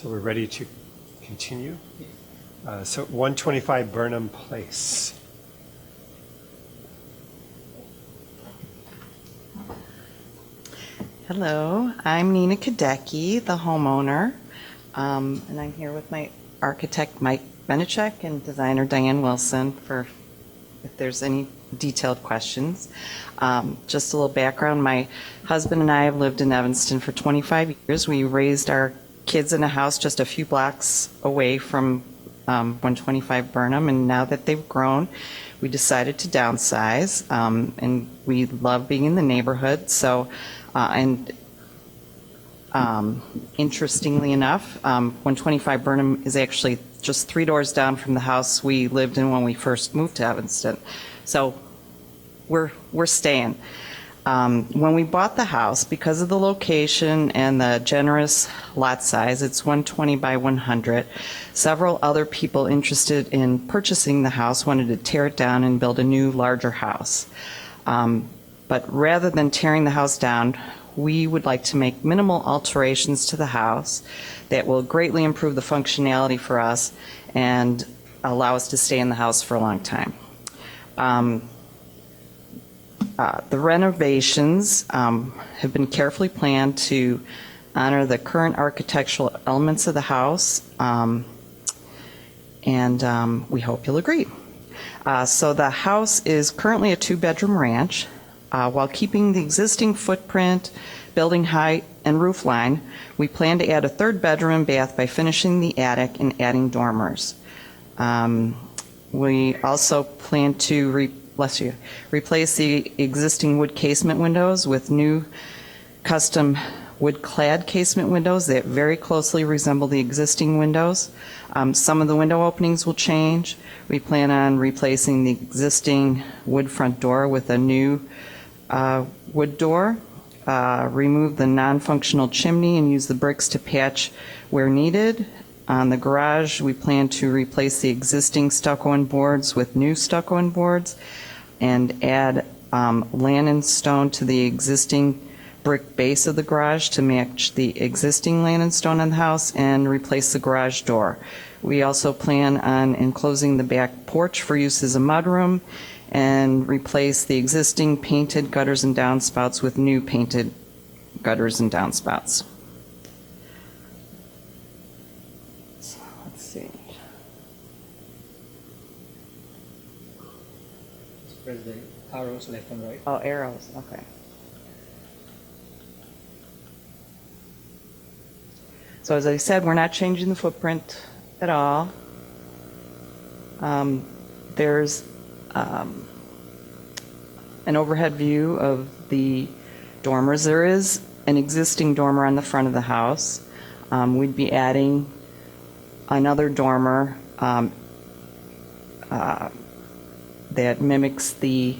So we're ready to continue. So 125 Burnham Place. Hello, I'm Nina Kadecki, the homeowner, and I'm here with my architect Mike Benechek and designer Diane Wilson for if there's any detailed questions. Just a little background, my husband and I have lived in Evanston for 25 years. We raised our kids in a house just a few blocks away from 125 Burnham, and now that they've grown, we decided to downsize, and we love being in the neighborhood. So, interestingly enough, 125 Burnham is actually just 3 doors down from the house we lived in when we first moved to Evanston. So we're staying. When we bought the house, because of the location and the generous lot size, it's 120 by 100, several other people interested in purchasing the house wanted to tear it down and build a new, larger house. But rather than tearing the house down, we would like to make minimal alterations to the house that will greatly improve the functionality for us and allow us to stay in the house for a long time. The renovations have been carefully planned to honor the current architectural elements of the house, and we hope you'll agree. So the house is currently a 2-bedroom ranch. While keeping the existing footprint, building height, and roof line, we plan to add a 3rd bedroom and bath by finishing the attic and adding dormers. We also plan to replace the existing wood casement windows with new custom wood-clad casement windows that very closely resemble the existing windows. Some of the window openings will change. We plan on replacing the existing wood front door with a new wood door, remove the non-functional chimney and use the bricks to patch where needed. On the garage, we plan to replace the existing stucco-in boards with new stucco-in boards and add Lannon stone to the existing brick base of the garage to match the existing Lannon stone in the house and replace the garage door. We also plan on enclosing the back porch for use as a mudroom and replace the existing painted gutters and downspouts with new painted gutters and downspouts. So, let's see. Press the arrows left and right. Oh, arrows, okay. So as I said, we're not changing the footprint at all. There's an overhead view of the dormers. There is an existing dormer on the front of the house. We'd be adding another dormer that mimics the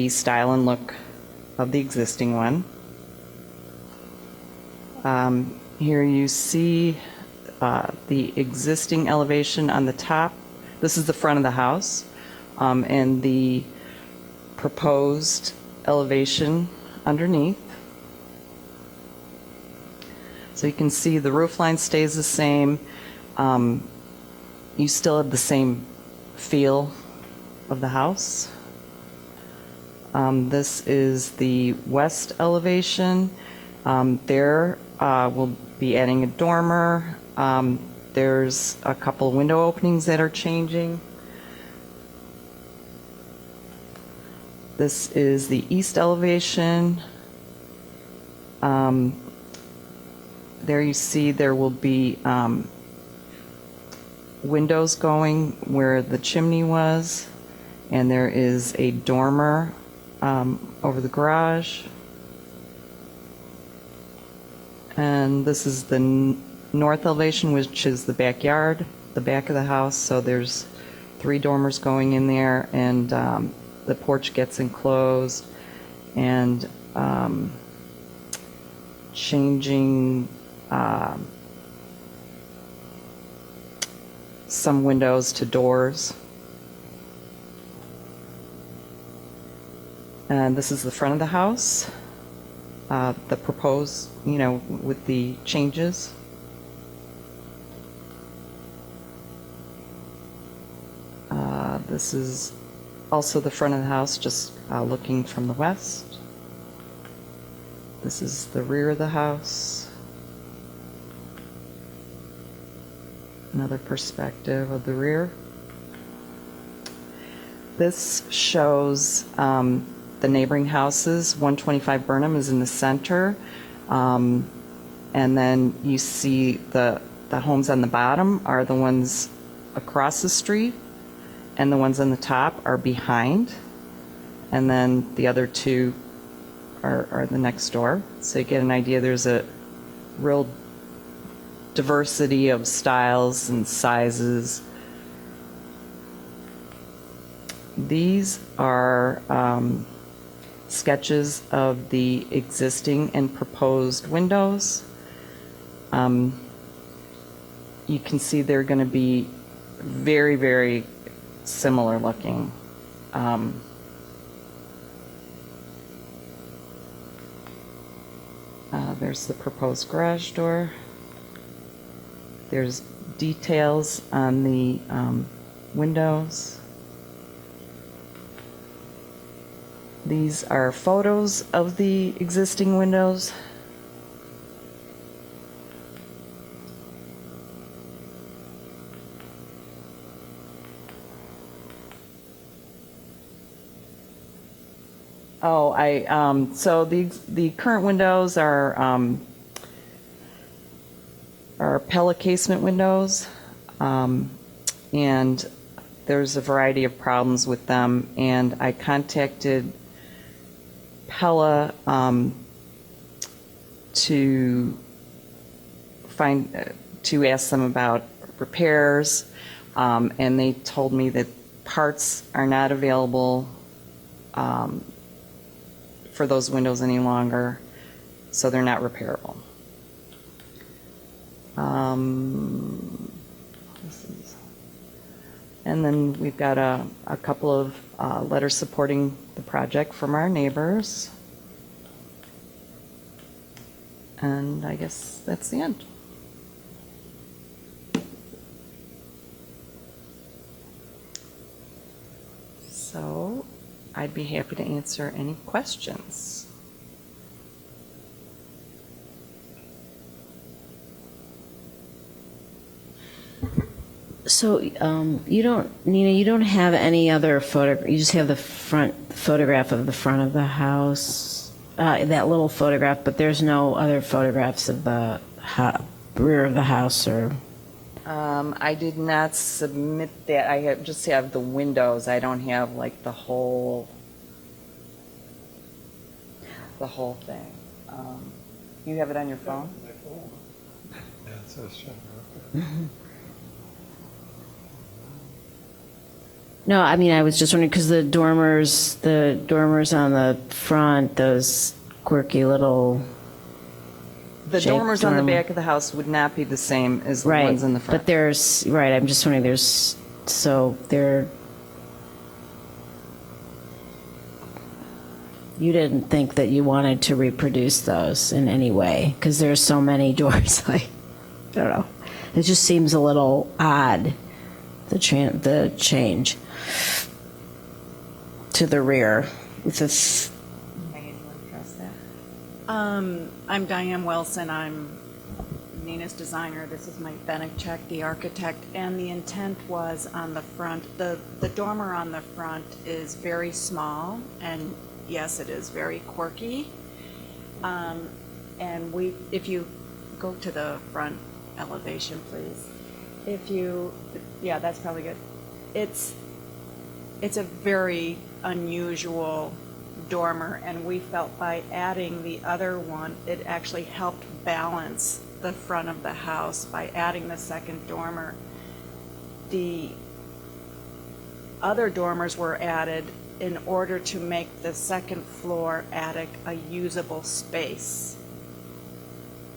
style and look of the existing one. Here you see the existing elevation on the top. This is the front of the house, and the proposed elevation underneath. So you can see the roof line stays the same. You still have the same feel of the house. This is the west elevation. There we'll be adding a dormer. There's a couple window openings that are changing. This is the east elevation. There you see there will be windows going where the chimney was, and there is a dormer over the garage. And this is the north elevation, which is the backyard, the back of the house. So there's 3 dormers going in there, and the porch gets enclosed, and changing some windows to doors. And this is the front of the house, the proposed, with the changes. This is also the front of the house, just looking from the west. This is the rear of the house. Another perspective of the rear. This shows the neighboring houses. 125 Burnham is in the center. And then you see the homes on the bottom are the ones across the street, and the ones on the top are behind. And then the other two are the next door. So you get an idea, there's a real diversity of styles and sizes. These are sketches of the existing and proposed windows. You can see they're going to be very, very similar looking. There's the proposed garage door. There's details on the windows. These are photos of the existing windows. So the current windows are Pella casement windows, and there's a variety of problems with them, and I contacted Pella to ask them about repairs, and they told me that parts are not available for those windows any longer, so they're not repairable. And then we've got a couple of letters supporting the project from our neighbors. And I guess that's the end. So I'd be happy to answer any questions. So you don't, Nina, you don't have any other photo, you just have the front photograph of the front of the house, that little photograph, but there's no other photographs of the rear of the house or? I did not submit that. I just have the windows. I don't have like the whole thing. You have it on your phone? Yeah, it says show. No, I mean, I was just wondering, because the dormers on the front, those quirky little The shaped dormers on the dormer. back of the house would not be the same as the Right, ones in the front. but there's, right, I'm just wondering, you didn't think that you wanted to reproduce those in any way, because there's so many doors, like, I don't know. It just seems a little odd, the change to the rear. With this. I'm Diane Wilson. I'm Nina's designer. This is Mike Benekchek, the architect. And the intent was on the front, the dormer on the front is very small, and yes, it is very quirky. And if you go to the front elevation, please. Yeah, that's probably good. It's a very unusual dormer, and we felt by adding the other one, it actually helped balance the front of the house by adding the second dormer. The other dormers were added in order to make the second floor attic a usable space.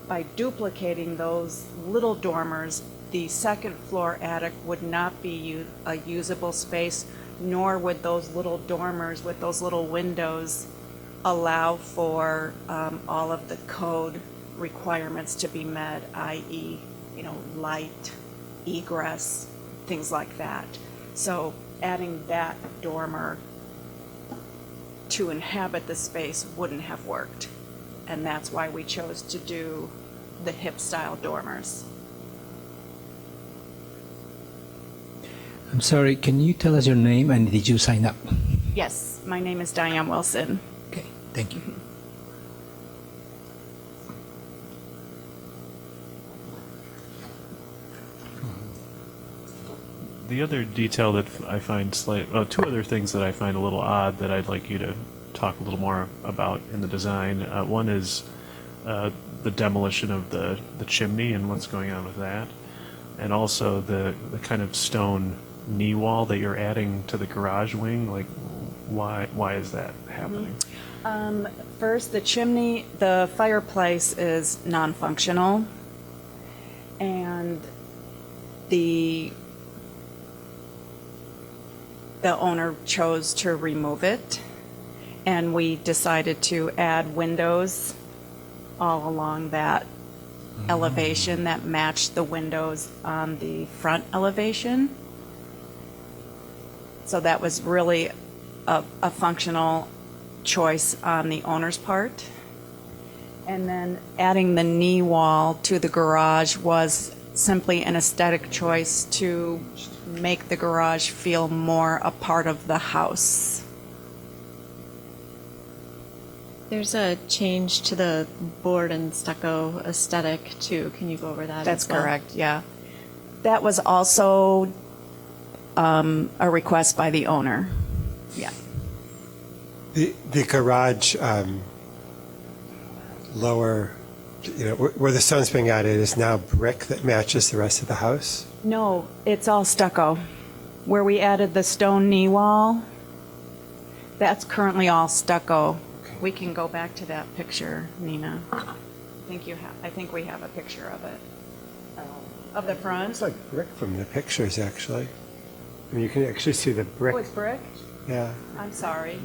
By duplicating those little dormers, the second floor attic would not be a usable space, nor would those little dormers with those little windows allow for all of the code requirements to be met, i.e., light, egress, things like that. So adding that dormer to inhabit the space wouldn't have worked. And that's why we chose to do the hip-style dormers. I'm sorry, can you tell us your name and did you sign up? Yes, my name is Diane Wilson. Okay, thank you. The other detail that I find two other things that I find a little odd that I'd like you to talk a little more about in the design. One is the demolition of the chimney and what's going on with that, and also the kind of stone knee wall that you're adding to the garage wing. Like, why is that happening? First, the chimney, the fireplace is non-functional, and the owner chose to remove it, and we decided to add windows all along that elevation that matched the windows on the front elevation. So that was really a functional choice on the owner's part. And then adding the knee wall to the garage was simply an aesthetic choice to make the garage feel more a part of the house. There's a change to the board and stucco aesthetic too. Can you go over that? That's as well? correct, yeah. That was also a request by the owner. Yeah. The garage lower, where the stone's being added is now brick that matches the rest of the house? No, it's all stucco. Where we added the stone knee wall, that's currently all stucco. We can go back to that picture, Nina. I think we have a picture of it. Of the front. It's like brick from the pictures, actually. I mean, you can actually see the brick. Oh, it's brick? Yeah. I'm sorry.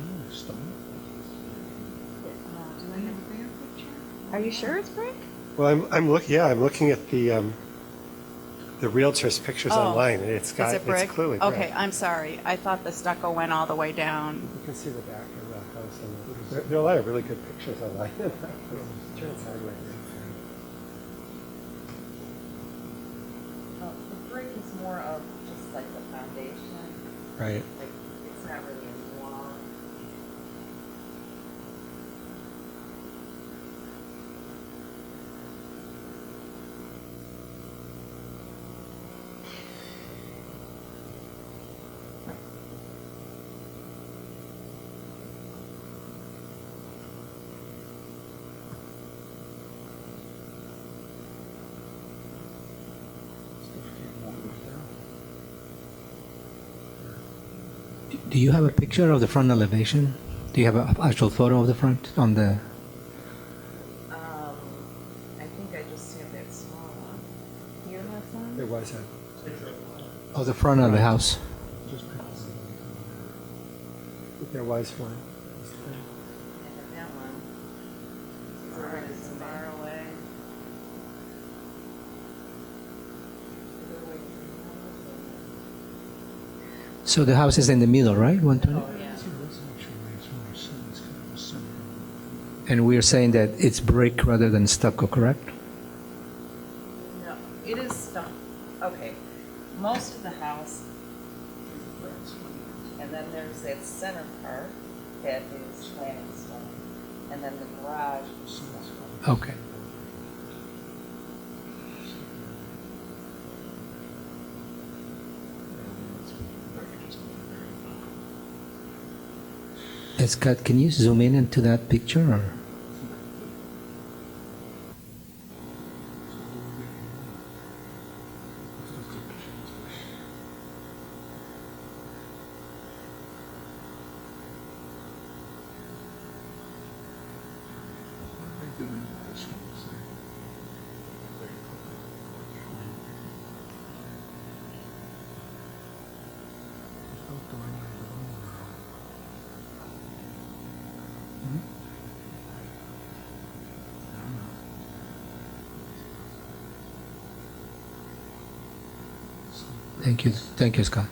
Are you sure it's brick? Well, I'm looking at the realtor's pictures Oh. online. And it's got Is it brick? it's clearly brick. Okay, I'm sorry. I thought the stucco went all the way down. You can see the back of the house. There are a lot of really good pictures online. Turn it sideways. The brick is more of just like the foundation. Right. Like, it's not really a wall. Do you have a picture of the front elevation? Do you have an actual photo of the front on the? I think I just have that small one. Do you have some? There was a. Oh, the front of the house. There was one. That one. Or is it far away? So the house is in the middle, right? 120? And we're saying that it's brick rather than stucco, correct? No, it is stone. Okay, most of the house is brick. And then there's that center part that is planning stone. And then the garage is stone. Okay. Scott, can you zoom in into that picture? Or? Thank you, Scott.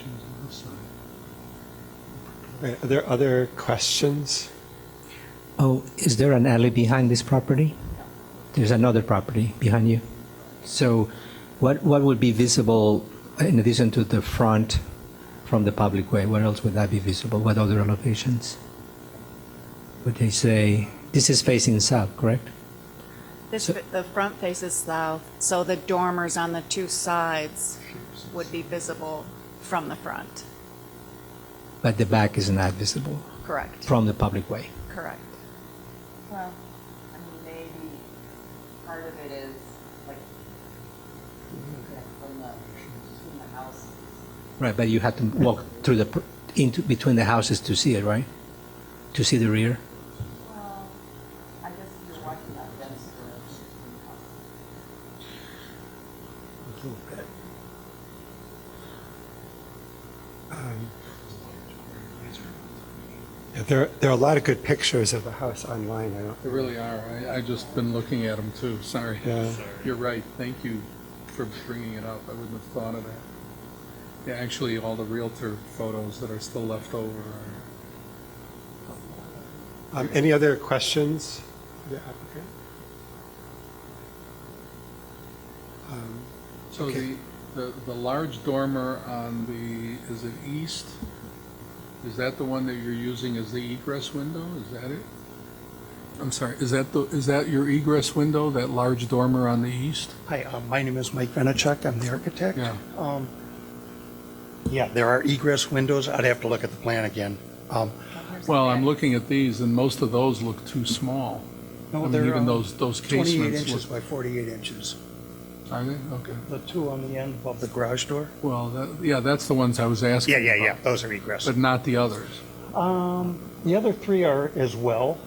elevations on this side. Right, are there other questions? Oh, is there an alley behind this property? There's another property behind you. So what would be visible in addition to the front from the public way? What else would that be visible? What other elevations? Would they say, this is facing south, correct? The front faces south, so the dormers on the two sides would be visible from the front. But the back is not visible Correct. from the public way. Correct. Well, I mean, maybe part of it is like from the house. Right, but you have to walk through into between the houses to see it, right? To see the rear? Well, I guess if you're watching that density. Yeah, there are a lot of good pictures of the house online. There really are. I just been looking at them too. Sorry. Yeah. You're right. Thank you for bringing it up. I wouldn't have thought of that. Yeah, actually, all the Realtor photos that are still left over are. Any other questions? for the applicant? So Okay. the large dormer on the, is it east? Is that the one that you're using as the egress window? Is that it? I'm sorry, is that your egress window, that large dormer on the east? Hi, my name is Mike Venichuk. I'm the architect. Yeah. Yeah, there are egress windows. I'd have to look at the plan again. Well, I'm looking at these, and most of those look too small. I No, mean, they're even those 28 casements inches look. by 48 inches. Are they? Okay. The two on the end above the garage door? Well, yeah, that's the ones I was asking. Yeah. about, Those are egress. But not the others. The other three are as well.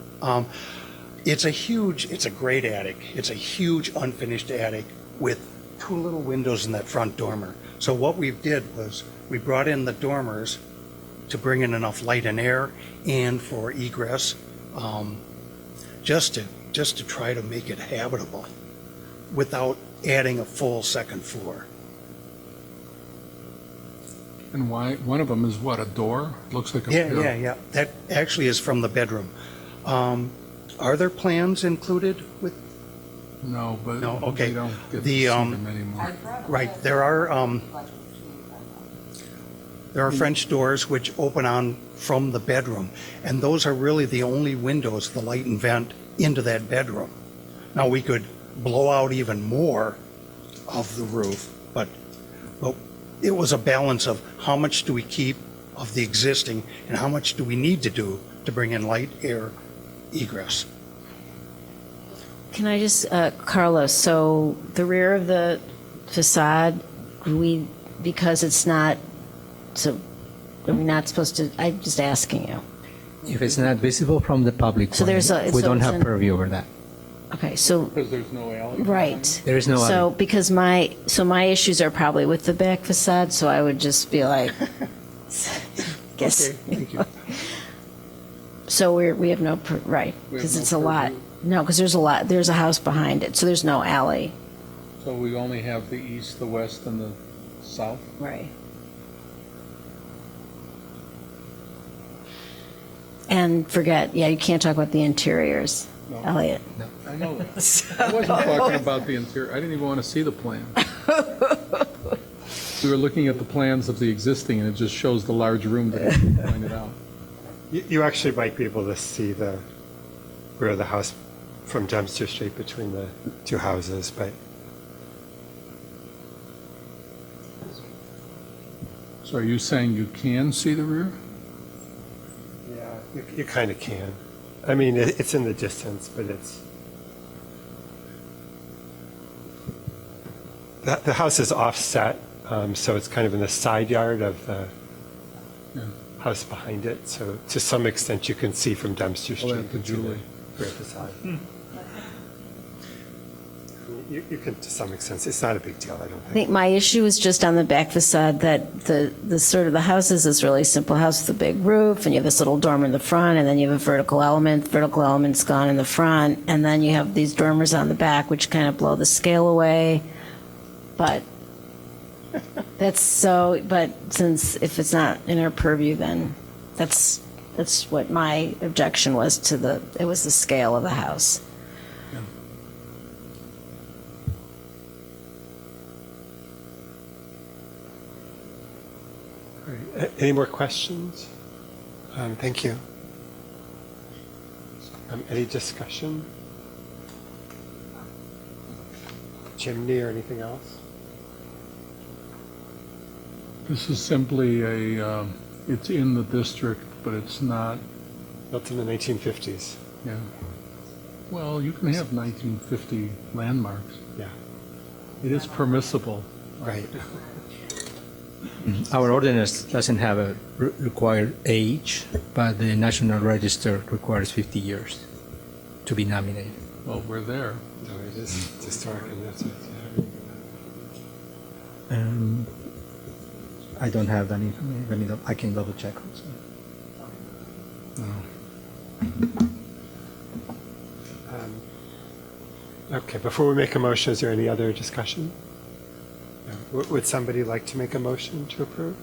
It's a great attic. It's a huge unfinished attic with two little windows in that front dormer. So what we did was we brought in the dormers to bring in enough light and air and for egress, just to try to make it habitable without adding a full second floor. And why, one of them is what, a door? Looks like a. Yeah. That actually is from the bedroom. Are there plans included with? No, but No, okay. we don't get to The, see them anymore. Right, there are French doors which open on from the bedroom, and those are really the only windows, the light and vent, into that bedroom. Now, we could blow out even more of the roof, but it was a balance of how much do we keep of the existing and how much do we need to do to bring in light, air, egress. Can I just, Carlos, so the rear of the facade, because it's not, so are we not supposed to, I'm just asking you. If it's not visible from the public So way, there's a- we so don't it's have an- purview over that. Okay, so, Because there's no alley. right. There is no So, alley. because my issues are probably with the back facade, so I would just be like, guess. Okay, thank you. So we have no, right, We have because no it's a lot. purview. No, because there's a house behind it, so there's no alley. So we only have the east, the west, and the south? Right. And forget, you can't talk about the interiors, No. Elliot. I know that. I wasn't talking about the interior. I didn't even want to see the plan. We were looking at the plans of the existing, and it just shows the large room that you pointed out. You actually might be able to see the rear of the house from Dempster Street between the two houses, but So are you saying you can see the rear? yeah, you kind of can. I mean, it's in the distance, but it's the house is offset, so it's kind of in the side yard of the house behind it. So to some extent, you can see from Dempster Street that's into the Julie. rear facade. You can, to some extent, it's not a big deal, I don't I think. think my issue is just on the back facade, that the sort of the house is this really simple house with a big roof, and you have this little dormer in the front, and then you have a vertical element. Vertical element's gone in the front, and then you have these dormers on the back, which kind of blow the scale away. But That's so, but since if it's not in our purview, then that's what my objection was to it was the scale of the house. All right. Any more questions? Thank you. Any discussion? Chimney or anything else? This is simply it's in the district, but it's not. Built in the 1950s. Yeah. Well, you can have 1950 landmarks. Yeah. It is permissible. Right. Our ordinance doesn't have a required age, but the National Register requires 50 years to be nominated. Well, we're there. No, it is historic and that's it. I don't have any. I can double check also. Okay, before we make a motion, is there any other discussion? No. Would somebody like to make a motion to approve?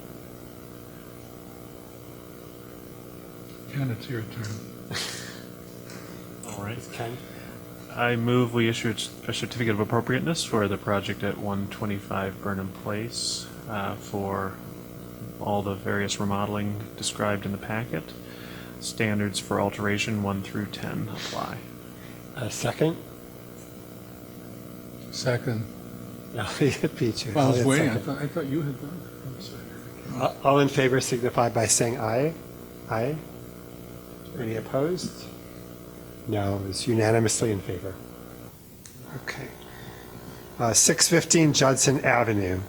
Ken, it's your turn. All right. Ken? I move we issue a certificate of appropriateness for the project at 125 Burnham Place for all the various remodeling described in the packet. Standards for alteration 1 through 10 apply. A second? Second. No, he beat you. Well, I was Elliot waiting. second. I thought you had done it. All in favor signify by saying aye. Aye. Any opposed? No, it's unanimously in favor. Okay. 615 Judson Avenue.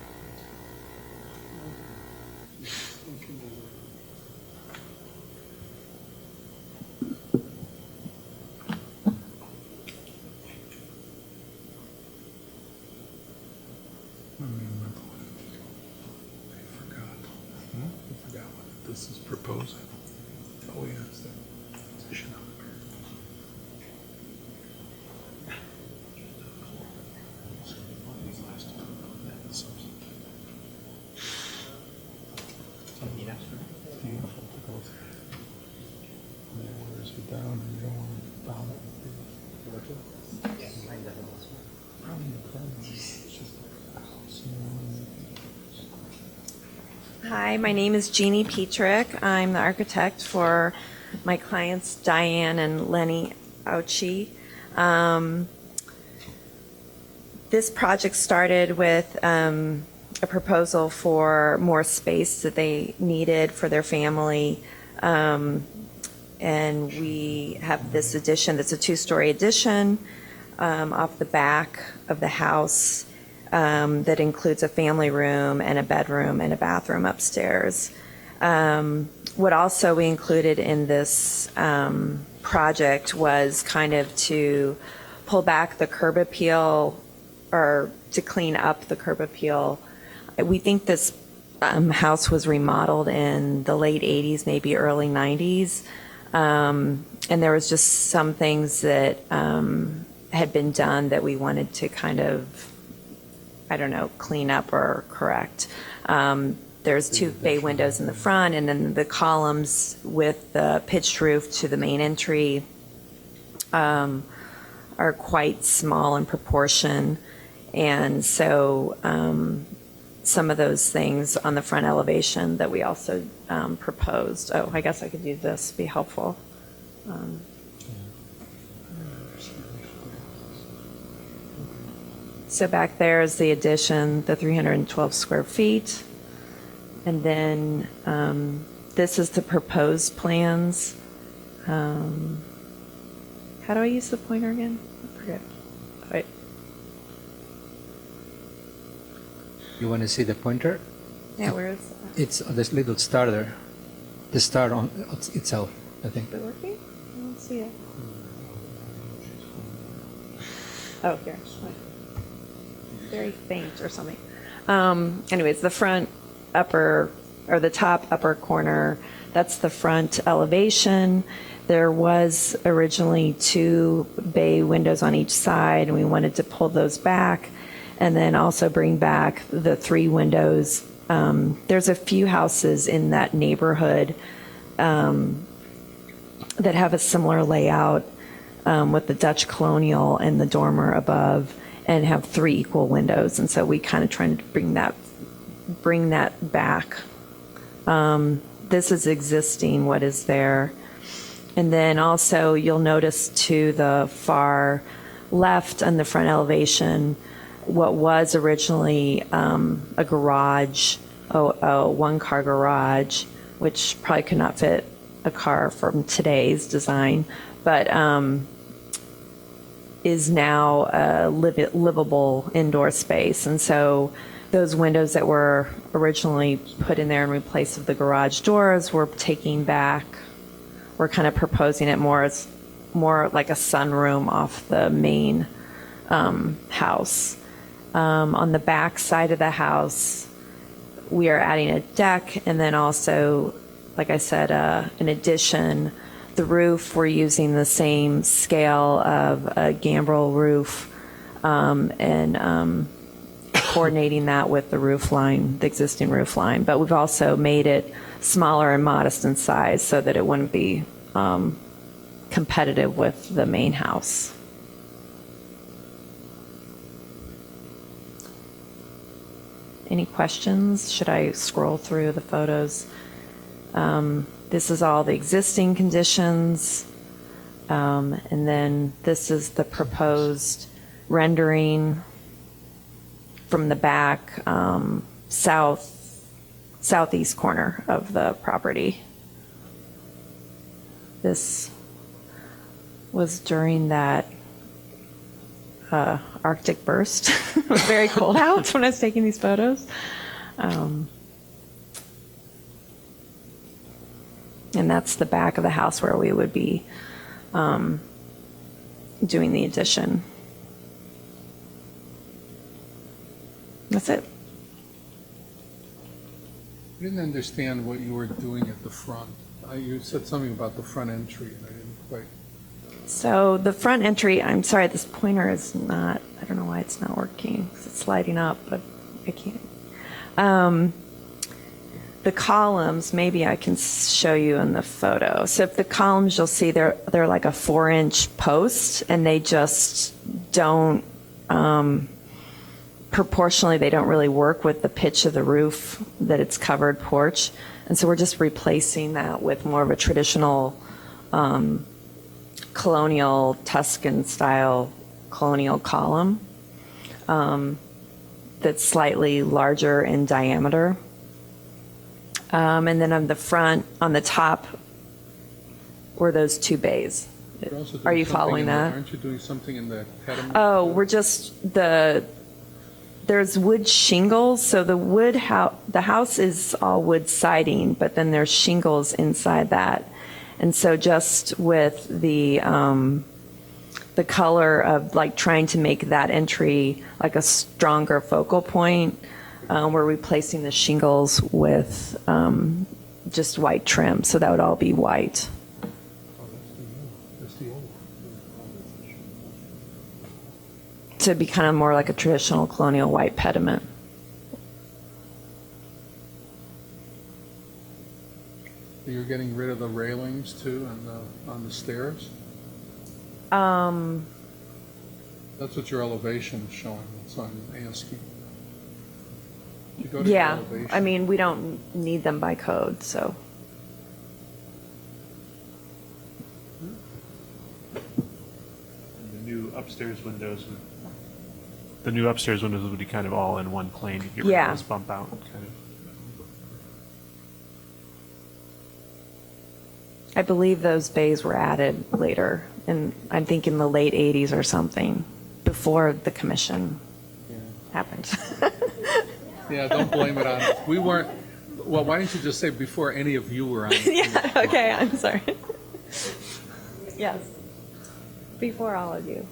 I forgot what this is proposing. Oh, yeah, it's that position on the curve. Hi, my name is Jeannie Petrick. I'm the architect for my clients Diane and Lenny Auchi. This project started with a proposal for more space that they needed for their family. And we have this addition that's a two-story addition off the back of the house. That includes a family room and a bedroom and a bathroom upstairs. What also we included in this project was kind of to pull back the curb appeal or to clean up the curb appeal. We think this house was remodeled in the late 80s, maybe early 90s. And there was just some things that had been done that we wanted to kind of clean up or correct. There's two bay windows in the front, and then the columns with the pitched roof to the main entry are quite small in proportion. And so some of those things on the front elevation that we also proposed. Oh, I guess I could do this, be helpful. So back there is the addition, the 312 square feet. And then this is the proposed plans. How do I use the pointer again? I forget. Wait. You want to see the pointer? Yeah, where is it? It's this little star there. The star on itself, I think. Is it working? I don't see it. Oh, here. Very faint or something. Anyways, the front upper, or the top upper corner, that's the front elevation. There was originally two bay windows on each side, and we wanted to pull those back, and then also bring back the three windows There's a few houses in that neighborhood that have a similar layout with the Dutch colonial and the dormer above, and have 3 equal windows. And so we kind of trying to bring that back. This is existing, what is there. And then also you'll notice to the far left on the front elevation, what was originally a garage, a one-car garage, which probably could not fit a car from today's design, but is now a livable indoor space. And so those windows that were originally put in there in replace of the garage doors, we're taking back. We're kind of proposing it more as more like a sunroom off the main house. On the back side of the house, we are adding a deck, and then also, like I said, an addition. The roof, we're using the same scale of a gambrel roof, and coordinating that with the roof line, the existing roof line. But we've also made it smaller and modest in size so that it wouldn't be competitive with the main house. Any questions? Should I scroll through the photos? This is all the existing conditions. And then this is the proposed rendering from the back southeast corner of the property. This was during that Arctic burst. It was very cold out when I was taking these photos. And that's the back of the house where we would be doing the addition. That's it. I didn't understand what you were doing at the front. You said something about the front entry, and I didn't quite. So the front entry, I'm sorry, this pointer is not, I don't know why it's not working. It's lighting up, but I can't. The columns, maybe I can show you in the photo. So if the columns, you'll see they're like a 4-inch post, and they just don't, proportionally, they don't really work with the pitch of the roof, that it's covered porch. And so we're just replacing that with more of a traditional colonial Tuscan style colonial column that's slightly larger in diameter. And then on the front, on the top, were those 2 bays. You're also doing Are you something following in the- that? Aren't you doing something in the pediment? Oh, we're just there's wood shingles. So the house is all wood siding, but then there's shingles inside that. And so just with the color of like trying to make that entry like a stronger focal point, we're replacing the shingles with just white trim. So that would all be white. To be kind of more like a traditional colonial white pediment. You're getting rid of the railings too on the stairs? That's what your elevation is showing, that's why I'm asking. You go to your Yeah, elevation. I mean, we don't need them by code, so. The new upstairs windows would be kind of all in one plane. You get rid Yeah. of those bump out kind of. I believe those bays were added later, and I'm thinking the late 80s or something, before the commission happened. Yeah, don't blame it on us. We weren't, well, why didn't you just say before any of you were on? Yeah, okay, I'm sorry. Yes, before all of you.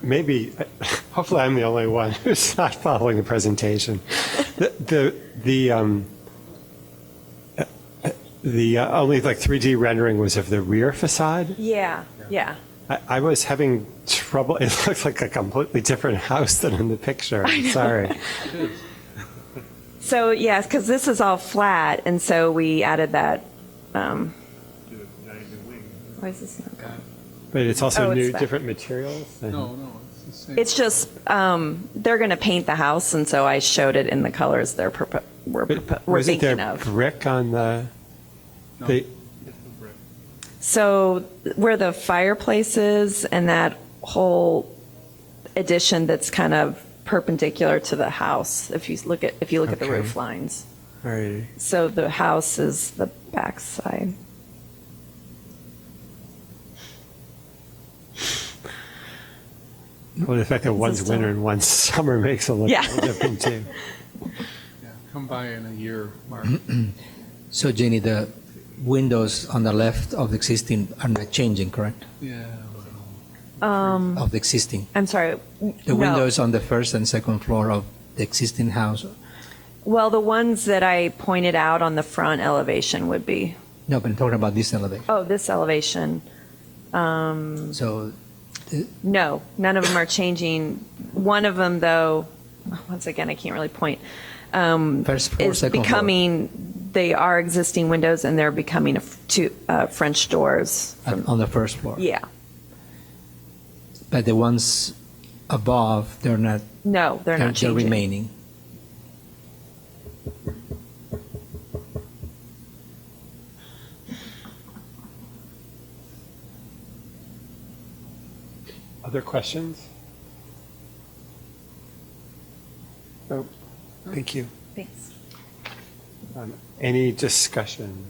Maybe, hopefully I'm the only one who's not following the presentation. The only like 3D rendering was of the rear facade. Yeah, yeah. I was having trouble. It looked like a completely different house than in the picture. I'm sorry. So, yes, because this is all flat, and so we added that. Why is this not going? But it's also Oh, it's new, that. different materials. No, it's the same. It's just, they're going to paint the house, and so I showed it in the colors we're Wasn't thinking there of. brick on the? So where the fireplace is and that whole addition that's kind of perpendicular to the house, if you look at the Okay. roof lines. All right. So the house is the back side. Well, the fact that one's still- winter and one's summer makes it look Yeah. a little different too. Yeah, come by in a year, Mark. So Jenny, the windows on the left of the existing are not changing, correct? Yeah. Of the existing? I'm sorry. The no. windows on the first and second floor of the existing house? Well, the ones that I pointed out on the front elevation would be, No, but I'm talking about this elevation. oh, this elevation. So No, none of them are changing. One of them, though, once again, I can't really point, first floor, is second floor. becoming, they are existing windows and they're becoming two French doors. On the first floor? Yeah. But the ones above, they're not? No, they're not They're changing. remaining? Other questions? No. Thank you. Thanks. Any discussion?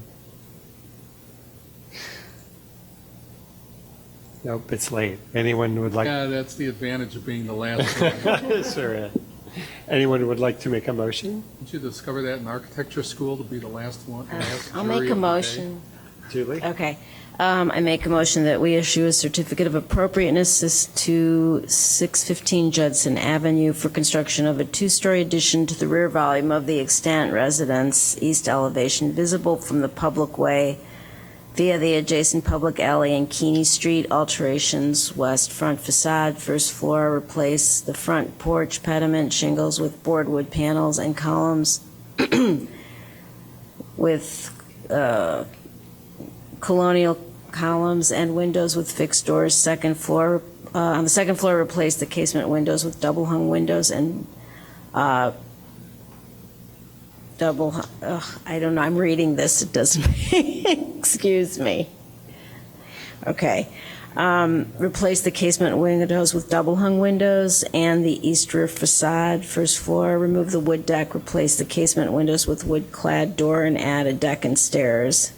Nope, it's late. Anyone would like? Yeah, that's the advantage of being the last one. Sure is. Anyone would like to make a motion? Did you discover that in architecture school to be the last one? last I'll jury make of a the day? motion. Julie? Okay. I make a motion that we issue a certificate of appropriateness to 615 Judson Avenue for construction of a two-story addition to the rear volume of the extant residence, east elevation, visible from the public way via the adjacent public alley and Keeney Street. Alterations, west front facade, first floor, replace the front porch pediment shingles with board wood panels and columns with colonial columns and windows with fixed doors. Second floor, on the second floor, replace the casement windows with double-hung windows and I don't know, I'm reading this, it doesn't, excuse me. Okay. Replace the casement windows with double-hung windows and the east rear facade, first floor, remove the wood deck, replace the casement windows with wood-clad door and add a deck and stairs.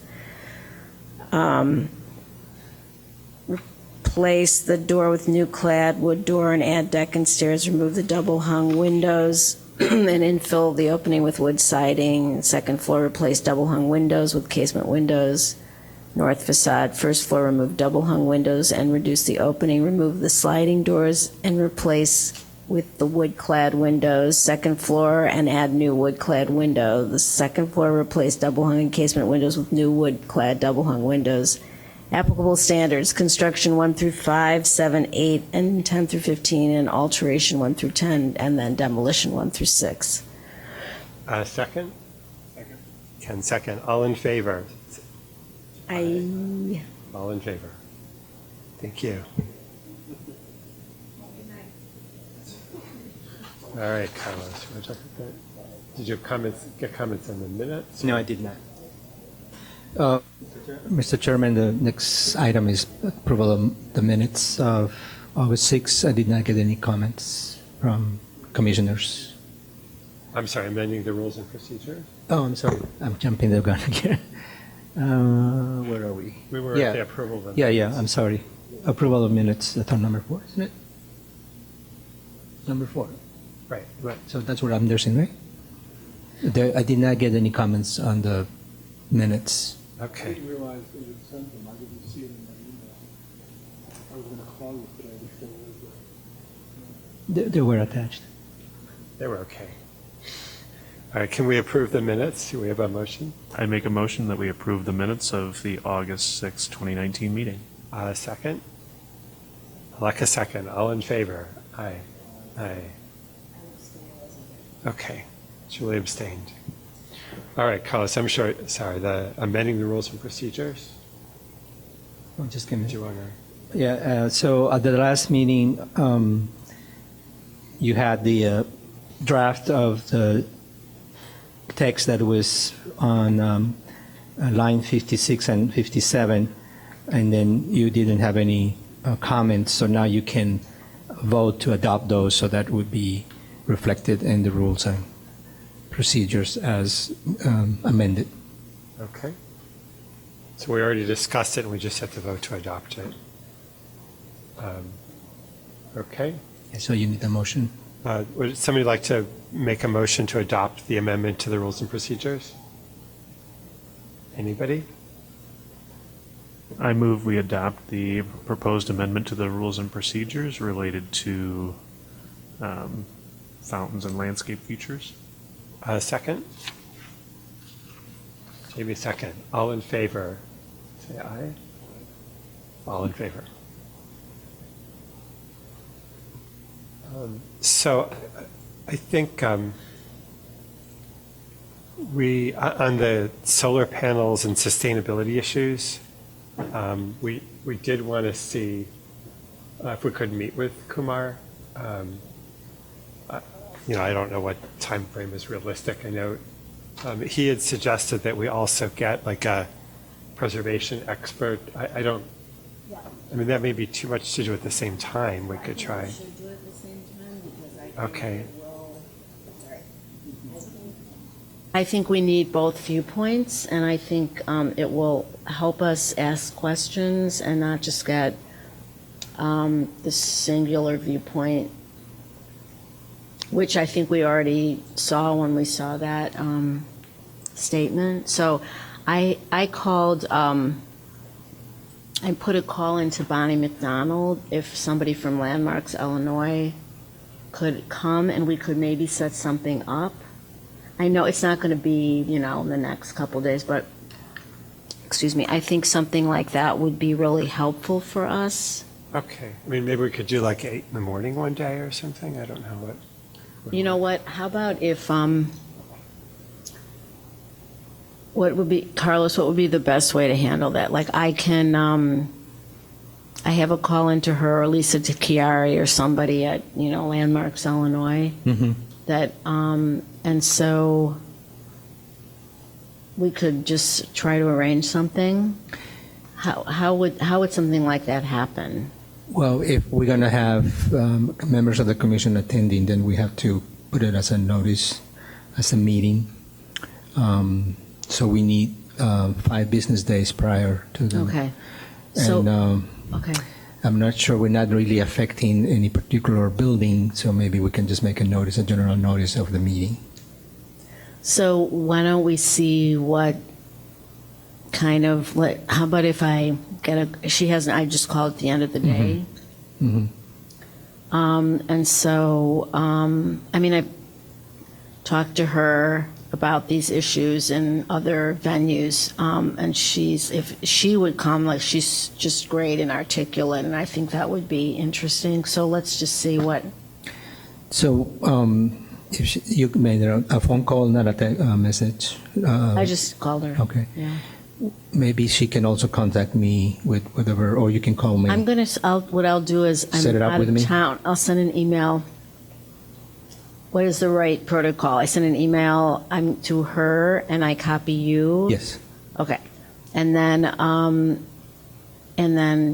Replace the door with new clad wood door and add deck and stairs, remove the double-hung windows and infill the opening with wood siding. Second floor, replace double-hung windows with casement windows. North facade, first floor, remove double-hung windows and reduce the opening, remove the sliding doors and replace with the wood-clad windows. Second floor, and add new wood-clad window. The second floor, replace double-hung and casement windows with new wood-clad double-hung windows. Applicable standards, construction 1 through 5, 7, 8, and 10 through 15, and alteration 1 through 10, and then demolition 1 through 6. Second? Second. Ken, second. All in favor? Aye. All in favor. Thank you. All right, Carlos, you want to talk about that? Did you get comments on the minutes? No, I did not. Mr. Chairman, the next item is approval of the minutes of August 6th. I did not get any comments from commissioners. I'm sorry, amending the rules and procedures? Oh, I'm sorry. I'm jumping the gun here. Where are we? We were at the approval of the Yeah, I'm sorry. Approval of minutes, that's on number 4, isn't it? Number 4. Right. So that's what I'm nursing, right? I did not get any comments on the minutes. I Okay. didn't realize they had sent them. I didn't see it in my email. I was going to call you today before it was They were attached. They were okay. All right, can we approve the minutes? Do we have a motion? I make a motion that we approve the minutes of the August 6, 2019 meeting. Second? I'd like a second. All in favor? Aye. Aye. Okay. Julie abstained. All right, Carlos, I'm sure, sorry, the amending the rules and procedures? Oh, just give me. Do you want to? Yeah, so at the last meeting, you had the draft of the text that was on line 56 and 57, and then you didn't have any comments, so now you can vote to adopt those, so that would be reflected in the rules and procedures as amended. Okay. So we already discussed it, and we just have to vote to adopt it. Okay. So you need a motion. Would somebody like to make a motion to adopt the amendment to the rules and procedures? Anybody? I move we adopt the proposed amendment to the rules and procedures related to fountains and landscape features. Second? Jamie, second. All in favor? Say aye. All in favor. So I think we, on the solar panels and sustainability issues, we did want to see if we could meet with Kumar. I don't know what time frame is realistic. I know he had suggested that we also get like a preservation expert. I don't. I mean, that may be too much to do at the same time. We could try. Okay. I think we need both viewpoints, and I think it will help us ask questions and not just get the singular viewpoint, which I think we already saw when we saw that statement. So I called, I put a call into Bonnie McDonald if somebody from Landmarks, Illinois could come and we could maybe set something up. I know it's not going to be, in the next couple days, but, excuse me, I think something like that would be really helpful for us. Okay. I mean, maybe we could do like 8 in the morning one day or something. I don't know what. You know what, how about if, what would be, Carlos, what would be the best way to handle that? Like I can, I have a call into her or Lisa Chiari or somebody at, Landmarks, Illinois. Mm-hmm. That, and so we could just try to arrange something. How would something like that happen? Well, if we're going to have members of the commission attending, then we have to put it as a notice, as a meeting. So we need 5 business days prior to the. Okay. So, okay. I'm not sure, we're not really affecting any particular building, so maybe we can just make a notice, a general notice of the meeting. So why don't we see what kind of, how about if I get I just called at the end of the day. Mm-hmm. And so, I talked to her about these issues in other venues, and if she would come, she's just great and articulate, and I think that would be interesting. So let's just see what. So if you made a phone call, not a message. I just called her. Okay. Yeah. Maybe she can also contact me with whatever, or you can call me. What I'll do is Set it I'm up out with of me? town. I'll send an email. What is the right protocol? I send an email to her and I copy you? Yes. Okay. And then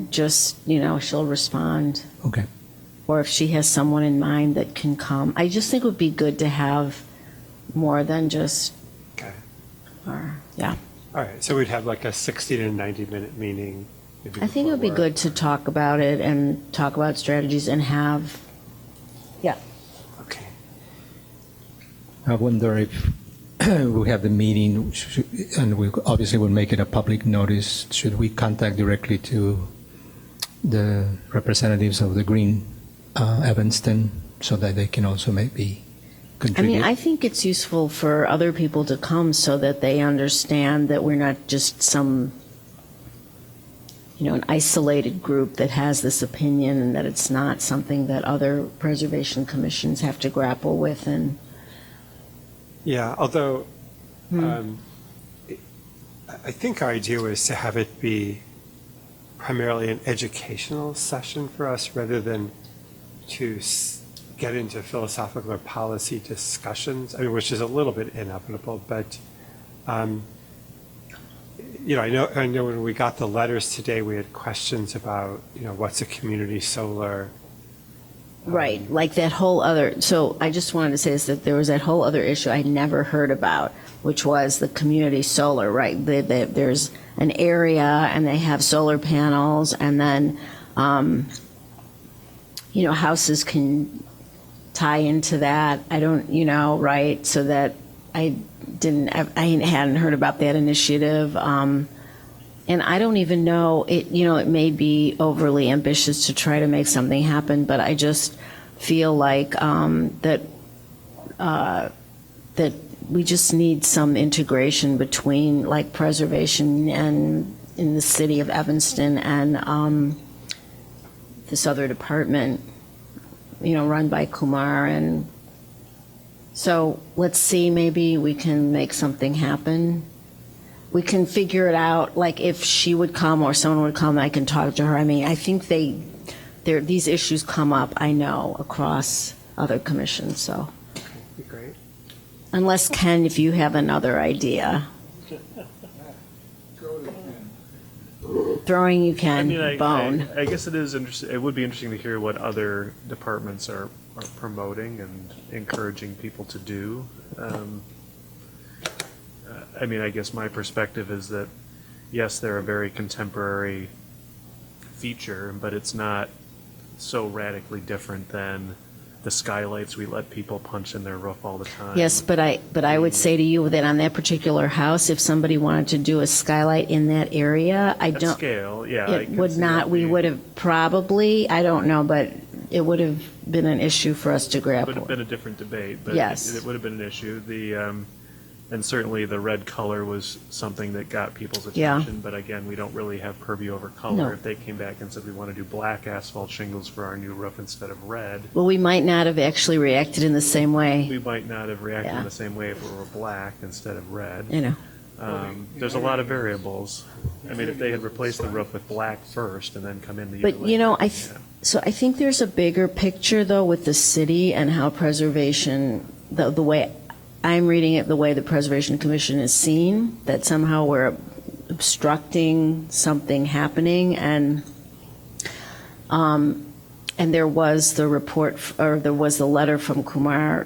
just, she'll respond. Okay. Or if she has someone in mind that can come. I just think it would be good to have more than just. Okay. Yeah. All right. So we'd have like a 60 to 90-minute meeting. maybe I think it would be before work. good to talk about it and talk about strategies and have. Yeah. Okay. I wonder if we have the meeting, and we obviously will make it a public notice. Should we contact directly to the representatives of the Green Evanston so that they can also maybe contribute. I think it's useful for other people to come so that they understand that we're not just some, an isolated group that has this opinion, and that it's not something that other preservation commissions have to grapple with. And Yeah, although I think our idea was to have it be primarily an educational session for us rather than to get into philosophical or policy discussions, which is a little bit inevitable, but I know when we got the letters today, we had questions about, what's a community solar. right, like that whole other, so I just wanted to say is that there was that whole other issue I never heard about, which was the community solar, right? There's an area and they have solar panels, and then, houses can tie into that. I don't, right? So that I hadn't heard about that initiative. And I don't even know, it may be overly ambitious to try to make something happen, but I just feel like that we just need some integration between like preservation and in the city of Evanston and this other department, run by Kumar. And so let's see, maybe we can make something happen. We can figure it out, like if she would come or someone would come, I can talk to her. I think these issues come up, I know, across other commissions, so. Be great. Unless, Ken, if you have another idea. Throwing you can, bone. I guess it is interesting. It would be interesting to hear what other departments are promoting and encouraging people to do. I guess my perspective is that, yes, they're a very contemporary feature, but it's not so radically different than the skylights we let people punch in their roof all the time. Yes, but I would say to you that on that particular house, if somebody wanted to do a skylight in that area, At scale, yeah. it would not, we would have probably, I don't know, but it would have been an issue for us to It grapple would have with. been a different debate, but Yes. it would have been an issue. And certainly the red color was something that got people's Yeah. attention, but again, we don't really have purview over color. No. If they came back and said we want to do black asphalt shingles for our new roof instead of red, Well, we might not have actually reacted in the same way. we might not have reacted Yeah. in the same way if it were black instead of red. There's a lot of variables. If they had replaced the roof with black first and then come in the year But, later, so I think there's a bigger picture, though, with the city and how preservation, the way I'm reading it, the way the Preservation Commission is seen, that somehow we're obstructing something happening, and there was the report, or there was the letter from Kumar,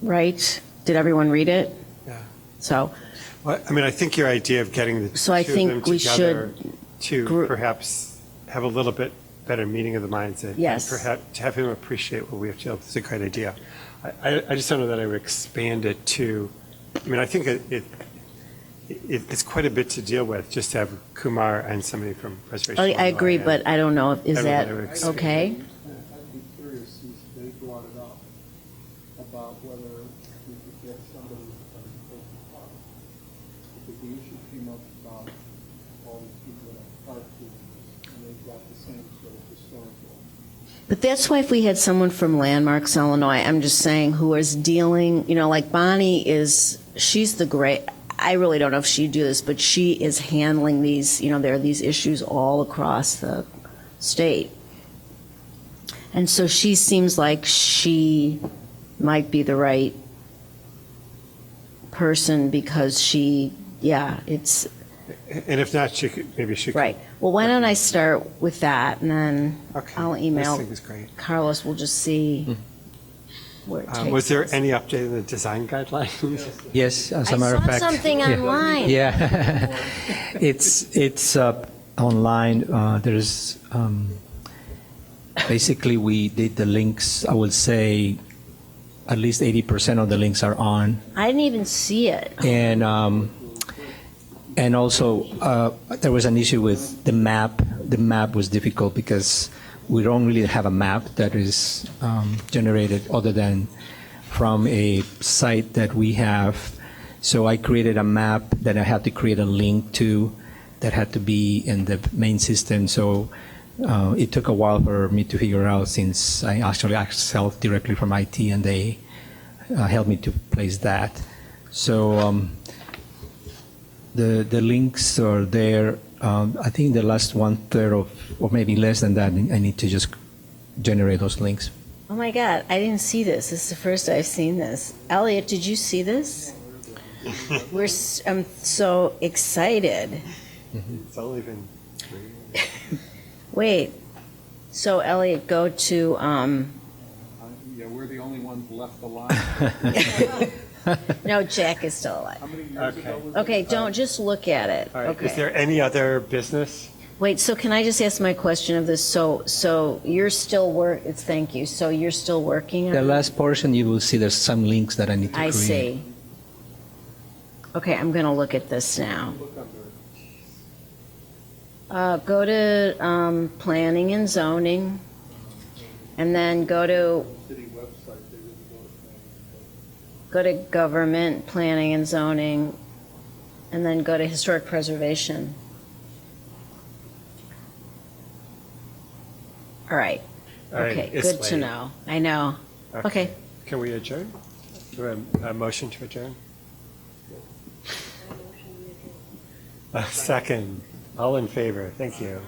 right? Did everyone read it? Yeah. So, Well, I think your idea of getting the So I two of think them we together should to perhaps have a little bit better meeting of the minds and Yes. perhaps to have him appreciate what we have to do is a great idea. I just don't know that I would expand it to, I think it's quite a bit to deal with, just to have Kumar and somebody from Preservation. I agree, Illinois but I don't know, is I don't that know that I would expand okay? I'd be curious, since they brought it up, about whether we could get somebody from the park. Because the issue came up about all these people that have park tours, and they've got the same sort of historical. But that's why if we had someone from Landmarks, Illinois, I'm just saying, who is dealing, like Bonnie she's the great, I really don't know if she'd do this, but she is handling these, there are these issues all across the state. And so she seems like she might be the right person because it's. And if not, maybe she could. Right. Well, why don't I start with that, and then I'll email. I think it's great. Carlos, we'll just see where it takes Was there us. any update in the design guidelines? Yes, as I a matter of saw fact. something Yeah. online. Yeah, it's online. There's basically we did the links. I would say at least 80% of the links are on, I didn't even see it. and also there was an issue with the map. The map was difficult because we don't really have a map that is generated other than from a site that we have. So I created a map that I had to create a link to that had to be in the main system. So it took a while for me to figure out, since I actually asked help directly from IT, and they helped me to place that. So the links are there. I think the last 1/3 of, or maybe less than that, I need to just generate those links. Oh my God, I didn't see this. This is the first I've seen this. Elliot, did you see this? I'm so excited. It's only been 3 years. Wait, so Elliot, go to, Yeah, we're the only ones left alive. no, Jack is still alive. How many years ago was Okay, don't, just look at it. All right, Okay. is there any other business? Wait, so can I just ask my question of this? So you're still thank you. So you're still working on The it? last portion, you will see there's some links that I need to I create. see. Okay, I'm going to look at this now. Go to planning and zoning, and then go to government, planning and zoning, and then go to historic preservation. All right. All right, Okay, it's good to late. know. I know. Okay. Can we adjourn? Do we have a motion to adjourn? A second. All in favor? Thank you.